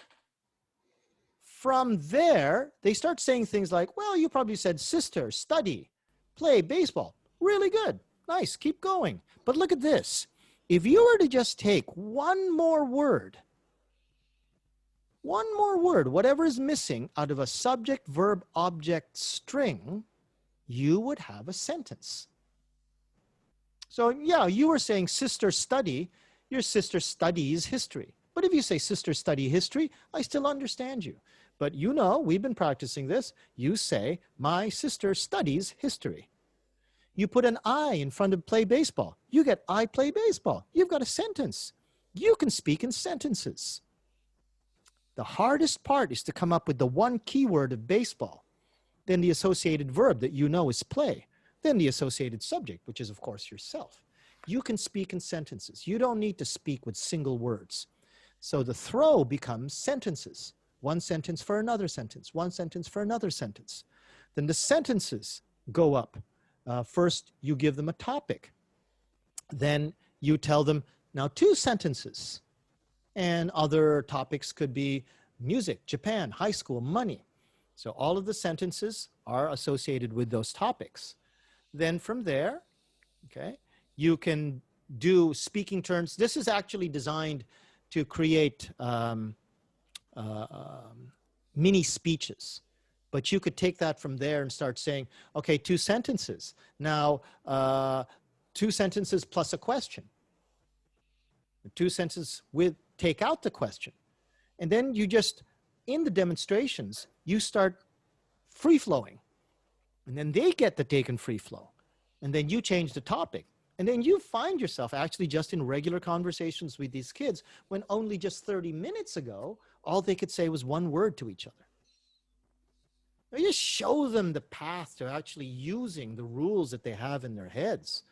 From there, they start saying things like, well, you probably said sister, study, play, baseball. Really good. Nice. Keep going. But look at this. If you were to just take one more word, whatever is missing out of a subject, verb, object string, you would have a sentence. So yeah, you were saying sister study, your sister studies history. But if you say sister study history, I still understand you. But you know, we've been practicing this. You say, my sister studies history. You put an I in front of play baseball. You get I play baseball. You've got a sentence. You can speak in sentences. The hardest part is to come up with the one keyword of baseball, then the associated verb that you know is play, then the associated subject, which is of course yourself. You can speak in sentences. You don't need to speak with single words. So the throw becomes sentences. One sentence for another sentence, one sentence for another sentence. Then the sentences go up. First, you give them a topic. Then you tell them, now 2 sentences. And other topics could be music, Japan, high school, money. So all of the sentences are associated with those topics. Then from there, okay, you can do speaking turns. This is actually designed to create mini speeches. But you could take that from there and start saying, okay, 2 sentences. Now, 2 sentences plus a question. 2 sentences with take out the question. And then you just, in the demonstrations, you start free flowing. And then they get the take and free flow. And then you change the topic. And then you find yourself actually just in regular conversations with these kids when only just 30 minutes ago, all they could say was one word to each other. You just show them the path to actually using the rules that they have in their heads.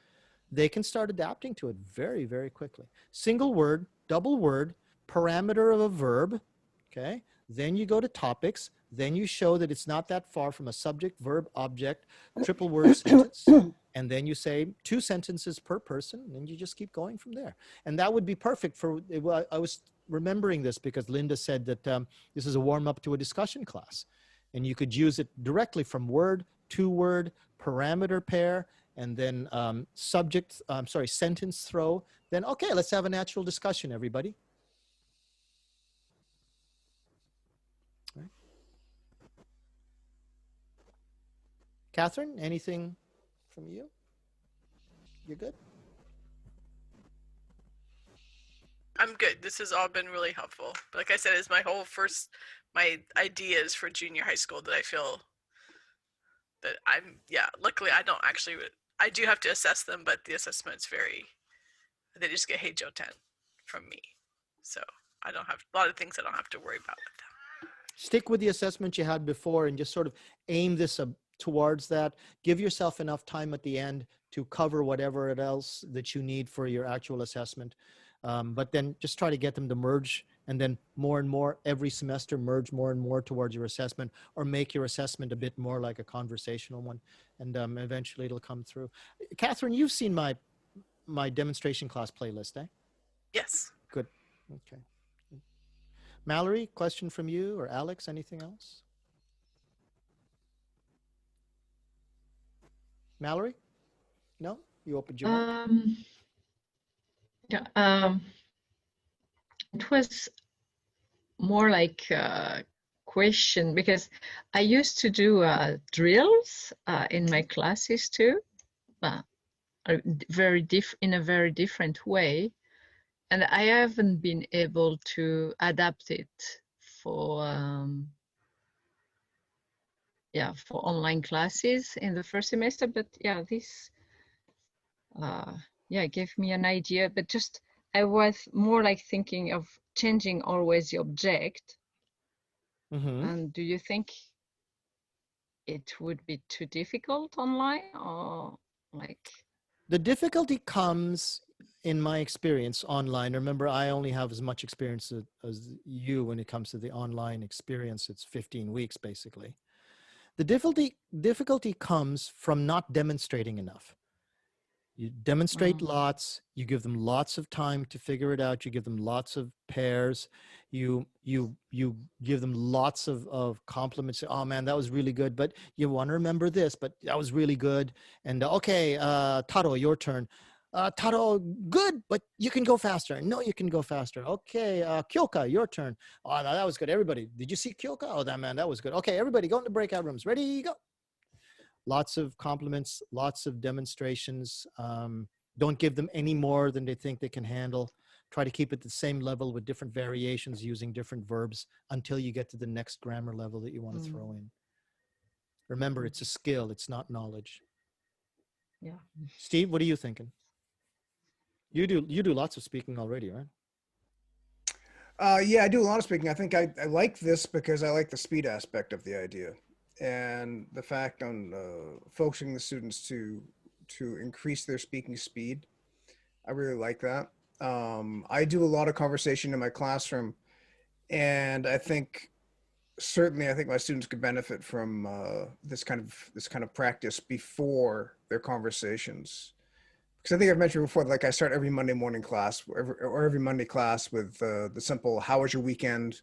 They can start adapting to it very, very quickly. Single word, double word, parameter of a verb, okay? Then you go to topics. Then you show that it's not that far from a subject, verb, object, triple word sentence. And then you say 2 sentences per person, and you just keep going from there. And that would be perfect for, I was remembering this because Linda said that this is a warm-up to a discussion class. And you could use it directly from word to word, parameter pair, and then sentence throw. Then, okay, let's have a natural discussion, everybody. All right. Catherine, anything from you? You're good? I'm good. This has all been really helpful. Like I said, it's my ideas for junior high school that I feel that luckily I don't actually, I do have to assess them, but the assessment's they just get hey Joe 10 from me. So I don't have a lot of things I don't have to worry about with them. Stick with the assessment you had before and just sort of aim this towards that. Give yourself enough time at the end to cover whatever else that you need for your actual assessment. But then just try to get them to merge, and then more and more every semester merge more and more towards your assessment, or make your assessment a bit more like a conversational one, and eventually it'll come through. Catherine, you've seen my demonstration class playlist, eh? Yes. Good. Okay. Mallory, question from you, or Alex, anything else? Mallory? No? You opened your mic? Yeah, it was more like a question because I used to do drills in my classes too, in a very different way, and I haven't been able to adapt it for for online classes in the first semester. But yeah, this gave me an idea. But just I was more like thinking of changing always the object And do you think it would be too difficult online, or like? The difficulty comes, in my experience, online. Remember, I only have as much experience as you when it comes to the online experience. It's 15 weeks, basically. The difficulty comes from not demonstrating enough. You demonstrate lots, you give them lots of time to figure it out, you give them lots of pairs, you give them lots of compliments. Oh man, that was really good, but you want to remember this, but that was really good. And okay, Taro, your turn. Taro, good, but you can go faster. No, you can go faster. Okay, Kyoka, your turn. Oh, that was good. Everybody, did you see Kyoka? Oh, that was good. Okay, everybody, go into breakout rooms. Ready, go. Lots of compliments, lots of demonstrations. Don't give them any more than they think they can handle. Try to keep it the same level with different variations using different verbs until you get to the next grammar level that you want to throw in. Remember, it's a skill, it's not knowledge. Yeah. Steve, what are you thinking? You do lots of speaking already, right? Yeah, I do a lot of speaking. I think I like this because I like the speed aspect of the idea, and the fact on focusing the students to increase their speaking speed. I really like that. I do a lot of conversation in my classroom, and I think certainly my students could benefit from this kind of practice before their conversations. Because I think I've mentioned before, like I start every Monday morning class or every Monday class with the simple, how was your weekend?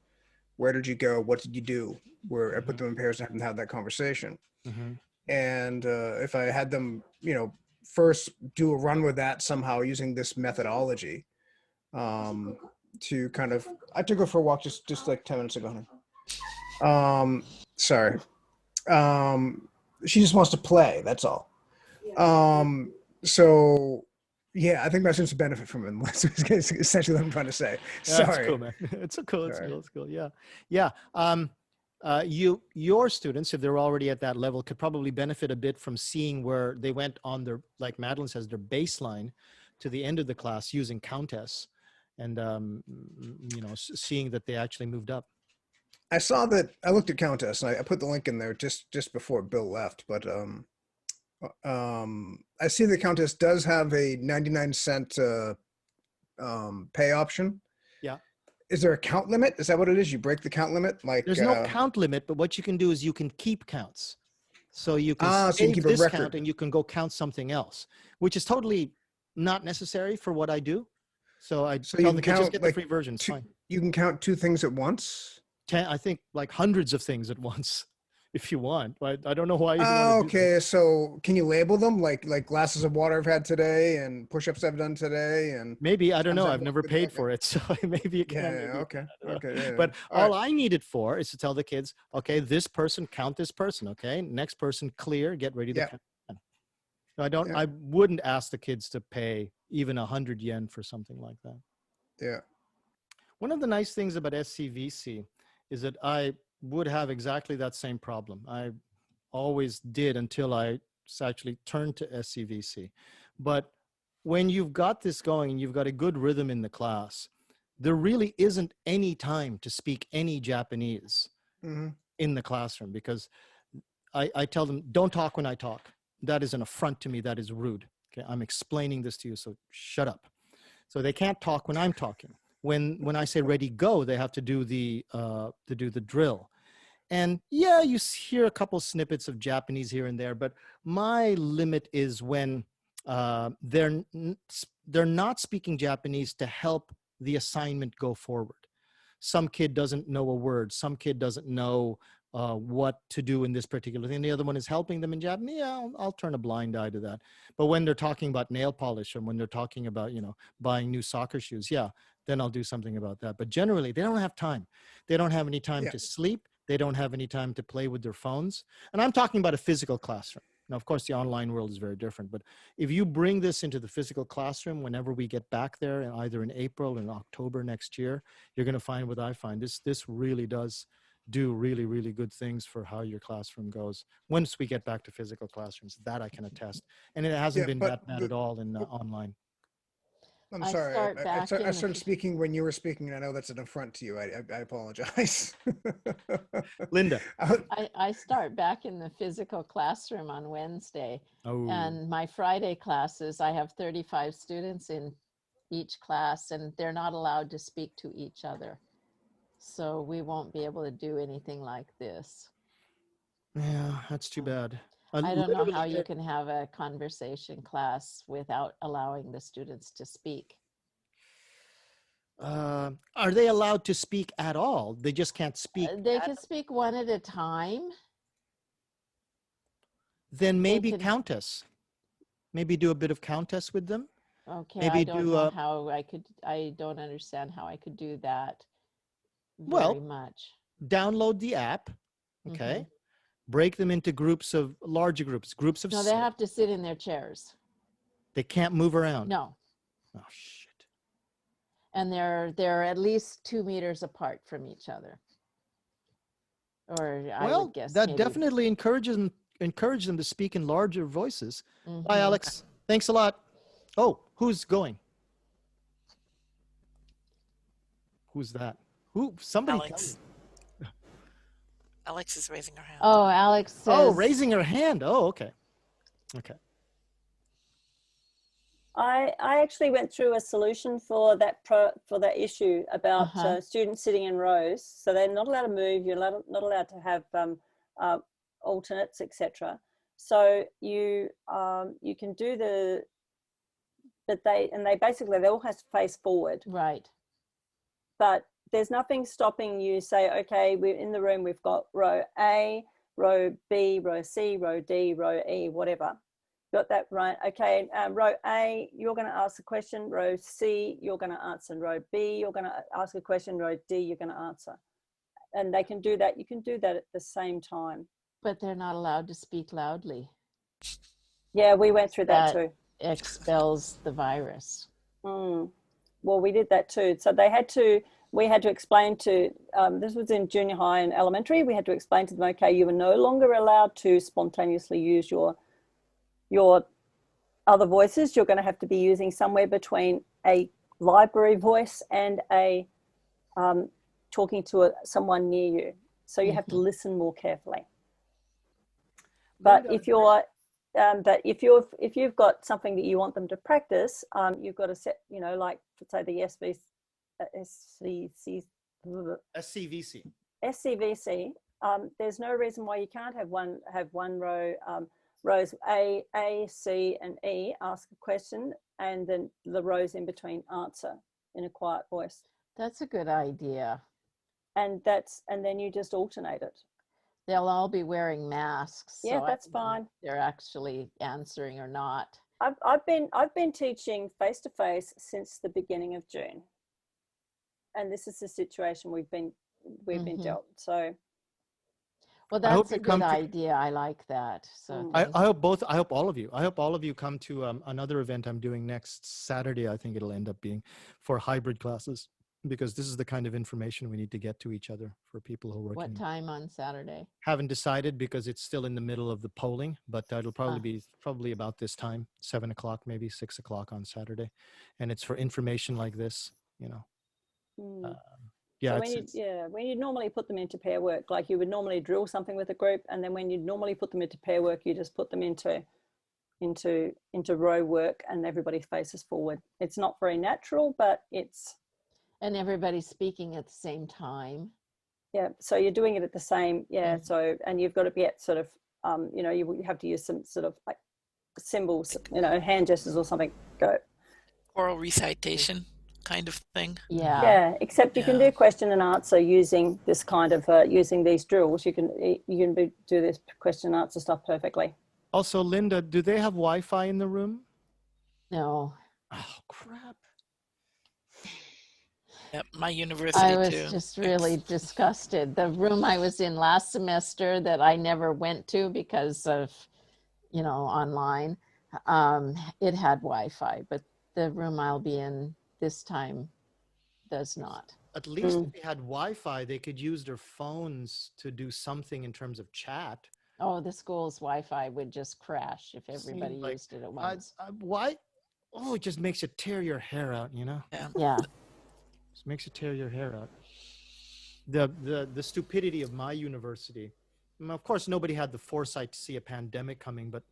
Where did you go? What did you do? Where I put them in pairs and have them have that conversation. And if I had them, first do a run with that somehow using this methodology to kind of, I took her for a walk just like 10 minutes ago. Sorry. She just wants to play. That's all. So yeah, I think my students benefit from it. That's essentially what I'm trying to say. Sorry. That's cool, man. It's cool. It's cool. Yeah. Yeah. Your students, if they're already at that level, could probably benefit a bit from seeing where they went on their, like Madeline says, their baseline to the end of the class using Countess, and seeing that they actually moved up. I saw that. I looked at Countess, and I put the link in there just before Bill left. But I see the Countess does have a 99-cent pay option. Yeah. Is there a count limit? Is that what it is? You break the count limit? Like there's no count limit, but what you can do is you can keep counts. So you can so you save keep this a record. count and you can go count something else, which is totally not necessary for what I do. So I tell the kids, just get the free version. It's fine. You can count 2 things at once? I think like hundreds of things at once, if you want. But I don't know why you want to do okay, so can you label them like glasses of water I've had today and push-ups I've done today? And maybe, I don't know. I've never paid for it, so maybe you can. Yeah, okay. Yeah, but all I need it for is to tell the kids, okay, this person, count this person, okay? Next person, clear, get ready to count. I wouldn't ask the kids to pay even 100 yen for something like that. Yeah. One of the nice things about SCVC is that I would have exactly that same problem. I always did until I actually turned to SCVC. But when you've got this going and you've got a good rhythm in the class, there really isn't any time to speak any Japanese in the classroom, because I tell them, don't talk when I talk. That is an affront to me. That is rude. Okay, I'm explaining this to you, so shut up. So they can't talk when I'm talking. When I say ready, go, they have to do the drill. And yeah, you hear a couple snippets of Japanese here and there, but my limit is when they're not speaking Japanese to help the assignment go forward. Some kid doesn't know a word. Some kid doesn't know what to do in this particular thing. The other one is helping them in Japanese. Yeah, I'll turn a blind eye to that. But when they're talking about nail polish, and when they're talking about, buying new soccer shoes, yeah, then I'll do something about that. But generally, they don't have time. They don't have any time to sleep. They don't have any time to play with their phones. And I'm talking about a physical classroom. Now, of course, the online world is very different. But if you bring this into the physical classroom, whenever we get back there, either in April or in October next year, you're going to find what I find. This really does do really, really good things for how your classroom goes once we get back to physical classrooms. That I can attest. And it hasn't been that bad at all in online. I'm I sorry. start back in I the started speaking when you were speaking, and I know that's an affront to you. I apologize. Linda. I start back in the physical classroom on Wednesday. Oh. And my Friday classes, I have 35 students in each class, and they're not allowed to speak to each other. So we won't be able to do anything like this. Yeah, that's too bad. I don't know how Literally- you can have a conversation class without allowing the students to speak. Are they allowed to speak at all? They just can't speak. They can speak one at a time. Then maybe can- countess. Maybe do a bit of countess with them. Okay, Maybe I don't do know how I don't understand how I could do that very much. Download the app. Okay. Break them into groups of larger groups of No, they have to sit in their chairs. They can't move around. No. Oh shit. And they're at least 2 meters apart from each other. Or I would guess that maybe. definitely encourage them to speak in larger voices. Bye, Mhm. Alex. Thanks a lot. Oh, who's going? Who's that? Who? Somebody tell Alex. me. Alex is raising her hand. Oh, Alex says. Oh, raising her hand. Oh, okay. Okay. I actually went through a solution for that issue about students sitting in rows. So they're not allowed to move. You're not allowed to have alternates, etc. So you can do they all have to face forward. Right. But there's nothing stopping you say, okay, we're in the room. We've got row A, row B, row C, row D, row E, whatever. Got that right? Okay, row A, you're going to ask a question. Row C, you're going to answer. And row B, you're going to ask a question. Row D, you're going to answer. And they can do that. You can do that at the same time. But they're not allowed to speak loudly. Yeah, we went through that too. Expels the virus. Well, we did that too. So we had to explain to, this was in junior high and elementary, we had to explain to them, okay, you are no longer allowed to spontaneously use your other voices. You're going to have to be using somewhere between a library voice and a talking to someone near you. So you have to listen more carefully. But if you've got something that you want them to practice, you've got to set, like say the SCVC. There's no reason why you can't have one row. Rows A, C, and E ask a question, and then the rows in between answer in a quiet voice. That's a good idea. And then you just alternate it. They'll all be wearing masks. Yeah, so that's fine. If they're actually answering or not. I've been teaching face to face since the beginning of June, and this is the situation we've been dealt. So. Well, that's a good idea. I like that. So I hope all of you come to another event I'm doing next Saturday. I think it'll end up being for hybrid classes, because this is the kind of information we need to get to each other for people who are working. What time on Saturday? Haven't decided, because it's still in the middle of the polling, but it'll probably about this time, 7 o'clock, maybe 6 o'clock on Saturday. And it's for information like this, Yeah, so when you normally put them into pair work, like you would normally drill something with a group, and then when you normally put them into pair work, you just put them into row work, and everybody faces forward. It's not very natural, but it's. And everybody's speaking at the same time. Yeah, so you're doing it at the same. Yeah, so and you've got to be at sort of, you have to use some sort of like symbols, hand gestures or something. Go. Oral recitation kind of thing. Yeah, except you can do question and answer using this kind of using these drills. You can do this question and answer stuff perfectly. Also, Linda, do they have Wi-Fi in the room? No. Oh crap. Yep, my university I was too. just really disgusted. The room I was in last semester that I never went to because of, online, it had Wi-Fi, but the room I'll be in this time does not. At least if they had Wi-Fi, they could use their phones to do something in terms of chat. Oh, the school's Wi-Fi would just crash if everybody used it at once. oh, it just makes you tear your hair out, you know? Yeah. Just makes you tear your hair out. The stupidity of my university. Of course, nobody had the foresight to see a pandemic coming, but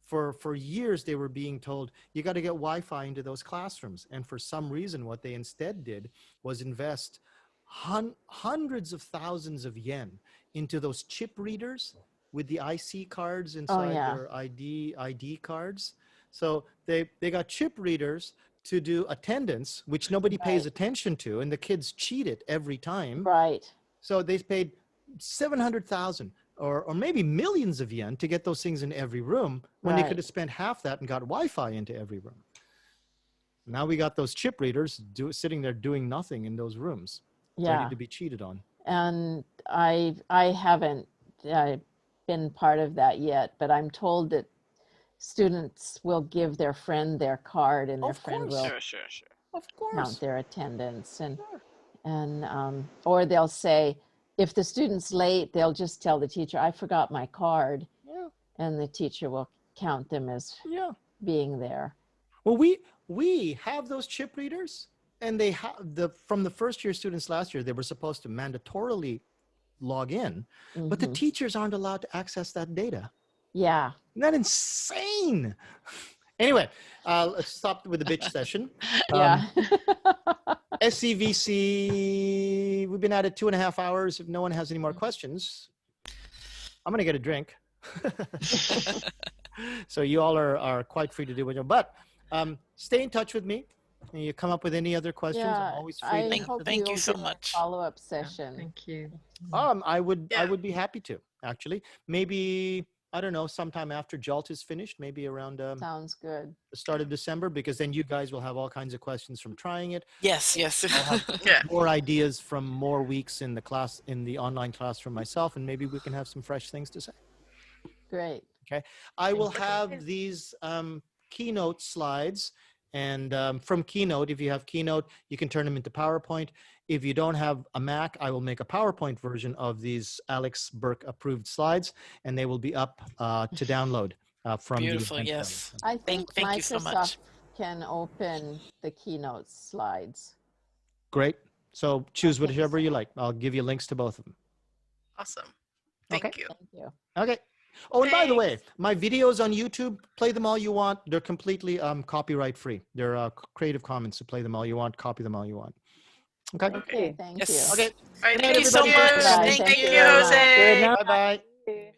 for years they were being told, you got to get Wi-Fi into those classrooms. And for some reason, what they instead did was invest hundreds of thousands of yen into those chip readers with the IC cards inside their ID cards. So they got chip readers to do attendance, which nobody pays attention to, and the kids cheat it every time. Right. So they paid 700,000 or maybe millions of yen to get those things in every room when they could have spent half that and got Wi-Fi into every room. Now we got those chip readers sitting there doing nothing in those rooms, ready to be cheated on. And I haven't been part of that yet, but I'm told that students will give their friend their card, and their friend will count their attendance, and or they'll say, if the student's late, they'll just tell the teacher, I forgot my card, and the teacher will count them as being there. Well, we have those chip readers, and they have from the first year students last year, they were supposed to mandatorily log in, but the teachers aren't allowed to access that data. Yeah. Isn't that insane? Anyway, let's stop with the bitch session. SCVC, we've been at it 2.5 hours. If no one has any more questions, I'm going to get a drink. So you all are quite free to do what you want. But stay in touch with me. And you come up with any other questions, I'm always free. Thank you so much. Follow-up session. Thank you. I would be happy to, actually. Maybe, I don't know, sometime after JALT is finished, maybe around sounds good. The start of December, because then you guys will have all kinds of questions from trying it. Yes. I'll have more ideas from more weeks in the class, in the online classroom myself, and maybe we can have some fresh things to say. Great. Okay. I will have these Keynote slides, and from Keynote, if you have Keynote, you can turn them into PowerPoint. If you don't have a Mac, I will make a PowerPoint version of these Alex Burke approved slides, and they will be up to download from Beautiful, the event. yes. I think thank Microsoft you so much. can open the Keynote slides. Great. So choose whichever you like. I'll give you links to both of them. Awesome. Thank you. Thank you. Okay. Oh, and by the way, my videos on YouTube, play them all you want. They're completely copyright free. They're Creative Commons, so play them all you want, copy them all you want. Okay. Okay, thank you. Okay. All right, Good night, thank you so everybody. much. Bye. Thank Thank you, you very much. Jose. Good night. Bye-bye.